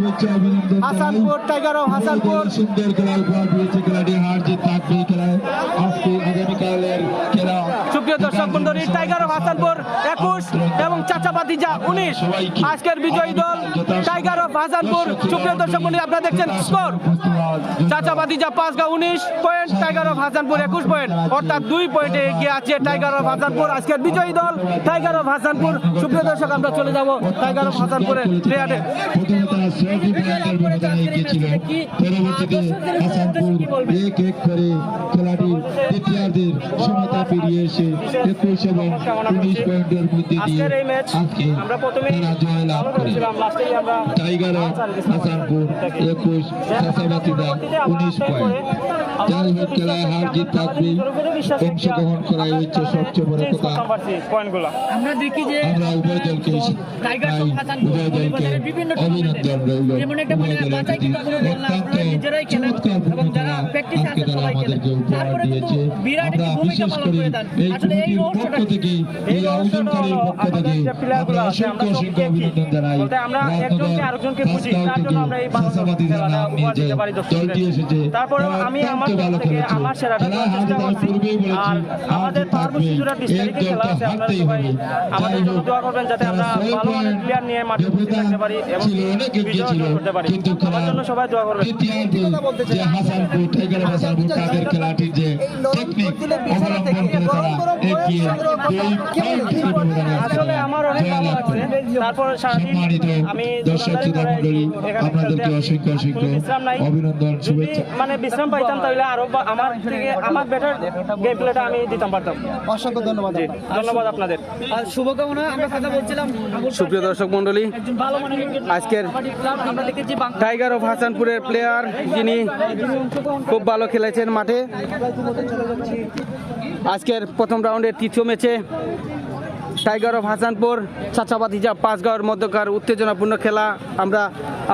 Speaker 2: হাসানপুর, টাইগার অফ হাসানপুর।
Speaker 1: সুন্দর খেলা উপহার দিয়েছে, খেলাটি হার জিত থাকবে খেলায় আজকে আগামীকালের খেলা।
Speaker 2: সুপ্রিয় দর্শক মন্ডলী, টাইগার অফ হাসানপুর 21 এবং চাচা বাতিজা 19 আজকের বিজয়ী দল টাইগার অফ হাসানপুর। সুপ্রিয় দর্শক মন্ডলী, আপনারা দেখছেন স্কোর, চাচা বাতিজা Panchgaon 19 point, tiger of Hasanpur 21 point, অর্থাৎ 2 পয়েন্টে এগিয়ে আছে টাইগার অফ হাসানপুর। আজকের বিজয়ী দল টাইগার অফ হাসানপুর। সুপ্রিয় দর্শক, আমরা চলে যাব টাইগার অফ হাসানপুরের প্লেয়ারে।
Speaker 1: পরবর্তীতে হাসানপুর 1-1 করে খেলাটির দ্বিতীয়ার্ধের সমতা পেরিয়ে এসে 21 এবং 19 পয়েন্টের মধ্যে দিয়ে আজকে তারা জয় লাভ করে। টাইগার অফ হাসানপুর 21, চাচা বাতিজা 19 পয়েন্ট। যাই হোক, খেলায় হার জিত থাকবে, অংশগ্রহণ করাই হচ্ছে সবচেয়ে বড় কথা।
Speaker 4: আমরা দেখি যে
Speaker 1: আমরা উভয় দলকে অভিনন্দন রইল। উভয় দলের প্রতি অত্যন্ত চমৎকারপূর্ণ খেলা আজকে তারা আমাদেরকে উপহার দিয়েছে। আমরা বিশেষ করে এই কমিটির পক্ষ থেকে, এই আয়োজনকারীর পক্ষ থেকে আমরা অসংখ্য অভিনন্দন জানাই। রাতনগর পাঁচগাঁও থেকে চাচা বাতিজা নাম নিয়ে যে দলটি এসেছে তারা অত্যন্ত ভালো খেলেছে। খেলায় হার জিত আমি পূর্বেই বলেছি, হার জিত থাকবে, এক দলটা হারতেই হবে। যাই হোক, তারা 6 পয়েন্ট ব্যবধান ছিল, অনেক এগিয়ে ছিল, কিন্তু খেলার দ্বিতীয়ার্ধে যে হাসানপুর, টাইগার অফ হাসানপুর তাদের খেলাটির যে টেকনিক অবলম্বন করে তারা এগিয়ে 2 পয়েন্টের ব্যবধানে জয় লাভ করে। সম্মানিত দর্শক শ্রোতা মণ্ডলী, আপনাদেরকে অসংখ্য অভিনন্দন, শুভেচ্ছা।
Speaker 6: বিশ্রাম পাইতাম তাহলে আরো আমার বেটার গেম প্লেটা আমি দিতাম পারতাম।
Speaker 5: অসংখ্য ধন্যবাদ।
Speaker 6: ধন্যবাদ আপনাদের।
Speaker 4: শুভকামনা। আমরা কথা বলছিলাম
Speaker 2: সুপ্রিয় দর্শক মন্ডলী, আজকের টাইগার অফ হাসানপুরের প্লেয়ার যিনি খুব ভালো খেলেছেন মাঠে। আজকের প্রথম রাউন্ডের তৃতীয় ম্যাচে টাইগার অফ হাসানপুর চাচা বাতিজা পাঁচগাঁওয়ের মধ্যকার উত্তেজনাপূর্ণ খেলা আমরা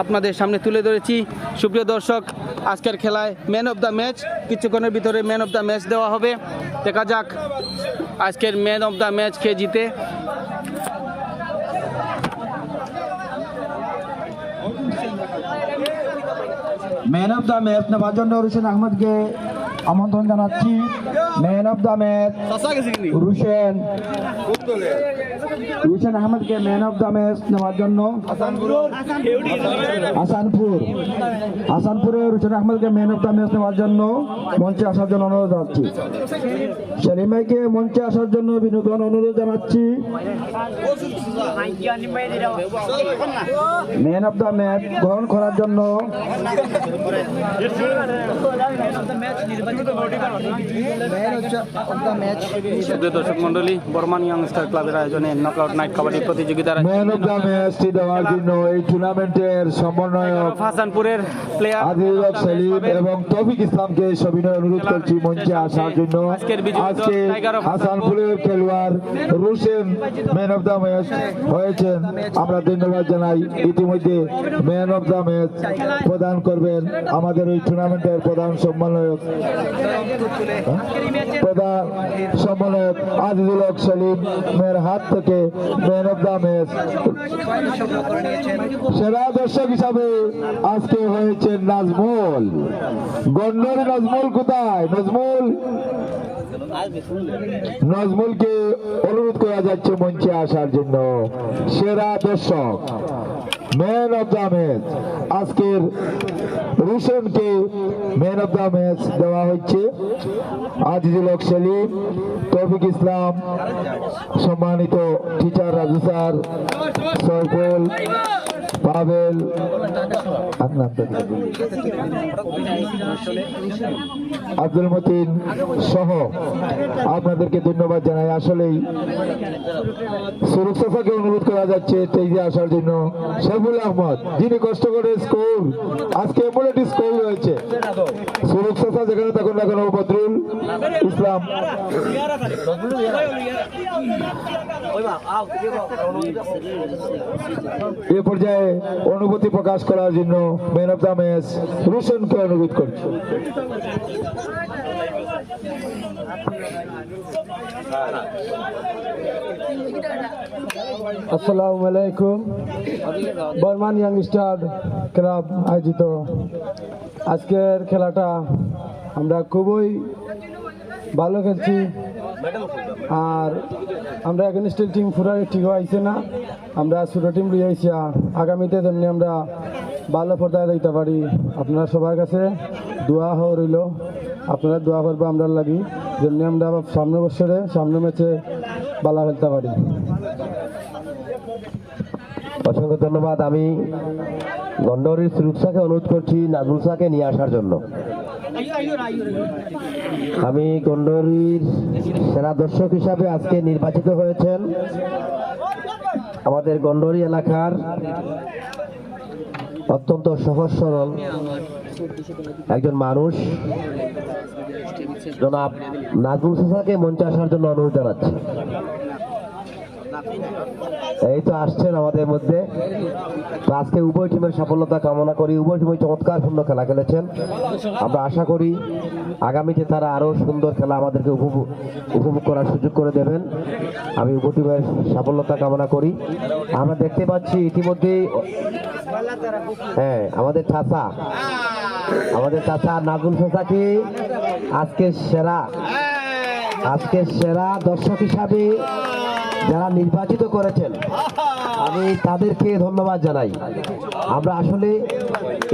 Speaker 2: আপনাদের সামনে তুলে ধরেছি। সুপ্রিয় দর্শক, আজকের খেলায় ম্যান অফ দ্য ম্যাচ, কিছুক্ষণের ভিতরে ম্যান অফ দ্য ম্যাচ দেওয়া হবে। দেখা যাক আজকের ম্যান অফ দ্য ম্যাচ কে জিতে।
Speaker 5: ম্যান অফ দ্য ম্যাচ নেওয়ার জন্য রুশেন আহমদকে আমন্ত্রণ জানাচ্ছি। Man of the match Rushen আহমদকে ম্যান অফ দ্য ম্যাচ নেওয়ার জন্য হাসানপুরে রুশেন আহমদকে ম্যান অফ দ্য ম্যাচ নেওয়ার জন্য মঞ্চে আসার জন্য অনুরোধ জানাচ্ছি। সেলিম ভাইকে মঞ্চে আসার জন্য বিনোদন অনুরোধ জানাচ্ছি। ম্যান অফ দ্য ম্যাচ গ্রহণ করার জন্য
Speaker 2: সুপ্রিয় দর্শক মন্ডলী, বর্মান ইয়াংস্টার ক্লাবের আয়োজনে নকআউট নাইট কাবাডি প্রতিযোগিতার
Speaker 1: ম্যান অফ দ্য ম্যাচটি দেওয়ার জন্য এই টুর্নামেন্টের সমন্বয়ক
Speaker 2: হাসানপুরের প্লেয়ার
Speaker 1: আজিজুল হক সেলিম এবং তৌফিক ইসলামকে সবিনয় অনুরোধ করছি মঞ্চে আসার জন্য। আজকে হাসানপুরের খেলোয়াড় রুশেন ম্যান অফ দ্য ম্যাচ হয়েছেন, আমরা ধন্যবাদ জানাই। ইতিমধ্যে ম্যান অফ দ্য ম্যাচ প্রদান করবেন আমাদের এই টুর্নামেন্টের প্রধান সম্মানক আজিজুল হক সেলিমের হাত থেকে ম্যান অফ দ্য ম্যাচ সেরা দর্শক হিসাবে আজকে হয়েছে নাজমুল। গন্ডরি নাজমুল কোথায়? নাজমুলকে অনুরোধ করা যাচ্ছে মঞ্চে আসার জন্য। সেরা দর্শক ম্যান অফ দ্য ম্যাচ আজকের রুশনকে ম্যান অফ দ্য ম্যাচ দেওয়া হচ্ছে। আজিজুল হক সেলিম, তৌফিক ইসলাম, সম্মানিত টিচার রাজু স্যার, সরফুল, পাবেল, আব্দুল মতিন সহ আপনাদেরকে ধন্যবাদ জানাই। আসলেই সুরক্ষাকে অনুরোধ করা যাচ্ছে স্টেজে আসার জন্য। শেফুল আহমদ, যিনি কষ্ট করে স্কোর আজকে এমন একটি স্কোর রয়েছে, সুরক্ষা যেখানে তখন এখন বদরুল ইসলাম। এ পর্যায়ে অনুভূতি প্রকাশ করার জন্য ম্যান অফ দ্য ম্যাচ রুশনকে অনুরোধ করছি।
Speaker 7: আসসালামু আলাইকুম। বর্মান ইয়াংস্টার ক্লাব আয়োজিত আজকের খেলাটা আমরা খুবই ভালো খেলছি, আর আমরা এখন স্টেট টিম পুরা ঠিক হয়েছে না, আমরা ছোটো টিম লিয়ে আইছি। আগামীতে তেমনি আমরা ভালো পর্দায় দিতে পারি। আপনারা সবার কাছে দোয়া রইল, আপনারা দোয়া করবো আমরা লাগি, যেমনি আমরা সামনে বছরে সামনে ম্যাচে ভালো খেলতে পারি।
Speaker 5: অসংখ্য ধন্যবাদ। আমি গন্ডরির সুরুৎসাকে অনুরোধ করছি নাজমুল শাহকে নিয়ে আসার জন্য। আমি গন্ডরির সেরা দর্শক হিসাবে আজকে নির্বাচিত হয়েছেন আমাদের গন্ডরি এলাকার অত্যন্ত সহজ সরল একজন মানুষ জনাব নাজমুল শাহকে মঞ্চে আসার জন্য অনুরোধ জানাচ্ছি। এই তো আসছেন আমাদের মধ্যে। তো আজকে উভয় টিমের সফলতা কামনা করি। উভয় টিমই চমৎকারপূর্ণ খেলা খেলেছেন। আমরা আশা করি আগামীতে তারা আরো সুন্দর খেলা আমাদেরকে উপভোগ করার সুযোগ করে দেবেন। আমি উভয় টিমের সফলতা কামনা করি। আমরা দেখতে পাচ্ছি ইতিমধ্যেই আমাদের চাচা নাজমুল চাচাকে আজকে সেরা দর্শক হিসাবে যারা নির্বাচিত করেছেন আমি তাদেরকে ধন্যবাদ জানাই। আমরা আসলে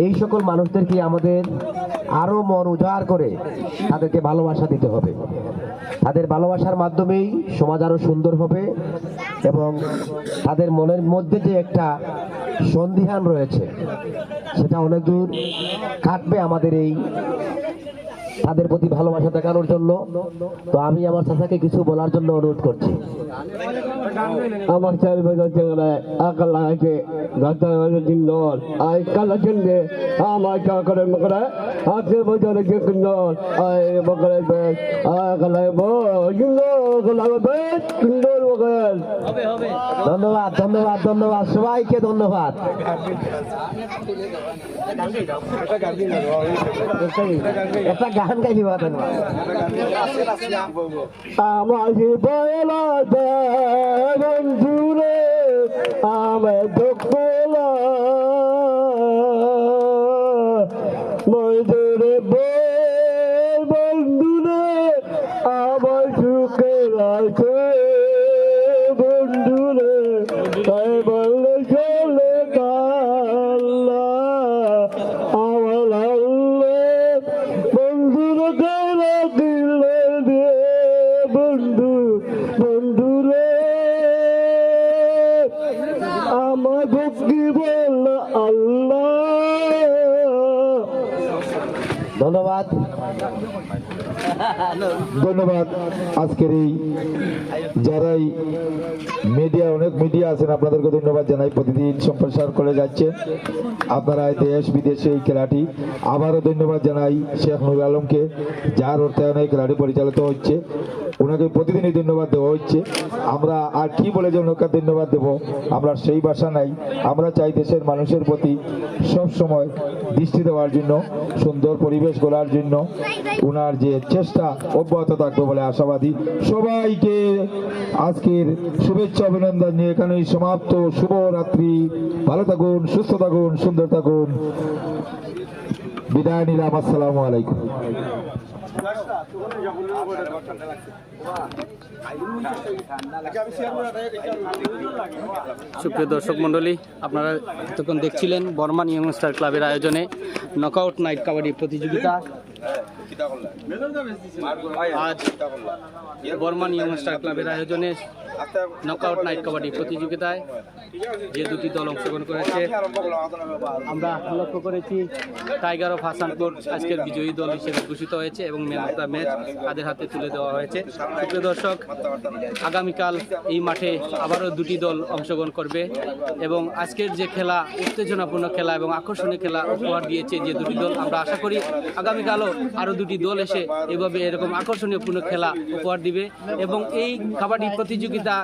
Speaker 5: এই সকল মানুষদেরকে আমাদের আরো মন উজাড় করে তাদেরকে ভালোবাসা দিতে হবে। তাদের ভালোবাসার মাধ্যমেই সমাজ আরো সুন্দর হবে এবং তাদের মনের মধ্যে যে একটা সন্দিহান রয়েছে সেটা অনেক দূর কাটবে আমাদের এই তাদের প্রতি ভালোবাসা দেখানোর জন্য। তো আমি আমার চাচাকে কিছু বলার জন্য অনুরোধ করছি।
Speaker 7: আমার চারিপাশে আকাল লাগাইছে দিন আই কালা চিনবে আমার চা করে মকরে আজকে বছরে যে কিন্দর আই মকরে আকালাই লাগবে কিন্দর মকর।
Speaker 5: ধন্যবাদ ধন্যবাদ ধন্যবাদ সবাইকে ধন্যবাদ। একটা গান গাইবি
Speaker 7: আমার বয়লা বন্ধুরে আমার দুঃখ মজুরে বন্ধুরে আমার সুখের আছে বন্ধুরে তাই বললে চলে কাল্লা আমার আল্লাহ বন্ধুরে গেলা দিলে রে বন্ধুরে আমার ভক্তি বল আল্লাহ।
Speaker 5: ধন্যবাদ।
Speaker 1: ধন্যবাদ। আজকের এই যারাই মিডিয়া, অনেক মিডিয়া আছেন, আপনাদেরকে ধন্যবাদ জানাই। প্রতিদিন সম্প্রচার করে যাচ্ছেন আপনারা দেশ বিদেশে এই খেলাটি। আবারও ধন্যবাদ জানাই শেখ নুর আলমকে, যার অর্থায়নে এই খেলাটি পরিচালিত হচ্ছে। ওনাকে প্রতিদিনই ধন্যবাদ দেওয়া হচ্ছে। আমরা আর কি বলে যে ওনাকে ধন্যবাদ দেব, আমরা সেই ভাষা নাই। আমরা চাই দেশের মানুষের প্রতি সব সময় দৃষ্টি দেওয়ার জন্য, সুন্দর পরিবেশ গড়ার জন্য ওনার যে চেষ্টা অব্যাহত থাকবে বলে আশাবাদী। সবাইকে আজকের শুভেচ্ছা অভিনন্দন নিয়ে এখানেই সমাপ্ত। শুভরাত্রি, ভালো থাকুন, সুস্থ থাকুন, সুন্দর থাকুন। বিদায় নিলাম, আসসালামু আলাইকুম।
Speaker 2: সুপ্রিয় দর্শক মণ্ডলী, আপনারা তখন দেখছিলেন বর্মান ইয়ংস্টার ক্লাবের আয়োজনে নকআউট নাইট কাবাডি প্রতিযোগিতা। আজ বর্মান ইয়ংস্টার ক্লাবের আয়োজনে নকআউট নাইট কাবাডি প্রতিযোগিতায় যে দুটি দল অংশগ্রহণ করেছে, আমরা লক্ষ্য করেছি টাইগার অফ হাসানপুর আজকের বিজয়ী দল হিসেবে ঘোষিত হয়েছে এবং ম্যান অফ দ্য ম্যাচ তাদের হাতে তুলে দেওয়া হয়েছে। সুপ্রিয় দর্শক, আগামীকাল এই মাঠে আবারও দুটি দল অংশগ্রহণ করবে এবং আজকের যে খেলা, উত্তেজনাপূর্ণ খেলা এবং আকর্ষণীয় খেলা উপহার দিয়েছে যে দুটি দল, আমরা আশা করি আগামীকালও আরও দুটি দল এসে এভাবে এরকম আকর্ষণীয়পূর্ণ খেলা উপহার দিবে। এবং এই কাবাডি প্রতিযোগিতা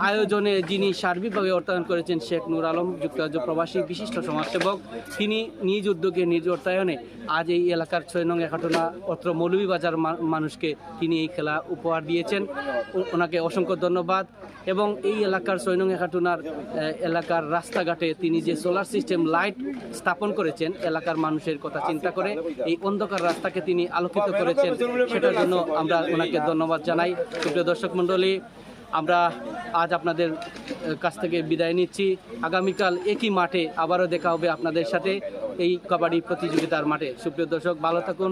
Speaker 2: আয়োজনে যিনি সার্বিকভাবে অর্থায়ন করেছেন শেখ নুর আলম, যুক্তরাজ্য প্রবাসী বিশিষ্ট সমাজসেবক, তিনি নিজ উদ্যোগে নিজ অর্থায়নে আজ এই এলাকার 6 নং একাটনা অত্র মৌলভীবাজার মানুষকে তিনি এই খেলা উপহার দিয়েছেন। ওনাকে অসংখ্য ধন্যবাদ। এবং এই এলাকার 6 নং একাটনার এলাকার রাস্তাঘাটে তিনি যে সোলার সিস্টেম লাইট স্থাপন করেছেন, এলাকার মানুষের কথা চিন্তা করে এই অন্ধকার রাস্তাকে তিনি আলোকিত করেছেন, সেটার জন্য আমরা ওনাকে ধন্যবাদ জানাই। সুপ্রিয় দর্শক মণ্ডলী, আমরা আজ আপনাদের কাছ থেকে বিদায় নিচ্ছি। আগামীকাল একই মাঠে আবারও দেখা হবে আপনাদের সাথে এই কাবাডি প্রতিযোগিতার মাঠে। সুপ্রিয় দর্শক, ভালো থাকুন,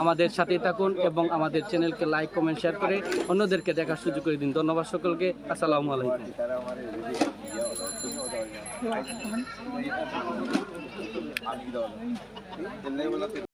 Speaker 2: আমাদের সাথে থাকুন এবং আমাদের চ্যানেলকে লাইক, কমেন্ট, শেয়ার করে অন্যদেরকে দেখার সুযোগ করে দিন। ধন্যবাদ সকলকে। আসসালামু আলাইকুম।